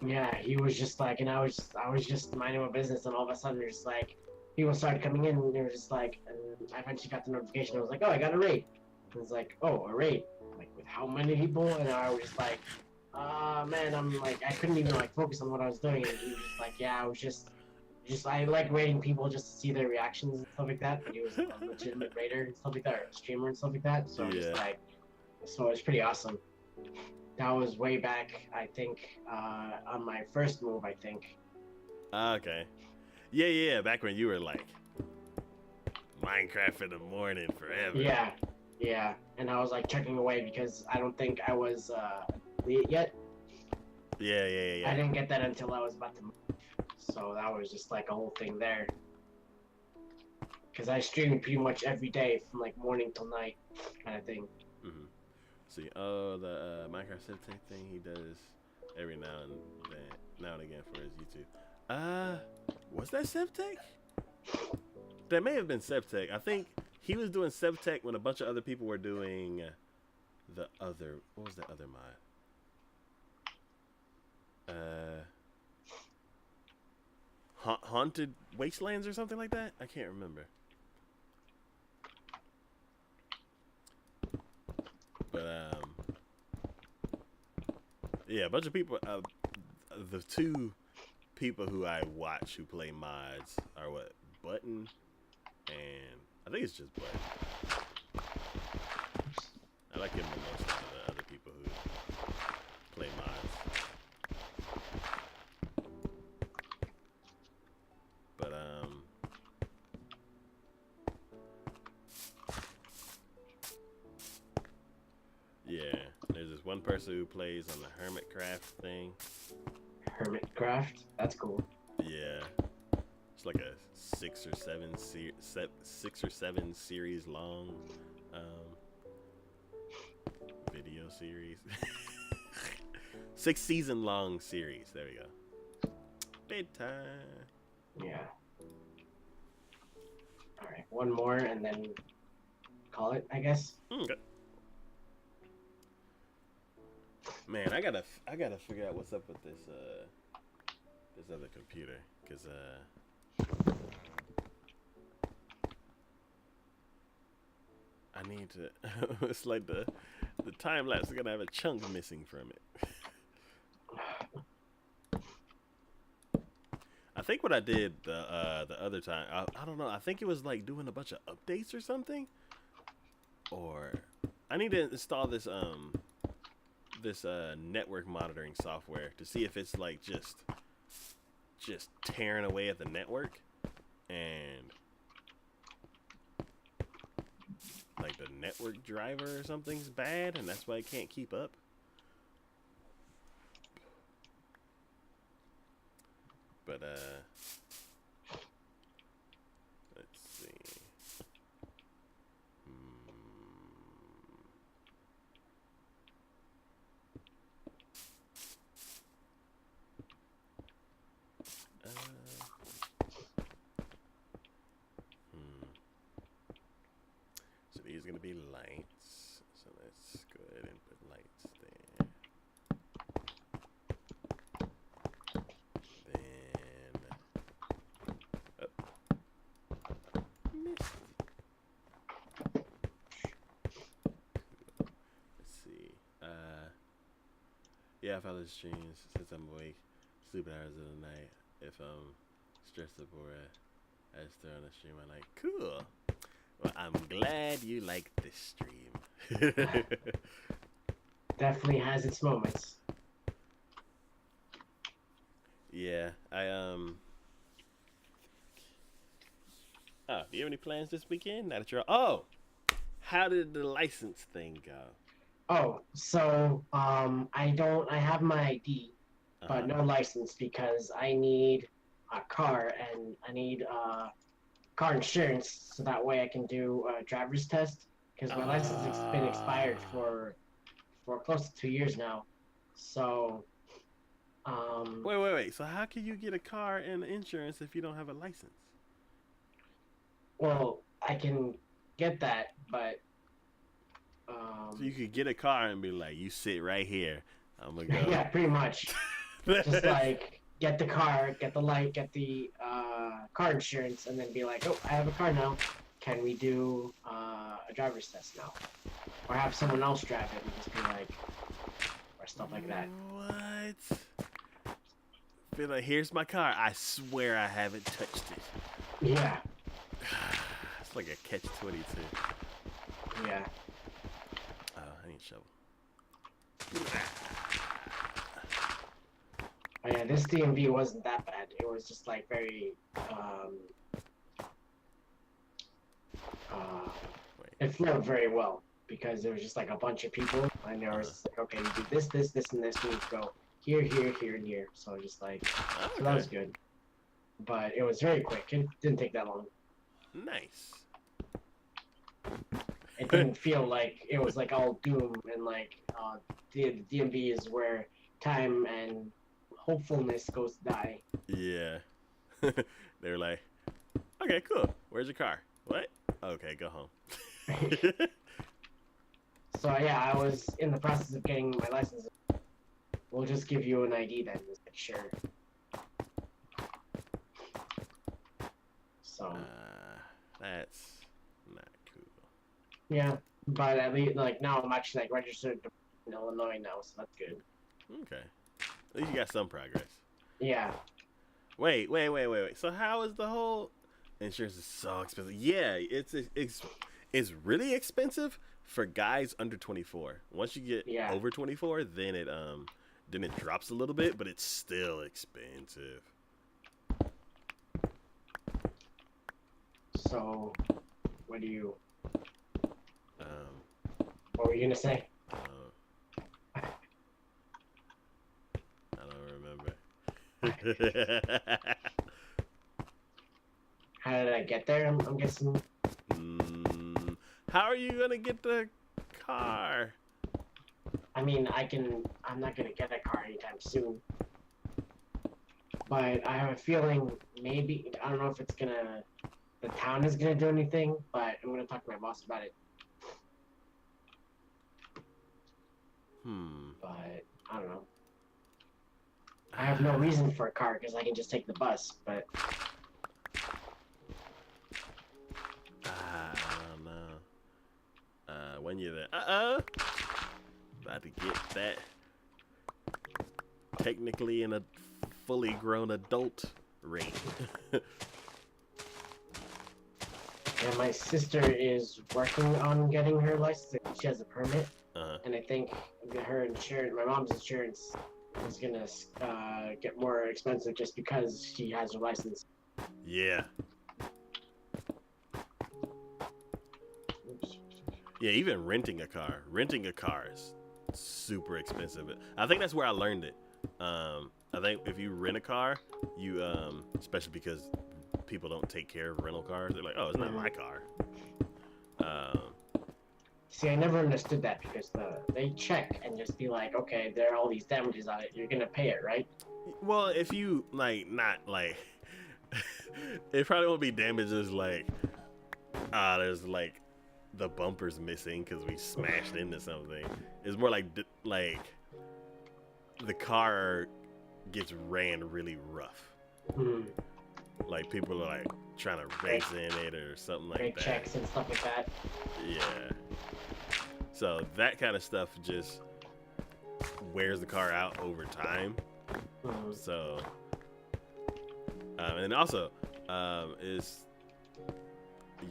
Yeah, he was just like, and I was just minding my business, and all of a sudden, there's like, people started coming in, and they were just like, and I eventually got the notification. I was like, oh, I got a raid. And it's like, oh, a raid. Like with how many people? And I was just like, man, I'm like, I couldn't even like focus on what I was doing. And he was just like, yeah, I was just I like raiding people just to see their reactions and stuff like that. But he was a legitimate raider and stuff like that, or a streamer and stuff like that. So Yeah. just like, so it was pretty awesome. That was way back, I think, on my first move, I think. Okay. Yeah. Back when you were like Minecraft in the morning forever. Yeah. And I was like checking away because I don't think I was elite yet. Yeah. I didn't get that until I was about to move. So that was just like a whole thing there. Because I streamed pretty much every day from like morning till night kind of thing. Mm-hmm. See, the Minecraft Civ thing he does every now and again for his YouTube. Was that Sevtech? That may have been Sevtech. I think he was doing Sevtech when a bunch of other people were doing the other. What was that other mod? Haunted Wastelands or something like that. I can't remember. But yeah, a bunch of people. The two people who I watch who play mods are what, Button, and I think it's just Button. I like him the most of the other people who play mods. But yeah, there's this one person who plays on the Hermitcraft thing. Hermitcraft? That's cool. Yeah, it's like a 6 or 7 series long video series. 6 season long series. There we go. Bedtime. Yeah. All right, one more and then call it, I guess. Okay. Man, I gotta figure out what's up with this other computer, cause I need to. It's like the time lapse is gonna have a chunk missing from it. I think what I did the other time, I don't know. I think it was like doing a bunch of updates or something. Or I need to install this network monitoring software to see if it's like just tearing away at the network, and like the network driver or something's bad, and that's why it can't keep up. But let's see. there's gonna be lights. So let's go ahead and put lights there. Then, missed. Let's see. Yeah, I follow streams since I'm awake, sleeping hours of the night. If I'm stressed up or I just throw on a stream, I'm like, cool. Well, I'm glad you like this stream. Definitely has its moments. Yeah, Oh, do you have any plans this weekend? Now that you're how did the license thing go? Oh, so I have my ID, but no license because I need a car and I need car insurance so that way I can do a driver's test because my license has been expired for close to 2 years now. So Wait. So how can you get a car and insurance if you don't have a license? well, I can get that, but so you could get a car and be like, you sit right here. I'm gonna go. yeah, pretty much. Just like get the car, get the light, get the car insurance, and then be like, oh, I have a car now. Can we do a driver's test now? Or have someone else drive it and just be like, or stuff like that. What? Feel like, here's my car. I swear I haven't touched it. Yeah. It's like a catch-22. Yeah. Oh, I need a shovel. Oh yeah, this DMV wasn't that bad. It was just like very it flowed very well because there was just like a bunch of people and there was like, okay, you do this, this, this, and this, and you go here, here, here, and here. So just like so that was good. But it was very quick. It didn't take that long. Nice. It didn't feel like it was like all doom and like the DMV is where time and hopefulness goes to die. Yeah. They were like, okay, cool. Where's your car? What? Okay, go home. So yeah, I was in the process of getting my license. We'll just give you an ID then. Just like, sure. So. That's not cool. Yeah, but at least like now I'm actually like registered in Illinois now, so that's good. Okay. At least you got some progress. Yeah. Wait. So how is the whole insurance is so expensive? Yeah, it's really expensive for guys under 24. Once you get over 24, then it drops a little bit, but it's still expensive. So, what do you? What were you gonna say? I don't remember. How did I get there? I'm guessing. How are you gonna get the car? I mean, I'm not gonna get a car anytime soon. But I have a feeling maybe I don't know if it's gonna. The town is gonna do anything, but I'm gonna talk to my boss about it. But I don't know. I have no reason for a car because I can just take the bus, but. I don't know. When you're there, about to get that. Technically in a fully grown adult rate. And my sister is working on getting her license. She has a permit, and I think her insurance, my mom's insurance, is gonna get more expensive just because she has her license. Yeah. Oops. Yeah, even renting a car is super expensive. I think that's where I learned it. I think if you rent a car, you especially because people don't take care of rental cars. They're like, oh, it's not my car. See, I never understood that because they check and just be like, okay, there are all these damages on it. You're gonna pay it, right? Well, if you not it probably won't be damages like there's like the bumper's missing because we smashed into something. It's more like the car gets ran really rough. Mm. Like people are like trying to race in it or something like Break that. checks and stuff like that. Yeah. So that kind of stuff just wears the car out over time. Mm. So, and also, is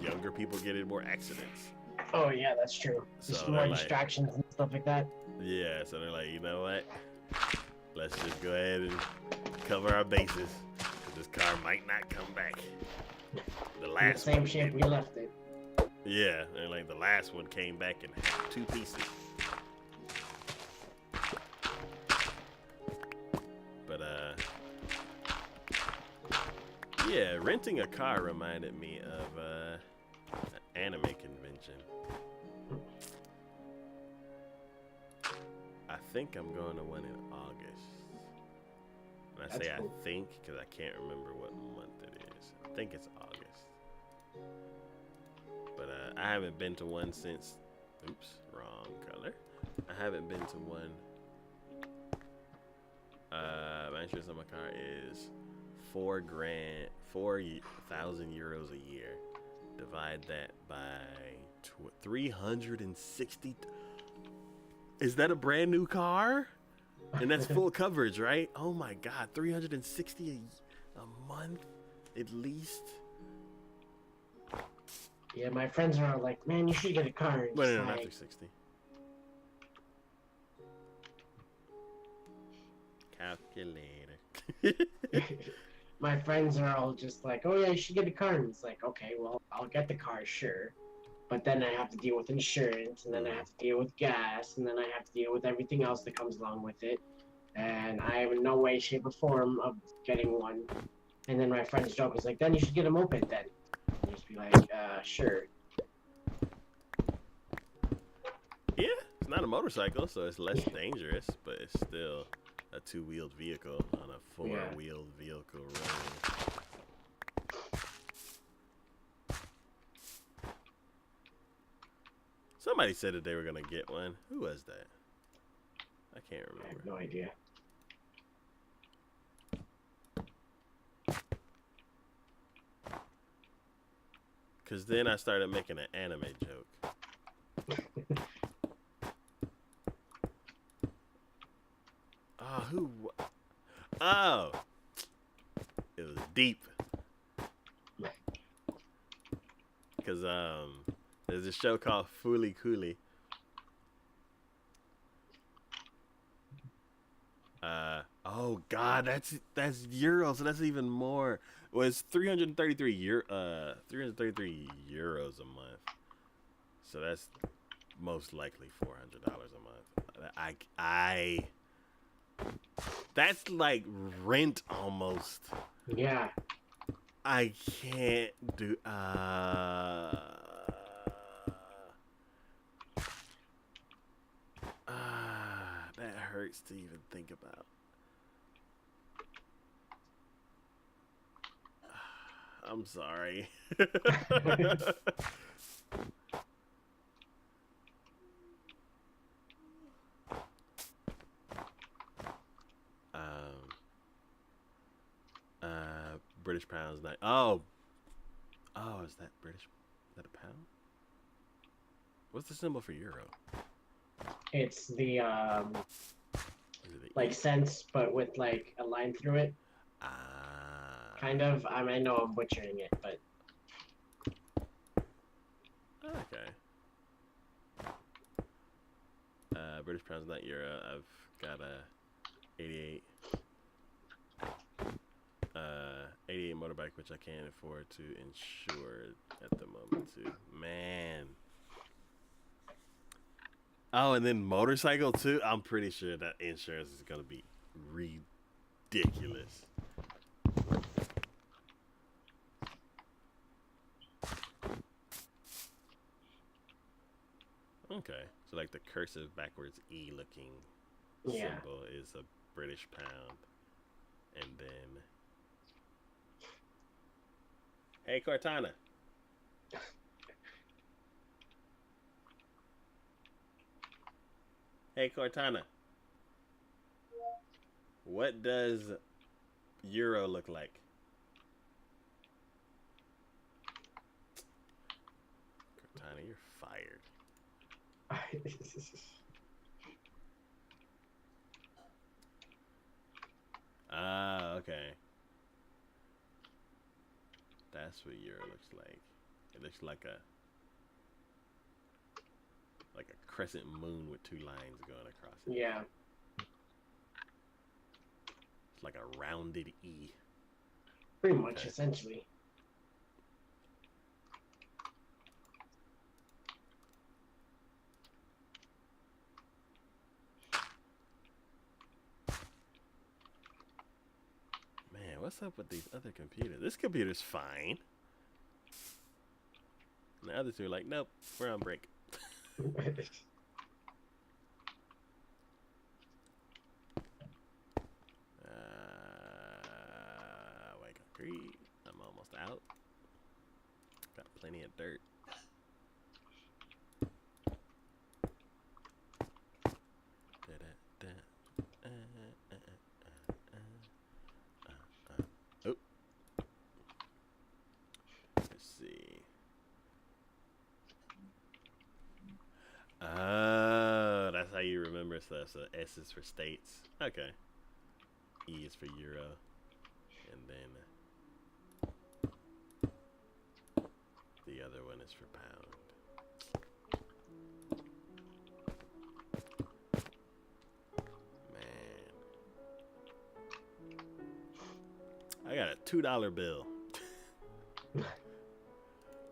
younger people get in more accidents. Oh yeah, that's true. So Just more distractions and stuff like that. Yeah, so they're like, you know what? Let's just go ahead and cover our bases. This car might not come back. The last same shape we left it. Yeah, and like the last one came back in 2 pieces. But yeah, renting a car reminded me of an anime convention. I think I'm going to one in August. And I say cool. I think because I can't remember what month it is. I think it's August. But I haven't been to one since. Oops, wrong color. I haven't been to one. My insurance on my car is €4,000 a year. Divide that by 360. Is that a brand new car? And that's full coverage, right? Oh my God, 360 a month at least. Yeah, my friends are like, man, you should get a car. But no, not 360. Calculator. My friends are all just like, oh yeah, you should get a car. And it's like, okay, well, I'll get the car, sure. But then I have to deal with insurance, and then I have to deal with gas, and then I have to deal with everything else that comes along with it. And I am in no way, shape, or form of getting one. And then my friend's joke is like, then you should get a moped then. And just be like, sure. Yeah, it's not a motorcycle, so it's less dangerous, but it's still a 2-wheeled vehicle on a 4-wheeled vehicle road. Somebody said that they were gonna get one. Who was that? I can't remember. I have no idea. Cause then I started making an anime joke. Oh, it was deep. Cause there's a show called Fooly Cooly. Oh God, that's euros, so that's even more. Well, it's 333 euros a month. So that's most likely $400 a month. That's like rent almost. Yeah. I can't do. That hurts to even think about. I'm sorry. British pounds. Oh, is that British? Is that a pound? What's the symbol for euro? It's the like cents, but with like a line through it. Kind of. I mean, I know I'm butchering it, but. Okay. British pounds, not euro. I've got a 88 motorbike, which I can't afford to insure at the moment too. Man. Oh, and then motorcycle too. I'm pretty sure that insurance is gonna be ridiculous. Okay, so like the cursive backwards E looking symbol is a British pound, and then hey Cortana. Hey Cortana, what does euro look like? Cortana, you're fired. Ah, okay. That's what euro looks like. It looks like a crescent moon with two lines going across it. Yeah. It's like a rounded E. Pretty much, essentially. Man, what's up with these other computers? This computer's fine. And the other two are like, nope, we're on break. Like concrete. I'm almost out. Got plenty of dirt. Oh. Let's see. Oh, that's how you remember stuff. So S is for states. Okay. E is for euro. And then the other one is for pound. Man. I got a $2 bill.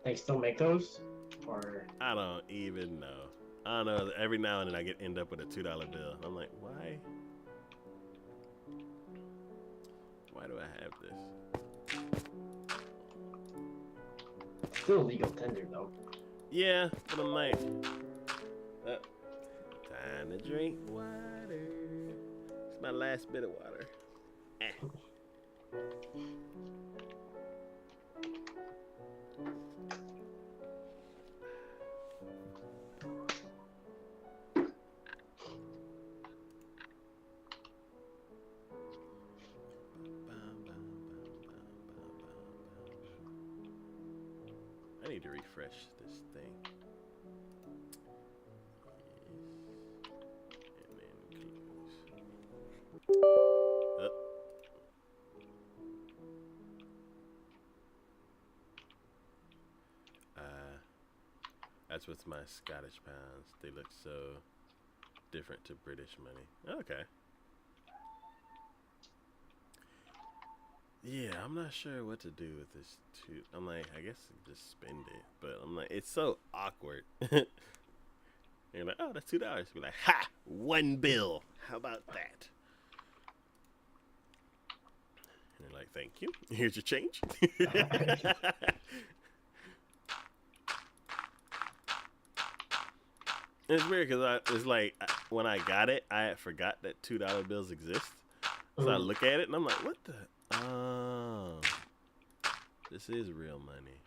They still make those? Or I don't even know. I don't know. Every now and then I end up with a $2 bill. I'm like, why? Why do I have this? Still legal tender though. Yeah, but I'm like, time to drink water. It's my last bit of water. I need to refresh this thing. And then close. That's what's my Scottish pounds. They look so different to British money. Okay. Yeah, I'm not sure what to do with this too. I'm like, I guess just spend it, but I'm like, it's so awkward. You're like, oh, that's $2. Be like, ha, one bill. How about that? And they're like, thank you. Here's your change. It's weird because it's like when I got it, I had forgot that $2 bills exist. So I look at it and I'm like, what the? Oh, this is real money.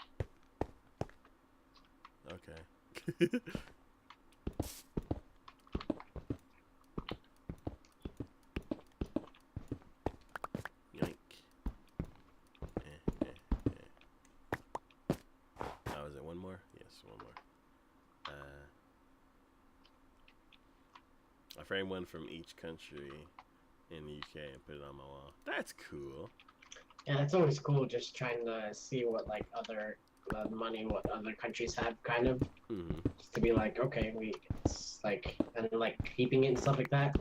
Okay. Yoink. Oh, is it one more? Yes, one more. I framed one from each country in the UK and put it on my wall. That's cool. Yeah, it's always cool just trying to see what like other money, what other countries have, kind of. Just to be like, okay, it's like, and like keeping it and stuff like that.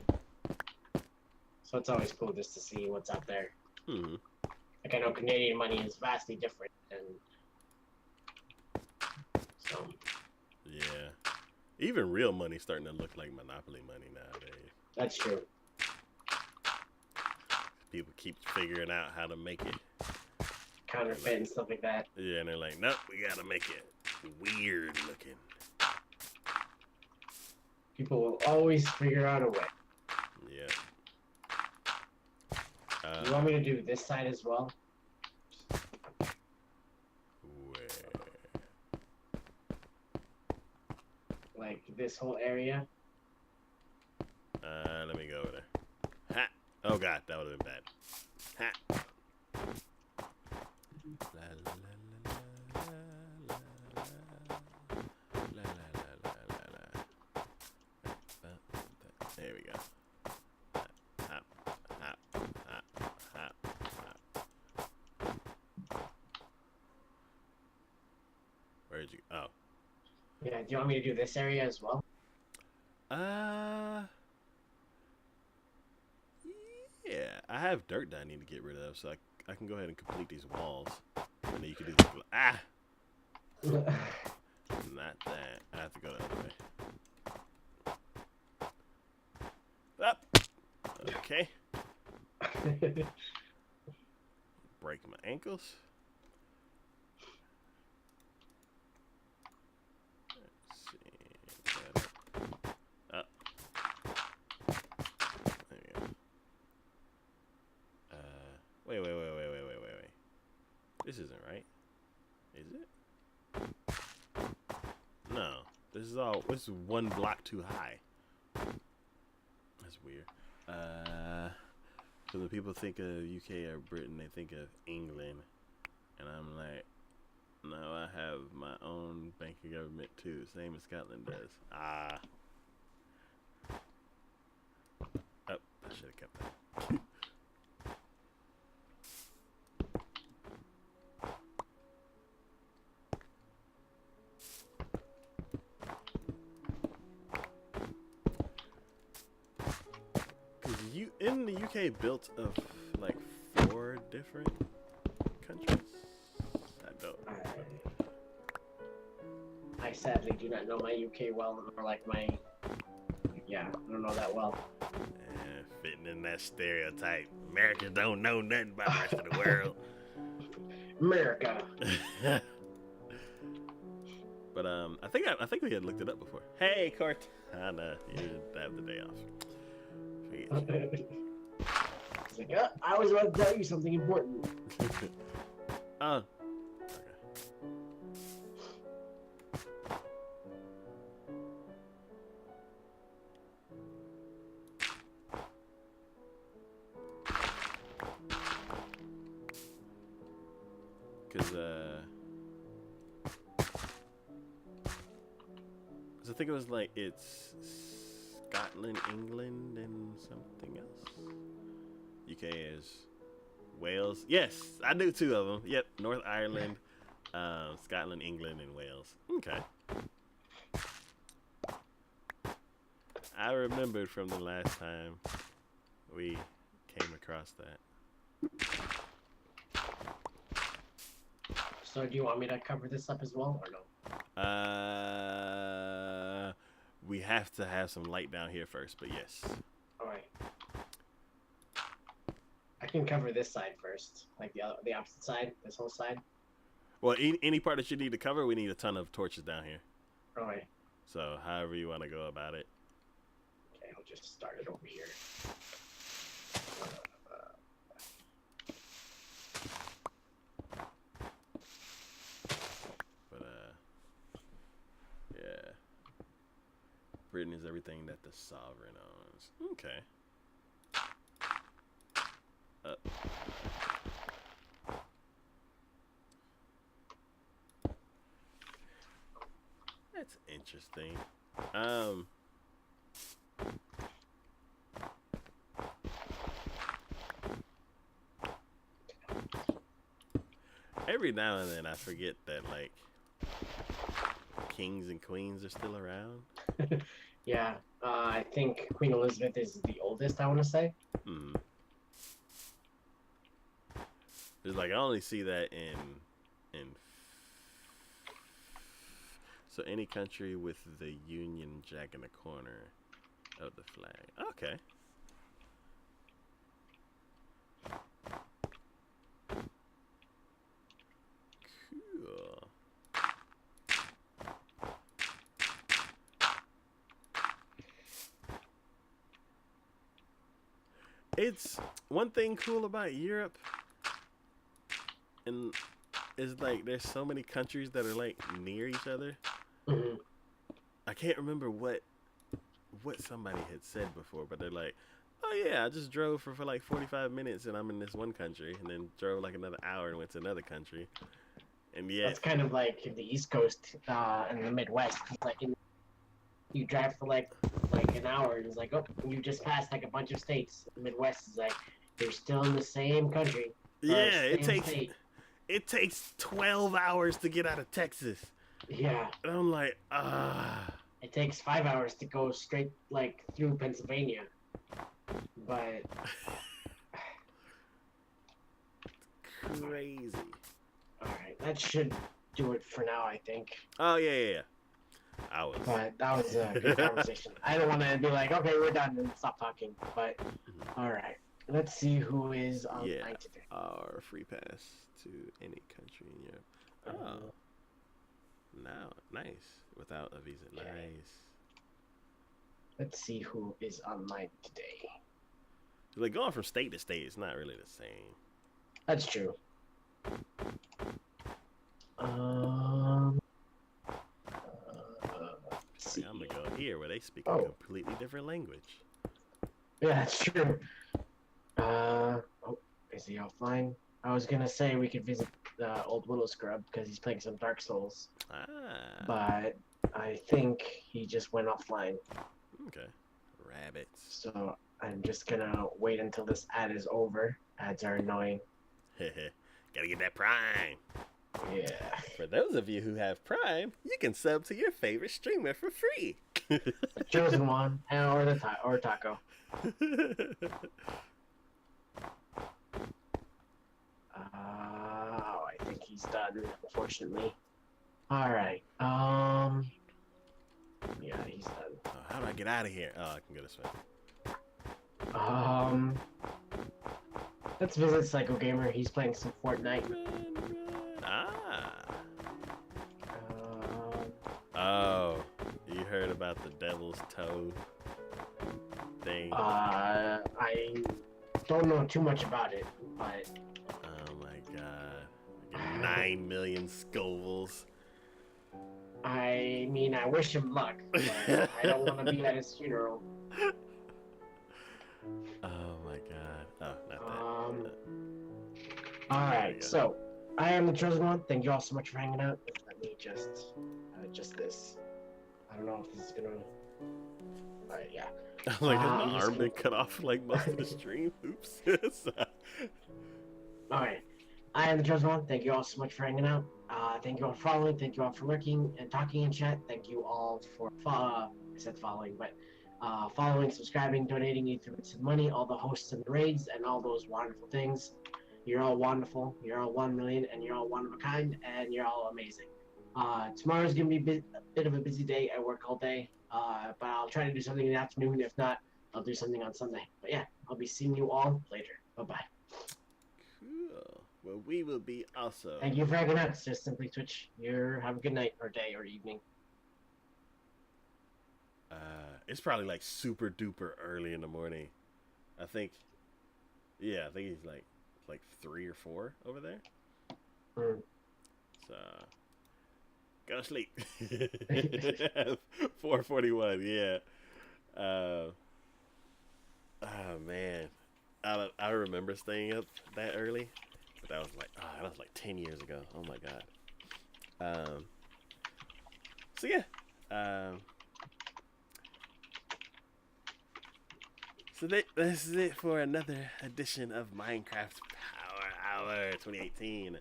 So it's always cool just to see what's out there. Like I know Canadian money is vastly different, and so. Yeah. Even real money's starting to look like Monopoly money nowadays. That's true. People keep figuring out how to make it Counterfeit and stuff like that. Yeah, and they're like, nope, we gotta make it weird looking. People will always figure out a way. Yeah. You want me to do this side as well? Where? Like this whole area? Oh god, that would have been bad. Ha. La, la, la, la, la, la, la, la. There we go. Hop, hop, hop, hop, hop. Where'd you? Oh. Yeah. Do you want me to do this area as well? Yeah. I have dirt that I need to get rid of, so I can go ahead and complete these walls, and then you can do the Not that. I have to go the other way. Up. Okay. Break my ankles. Let's see. Up. There we go. Wait. This isn't right. Is it? No. This is one block too high. That's weird. So when people think of UK or Britain, they think of England. And I'm like, no, I have my own banking government too, same as Scotland does. Oh, I should have kept that. You in the UK built of like 4 different countries? I don't. I sadly do not know my UK well, or like my. Yeah, I don't know that well. Fitting in that stereotype. Americans don't know nothing about the rest of the world. America. But I think we had looked it up before. Hey, Court. I know you should have the day off. It's like, I was about to tell you something important. Okay. Because I think it was like it's Scotland, England, and something else. UK is Wales. Yes, I knew 2 of them. Yep, North Ireland, Scotland, England, and Wales. Okay. I remembered from the last time we came across that. So do you want me to cover this up as well, or no? We have to have some light down here first, but yes. Alright. I can cover this side first, like the opposite side, this whole side. Well, any part that you need to cover, we need a ton of torches down here. Alright. So however you want to go about it. Okay, I'll just start it over here. Yeah. Britain is everything that the sovereign owns. Okay. That's interesting. Every now and then I forget that like kings and queens are still around. Yeah, I think Queen Elizabeth is the oldest, I want to say. Hmm. There's like I only see that in so any country with the Union Jack in the corner of the flag. Okay. Cool. It's one thing cool about Europe, and is like there's so many countries that are like near each other. Mm-hmm. I can't remember what somebody had said before, but they're like, Oh yeah, I just drove for like 45 minutes and I'm in this one country, and then drove like another hour and went to another country. And yet, That's kind of like the East Coast and the Midwest. It's like you drive for like an hour, and it's like, oh, you just passed like a bunch of states. The Midwest is like you're still in the same country or yeah, same state. it takes 12 hours to get out of Texas. Yeah, And I'm like, ah, it takes 5 hours to go straight like through Pennsylvania, but crazy. all right, that should do it for now, I think. Oh yeah. I was. But that was a good conversation. I don't want to be like, okay, we're done and stop talking. But all right, let's see who is online today. Our free pass to any country in Europe. Oh, now nice without a visa. Okay. Nice. Let's see who is online today. Like going from state to state is not really the same. That's true. Let's see. I'm gonna go here where they speak a completely different language. Yeah, that's true. Oh, is he offline? I was gonna say we could visit old Willow Scrub because he's playing some Dark Souls. But I think he just went offline. Okay. Rabbits. So I'm just gonna wait until this ad is over. Ads are annoying. Gotta get that Prime. Yeah. For those of you who have Prime, you can sub to your favorite streamer for free. The chosen one, or Taco. I think he's done, unfortunately. All right. Yeah, he's done. How do I get out of here? Oh, I can go this way. Let's visit Psycho Gamer. He's playing some Fortnite. Oh, you heard about the Devil's Toe thing? I don't know too much about it, but. Oh my god. 9 million Scovilles. I mean, I wish him luck, but I don't want to be at his funeral. Oh my god. Oh, not that. Alright, so I am the chosen one. Thank you all so much for hanging out. Let me just this. I don't know if this is gonna. Alright, yeah. Like, has my arm been cut off like most of the stream? Oops. Alright. I am the chosen one. Thank you all so much for hanging out. Thank you all for following. Thank you all for lurking and talking in chat. Thank you all for I said following, but following, subscribing, donating Ether bits of money, all the hosts and the raids, and all those wonderful things. You're all wonderful. You're all 1 million, and you're all one of a kind, and you're all amazing. Tomorrow's gonna be a bit of a busy day. I work all day, but I'll try to do something in the afternoon. If not, I'll do something on Sunday. But yeah, I'll be seeing you all later. Bye bye. Cool. Well, we will be also. Thank you for hanging out. It's just Simply Twitch. Have a good night, or day, or evening. It's probably like super duper early in the morning. I think. Yeah, I think he's like 3 or 4 over there. So go to sleep. 4:41. Yeah. Oh man, I remember staying up that early, but that was like 10 years ago. Oh my god. So yeah. So this is it for another edition of Minecraft Power Hour 2018.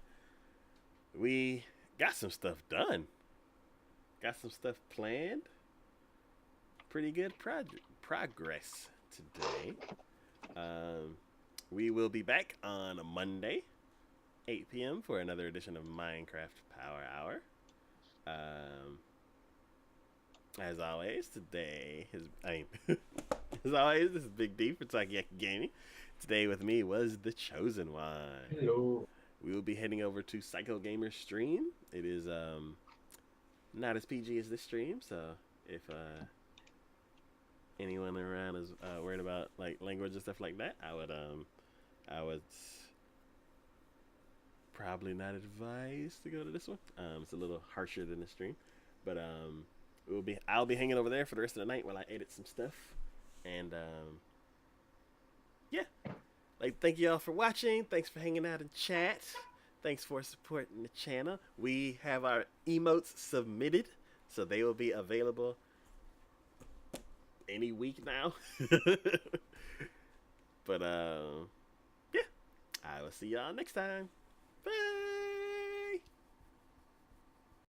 We got some stuff done. Got some stuff planned. Pretty good progress today. We will be back on Monday, 8 p.m. for another edition of Minecraft Power Hour. As always, as always, this is Big D for TacoYaki Gaming. Today with me was the Chosen One. Hello. We will be heading over to Psycho Gamer's stream. It is not as PG as this stream, so if anyone around is worried about like language and stuff like that, I would probably not advise to go to this one. It's a little harsher than the stream, but I'll be hanging over there for the rest of the night while I edit some stuff, and thank you all for watching. Thanks for hanging out in chat. Thanks for supporting the channel. We have our emotes submitted, so they will be available any week now. But yeah, I will see y'all next time. Bye.